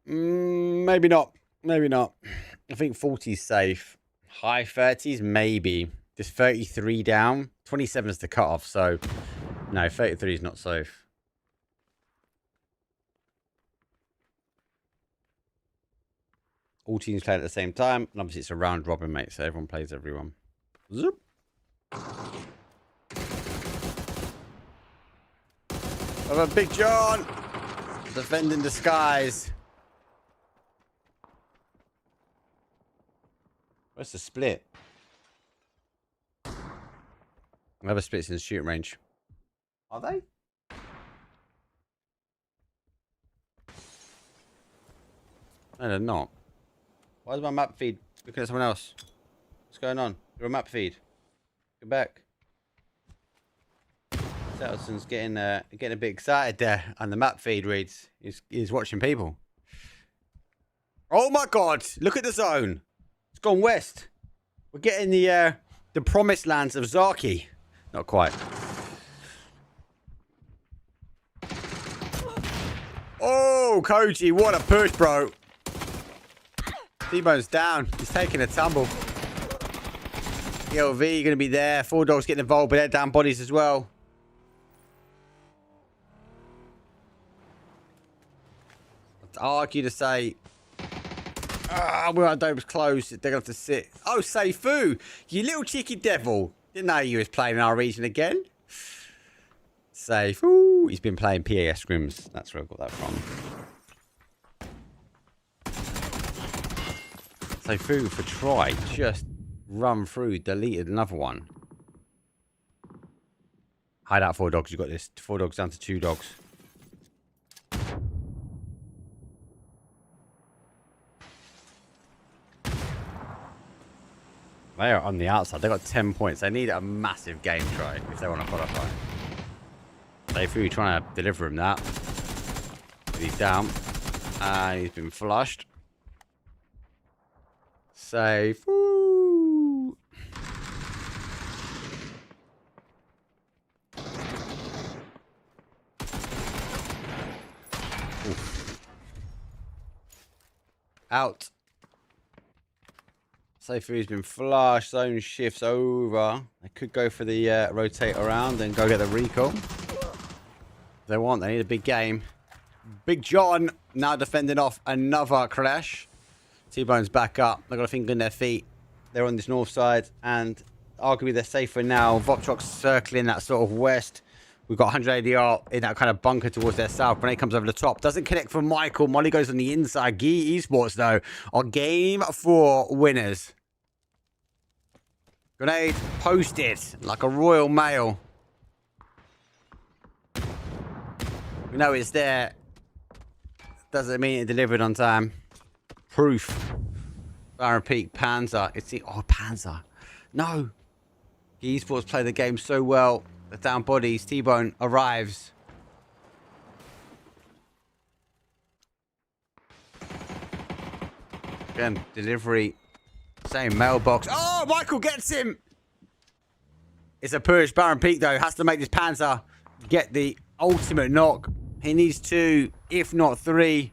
maybe not. Maybe not. I think 40 is safe. High 30s, maybe. Just 33 down. 27 is the cutoff, so no, 33 is not safe. All teams play at the same time. And obviously, it's a round robin, mate, so everyone plays everyone. Zoop. What about Big John? Defending the skies. Where's the split? Another split's in the shooting range. Are they? No, they're not. Why is my map feed looking at someone else? What's going on? You're a map feed. Get back. Settelson's getting a bit excited there, and the map feed reads he's watching people. Oh my God! Look at the zone. It's gone west. We're getting the promised lands of Zaki. Not quite. Oh, Koji, what a push, bro. T-Bone's down. He's taking a tumble. ELV going to be there. Four dogs getting involved, but they're down bodies as well. I'd argue to say... well, our dope's closed. They're going to have to sit. Oh, Seifu, you little cheeky devil. Didn't know you was playing in our region again. Seifu. He's been playing PAS scrims. That's where I got that from. Seifu for try. Just run through. Deleted another one. Hide out, four dogs. You got this. Four dogs down to two dogs. They are on the outside. They got 10 points. They need a massive game try if they want to qualify. Seifu trying to deliver him that. He's down. And he's been flushed. Seifu. Out. Seifu's been flushed. Zone shifts over. They could go for the rotate around and go get the recall. they want. They need a big game. Big John now defending off another crash. T-Bone's back up. They've got a finger in their feet. They're on this north side, and arguably they're safer now. Vopchok's circling that sort of west. We've got 100 ADR in that kind of bunker towards their south. Grenade comes over the top. Doesn't connect from Michael. Molly goes on the inside. Gee Esports, though, are game 4 winners. Grenade posted like a Royal Mail. We know it's there. Doesn't mean it delivered on time. Proof. Baron Peak, Panzer. It's the... Oh, Panzer. No. Esports play the game so well. The down bodies. T-Bone arrives. Again, delivery. Same mailbox. Oh, Michael gets him. It's a push. Baron Peak, though, has to make this Panzer get the ultimate knock. He needs 2, if not 3.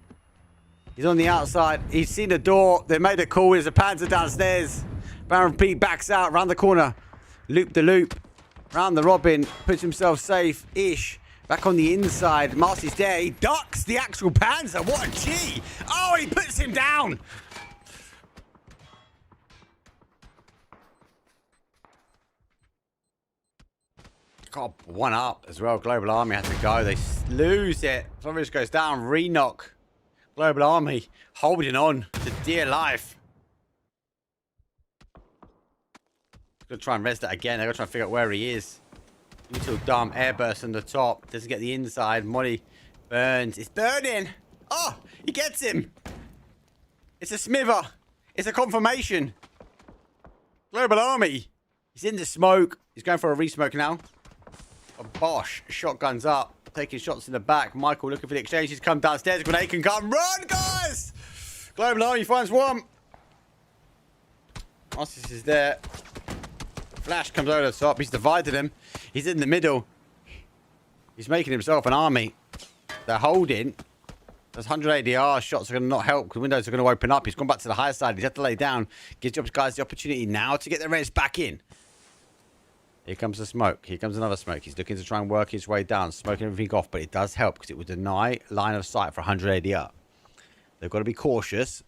He's on the outside. He's seen the door. They made a call. There's a Panzer downstairs. Baron Peak backs out around the corner. Loop the loop. Round the robin. Puts himself safe-ish. Back on the inside. Marcy's there. He ducks the actual Panzer. What a G. Oh, he puts him down. God, 1 up as well. Global Army had to go. They lose it. Somebody just goes down. Re-knock. Global Army holding on to dear life. Gonna try and res that again. They're gonna try and figure out where he is. Little dumb airburst on the top. Doesn't get the inside. Molly burns. It's burning. Oh, he gets him. It's a smither. It's a confirmation. Global Army. He's in the smoke. He's going for a re-smoke now. A Bosch. Shotguns up. Taking shots in the back. Michael looking for the exchange. He's come downstairs. Grenade can come. Run, guys! Global Army finds one. Ossis is there. Flash comes over the top. He's divided him. He's in the middle. He's making himself an army. They're holding. Those 100 ADR shots are going to not help because windows are going to open up. He's gone back to the higher side. He's had to lay down. Gives you guys the opportunity now to get the reds back in. Here comes the smoke. Here comes another smoke. He's looking to try and work his way down, smoking everything off, but it does help because it would deny line of sight for 100 ADR. They've got to be cautious.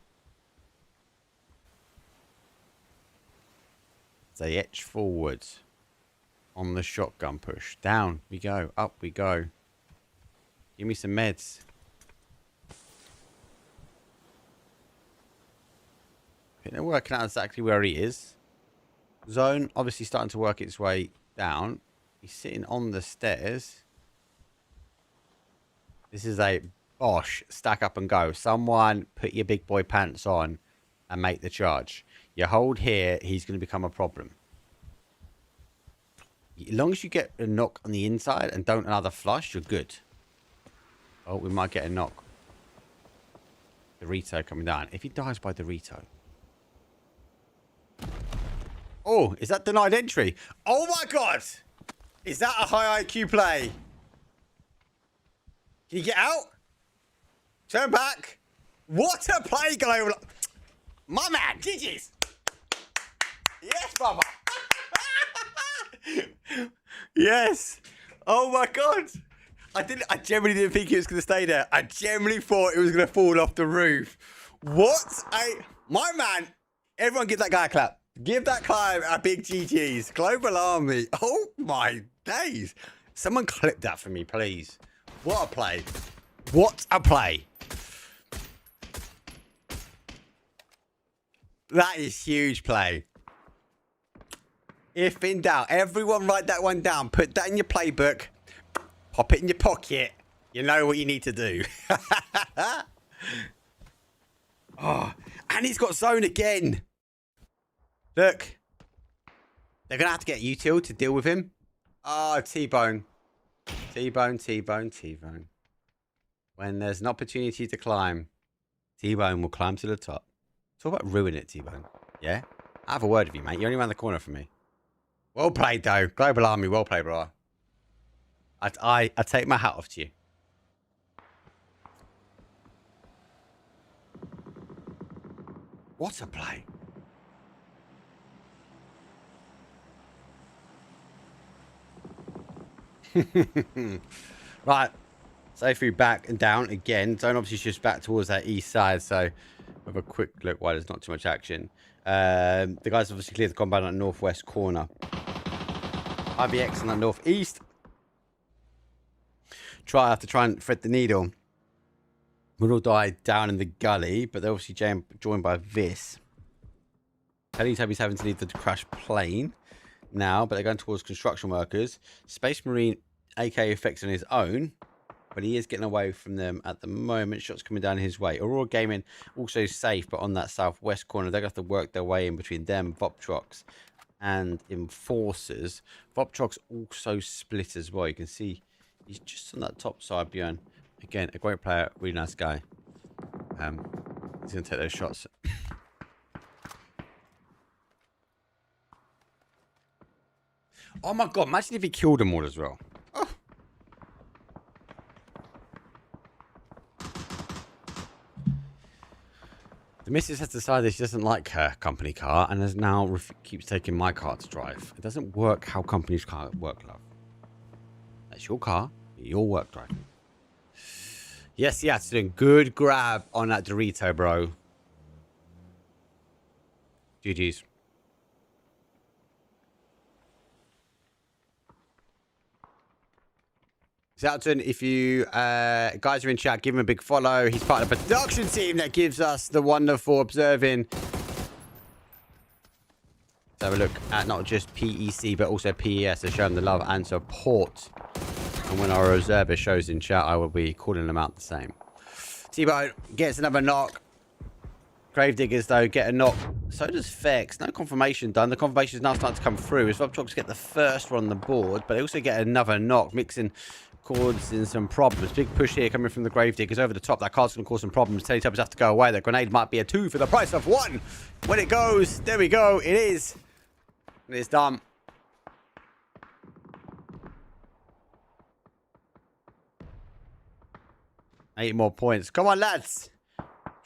They etch forwards on the shotgun push. Down we go. Up we go. Give me some meds. I think they're working out exactly where he is. Zone obviously starting to work its way down. He's sitting on the stairs. This is a Bosch stack up and go. Someone put your big boy pants on and make the charge. You hold here, he's going to become a problem. As long as you get a knock on the inside and don't another flush, you're good. Oh, we might get a knock. Dorito coming down. If he dies by Dorito. Oh, is that denied entry? Oh my god! Is that a high IQ play? Can you get out? Turn back. What a play, Global. My man, GG's. Yes, Baba. Yes. Oh my god. I genuinely didn't think it was going to stay there. I genuinely thought it was going to fall off the roof. What a... My man. Everyone give that guy a clap. Give that guy a big GG's. Global Army. Oh my days. Someone clip that for me, please. What a play. What a play. That is huge play. If in doubt, everyone write that one down. Put that in your playbook. Pop it in your pocket. You know what you need to do. Oh, and he's got zone again. Look. They're going to have to get util to deal with him. Oh, T-Bone. T-Bone, T-Bone, T-Bone. When there's an opportunity to climb, T-Bone will climb to the top. Talk about ruining it, T-Bone. Yeah? I have a word with you, mate. You're only around the corner from me. Well played, though. Global Army, well played, bro. I take my hat off to you. What a play. Right. Safely back and down again. Zone obviously shifts back towards that east side. So have a quick look while there's not too much action. The guys obviously cleared the compound on the northwest corner. IBX on the northeast. Try and thread the needle. We'll all die down in the gully, but they're obviously joined by this. Teletubbies having to leave the crashed plane now, but they're going towards construction workers. Space Marine, AK effects on his own, but he is getting away from them at the moment. Shots coming down his way. Aurora Gaming also safe, but on that southwest corner, they're going to have to work their way in between them, Voptrox, and Enforcers. Voptrox also split as well. You can see he's just on that top side, Björn. Again, a great player, really nice guy. He's going to take those shots. Oh my god, imagine if he killed them all as well. Oh. The missus has decided she doesn't like her company car and has now keeps taking my car to drive. It doesn't work how companies' cars work, love. That's your car, your work driving. Yes, yeah, it's doing good grab on that Dorito, bro. GG's. Zalton, if you guys are in chat, give him a big follow. He's part of the production team that gives us the wonderful observing. Let's have a look at not just PEC, but also PES to show them the love and support. And when our observer shows in chat, I will be calling them out the same. T-Bone gets another knock. Gravediggers, though, get a knock. So does Fex. No confirmation done. The confirmation is now starting to come through. As Voptrox get the first one on the board, but they also get another knock, mixing causing some problems. Big push here coming from the Gravediggers over the top. That card's going to cause some problems. Teletubbies have to go away. That grenade might be a 2 for the price of 1. When it goes, there we go. It is. And it's done. Eight more points. Come on, lads.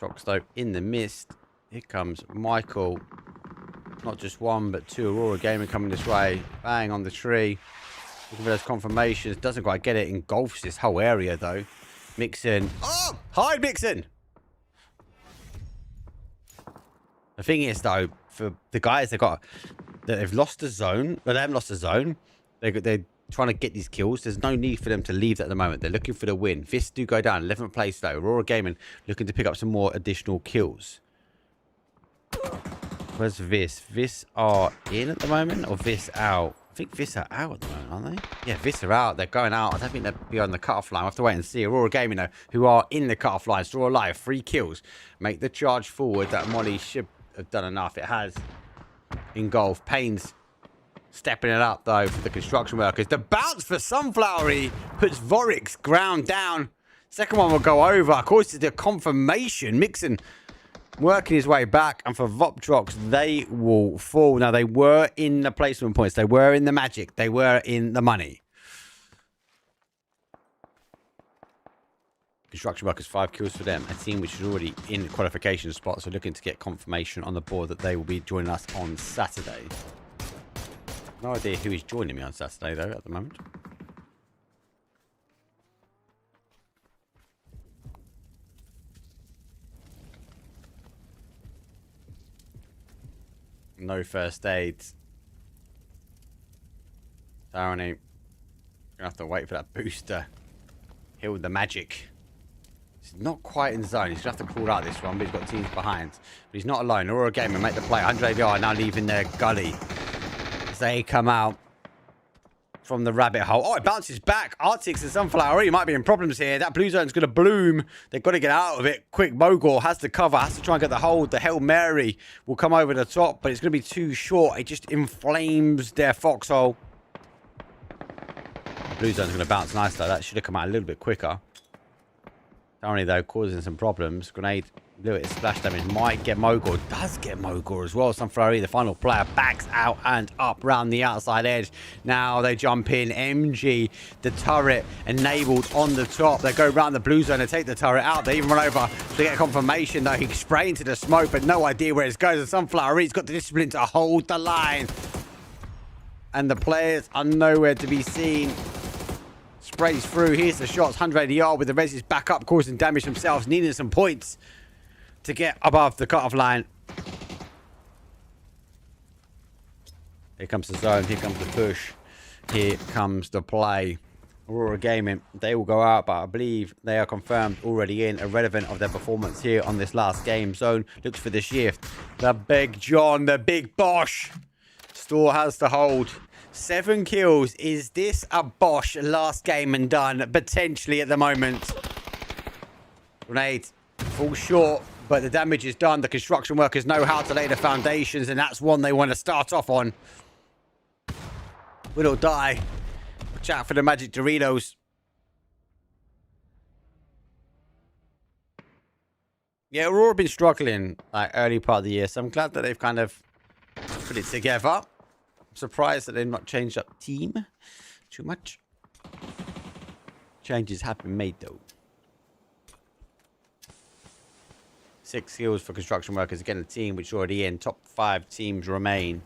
Troxto in the mist. Here comes Michael. Not just one, but 2 Aurora Gaming coming this way. Bang on the tree. Looking for those confirmations. Doesn't quite get it. Engulfs this whole area, though. Mixon. Oh! Hide, Mixon! The thing is, though, for the guys they've lost the zone. Well, they haven't lost the zone. They're trying to get these kills. There's no need for them to leave at the moment. They're looking for the win. Fists do go down. 11th place, though. Aurora Gaming looking to pick up some more additional kills. Where's Vis? Vis are in at the moment, or Vis out? I think Vis are out at the moment, aren't they? Yeah, Vis are out. They're going out. I don't think they're beyond the cutoff line. We'll have to wait and see. Aurora Gaming, though, who are in the cutoff line, still alive. 3 kills. Make the charge forward. That Molly should have done enough. It has. Engulf. Payne's stepping it up, though, for the construction workers. The bounce for Sunflowery puts Vorix ground down. Second one will go over. Of course, it's the confirmation. Mixon working his way back. And for Voptrox, they will fall. Now, they were in the placement points. They were in the magic. They were in the money. Construction workers, 5 kills for them. A team which is already in the qualification spot. So looking to get confirmation on the board that they will be joining us on Saturday. No idea who is joining me on Saturday, though, at the moment. No first aid. Tarani. Gonna have to wait for that booster. Heal the magic. He's not quite in zone. He's gonna have to crawl out this one, but he's got teams behind. But he's not alone. Aurora Gamer make the play. 100 AVR now leaving their gully. As they come out from the rabbit hole. Oh, it bounces back. Arctics and Sunflower. You might be in problems here. That blue zone's going to bloom. They've got to get out of it. Quick, Mogul has to cover. Has to try and get the hold. The Hail Mary will come over the top, but it's going to be too short. It just inflames their foxhole. The blue zone's going to bounce nice, though. That should have come out a little bit quicker. Currently, though, causing some problems. Grenade, little bit of splash damage. Might get Mogul. Does get Mogul as well. Sunflower, the final player, backs out and up round the outside edge. Now they jump in. MG, the turret enabled on the top. They go round the blue zone and take the turret out. They even run over to get confirmation, though. He sprayed into the smoke, but no idea where it goes. And Sunflower, he's got the discipline to hold the line. And the players are nowhere to be seen. Sprays through. Here's the shots. 180R with the reses back up, causing damage themselves, needing some points to get above the cutoff line. Here comes the zone. Here comes the push. Here comes the play. Aurora Gaming, they will go out, but I believe they are confirmed already in, irrelevant of their performance here on this last game. Zone looks for the shift. The Big John, the Big Bosch. Store has to hold. 7 kills. Is this a Bosch last game and done? Potentially at the moment. Grenade falls short, but the damage is done. The construction workers know how to lay the foundations, and that's one they want to start off on. Win or die. Watch out for the magic Doritos. Yeah, Aurora been struggling like early part of the year, so I'm glad that they've kind of put it together. I'm surprised that they've not changed up team too much. Changes have been made though. 6 kills for construction workers. Again, a team which is already in. Top 5 teams remain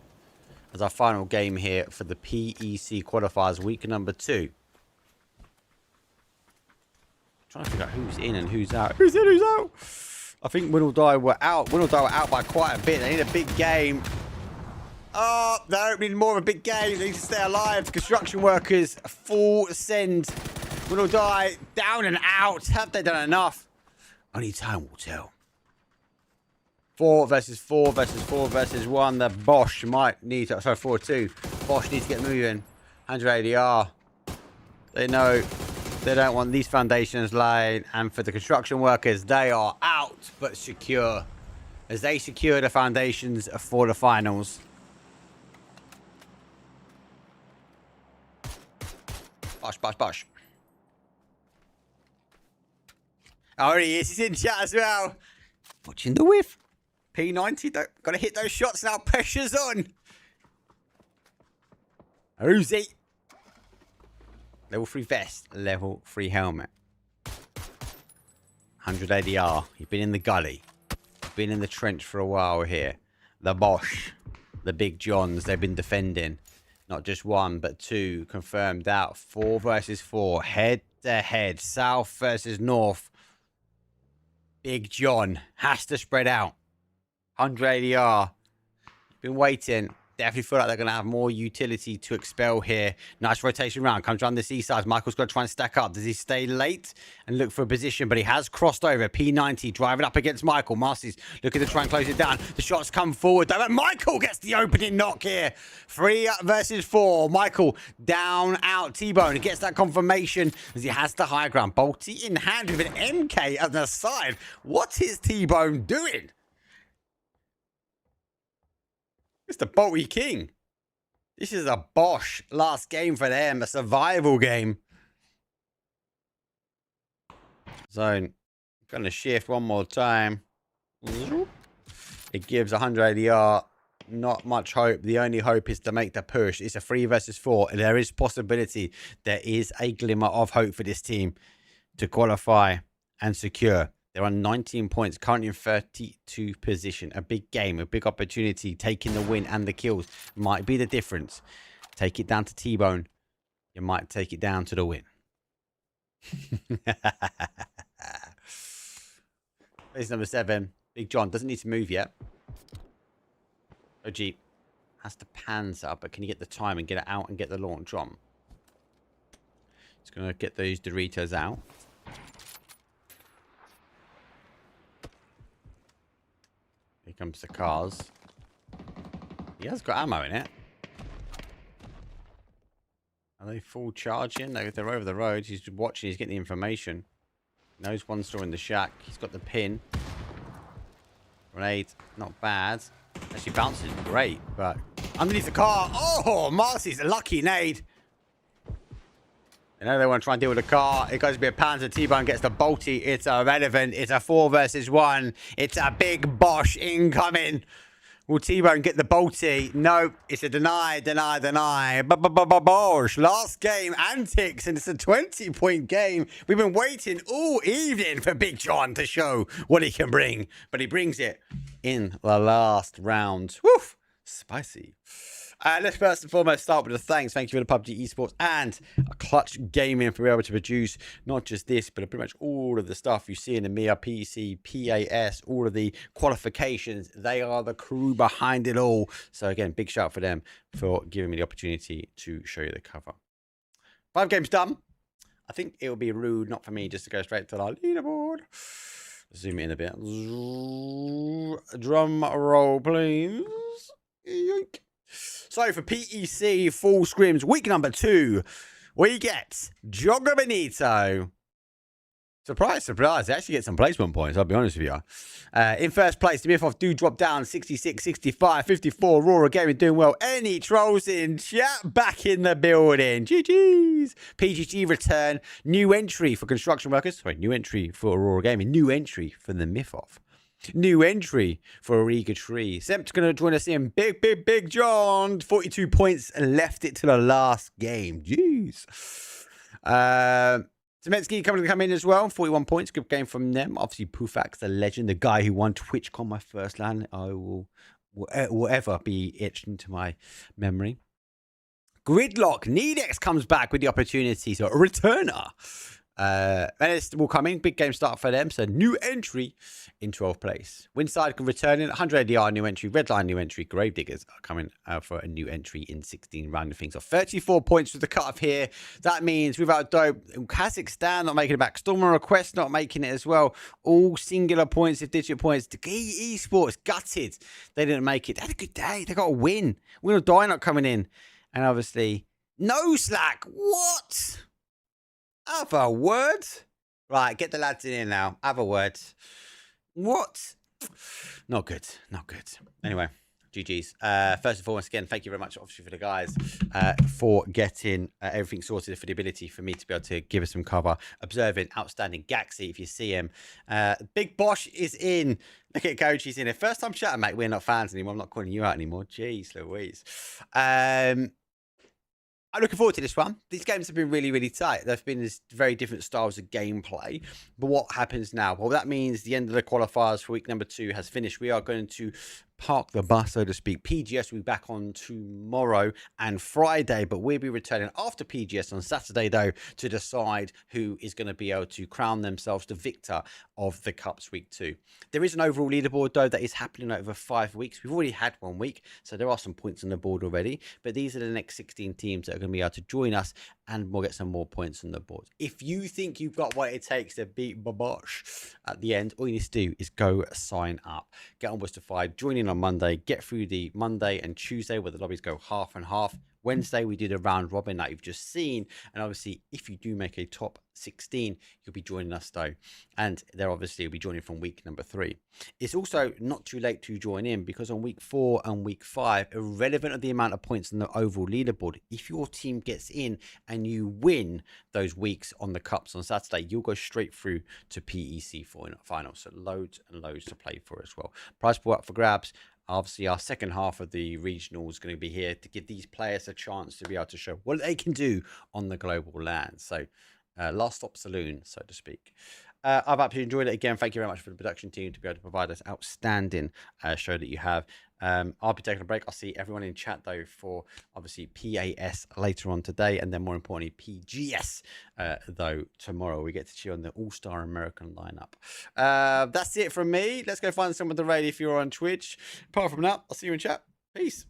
as our final game here for the PEC qualifiers, week number 2. Trying to figure out who's in and who's out. Who's in, who's out? I think Win or Die were out. Win or Die were out by quite a bit. They need a big game. Oh, they're opening more of a big game. They need to stay alive. Construction workers, full send. Win or Die down and out. Have they done enough? Only time will tell. 4 versus 4 versus 4 versus 1. The Bosch might need to... Sorry, 4-2. Bosch needs to get moving. 180R. They know they don't want these foundations laid. And for the construction workers, they are out but secure, as they secure the foundations for the finals. Bosch, Bosch, Bosch. Oh, he is. He's in chat as well. Watching the whiff. P90, gotta hit those shots now. Pressure's on. Uzi. Level 3 vest. Level 3 helmet. 100 ADR. You've been in the gully. You've been in the trench for a while here. The Bosch. The Big Johns. They've been defending. Not just 1, but 2 confirmed out. 4 versus 4. Head to head. South versus North. Big John has to spread out. 100 ADR. Been waiting. Definitely feel like they're going to have more utility to expel here. Nice rotation round. Comes around the C side. Michael's got to try and stack up. Does he stay late and look for a position? But he has crossed over. P90 driving up against Michael. Marcy's looking to try and close it down. The shots come forward. But Michael gets the opening knock here. 3 versus 4. Michael down, out. T-Bone gets that confirmation as he has the high ground. Bolty in hand with an MK at the side. What is T-Bone doing? It's the Bolty King. This is a Bosch last game for them. A survival game. Zone. Going to shift one more time. It gives 100 ADR. Not much hope. The only hope is to make the push. It's a 3 versus 4. And there is possibility. There is a glimmer of hope for this team to qualify and secure. They're on 19 points, currently in 32 position. A big game, a big opportunity. Taking the win and the kills might be the difference. Take it down to T-Bone. You might take it down to the win. Place number 7. Big John doesn't need to move yet. OG has to pans up, but can you get the time and get it out and get the launch on? It's going to get those Doritos out. Here comes the cars. He has got ammo in it. Are they full charging? They're over the road. He's watching. He's getting the information. Knows one's still in the shack. He's got the pin. Grenade. Not bad. Actually bounces great, but underneath the car. Oh, Marcy's a lucky nade. You know they want to try and deal with the car. It goes to be a Panzer. T-Bone gets the Bolty. It's irrelevant. It's a 4 versus 1. It's a big Bosch incoming. Will T-Bone get the Bolty? No, it's a deny. Bosch. Last game antics, and it's a 20-point game. We've been waiting all evening for Big John to show what he can bring, but he brings it in the last round. Woof, spicy. Let's first and foremost start with a thanks. Thank you for the Pubg Esports and Clutch Gaming for being able to produce not just this, but pretty much all of the stuff you see in the MIA, PC, PAS, all of the qualifications. They are the crew behind it all. So again, big shout out for them for giving me the opportunity to show you the cover. 5 games done. I think it would be rude not for me just to go straight to our leaderboard. Zoom in a bit. Drum roll, please. Yoink. So for PEC full scrims week number 2, we get Jogger Benito. Surprise, surprise. They actually get some placement points, I'll be honest with you. In first place, the Mythos do drop down 66, 65, 54. Aurora Gaming doing well. Any trolls in chat? Back in the building. GG's. PGG return. New entry for construction workers. Sorry, new entry for Aurora Gaming. New entry for the Mythos. New entry for Ariga Tree. Semp's going to join us in. Big John. 42 points and left it to the last game. Jeez. Zemetsky come in as well. 41 points. Good game from them. Obviously, Pufax, the legend, the guy who won TwitchCon my first LAN. I will ever be etched into my memory. Gridlock. Nedex comes back with the opportunity. So, a returner. Menace will come in. Big game start for them. So, new entry in 12th place. Winside can return in. 100 ADR new entry. Redline new entry. Gravediggers are coming out for a new entry in 16 rounding things off. 34 points with the cut-off here. That means without dope, Kazakhstan not making it back. Stormer Request not making it as well. All singular points of digit points. Esports gutted. They didn't make it. They had a good day. They got a win. Win or die not coming in. And obviously, no Slack. What? Other words? Right, get the lads in here now. Other words. What? Not good. Not good. Anyway, GG's. First and foremost, again, thank you very much, obviously, for the guys for getting everything sorted, for the ability for me to be able to give us some cover. Observing, outstanding. Gaxi, if you see him. Big Bosch is in. Look at Coach, he's in here. First time chatting, mate. We're not fans anymore. I'm not calling you out anymore. Jeez Louise. I'm looking forward to this one. These games have been really, really tight. There've been very different styles of gameplay. But what happens now? Well, that means the end of the qualifiers for week number 2 has finished. We are going to park the bus, so to speak. PGS will be back on tomorrow and Friday, but we'll be returning after PGS on Saturday, though, to decide who is going to be able to crown themselves the victor of the Cups week 2. There is an overall leaderboard, though, that is happening over 5 weeks. We've already had 1 week, so there are some points on the board already, but these are the next 16 teams that are going to be able to join us, and we'll get some more points on the board. If you think you've got what it takes to beat Babosh at the end, all you need to do is go sign up. Get on Wistified, join in on Monday, get through the Monday and Tuesday where the lobbies go half and half. Wednesday, we do the round robin that you've just seen. And obviously, if you do make a top 16, you'll be joining us, though. And they're obviously will be joining from week number 3. It's also not too late to join in, because on week 4 and week 5, irrelevant of the amount of points on the overall leaderboard, if your team gets in and you win those weeks on the Cups on Saturday, you'll go straight through to PEC final. So loads and loads to play for as well. Prize pool up for grabs. Obviously, our second half of the regional is going to be here to give these players a chance to be able to show what they can do on the global land. So, last stop saloon, so to speak. I've absolutely enjoyed it again. Thank you very much for the production team to be able to provide us outstanding show that you have. I'll be taking a break. I'll see everyone in chat, though, for obviously PAS later on today, and then more importantly PGS, though, tomorrow. We get to cheer on the all-star American lineup. That's it from me. Let's go find someone to raid if you're on Twitch. Apart from that, I'll see you in chat. Peace.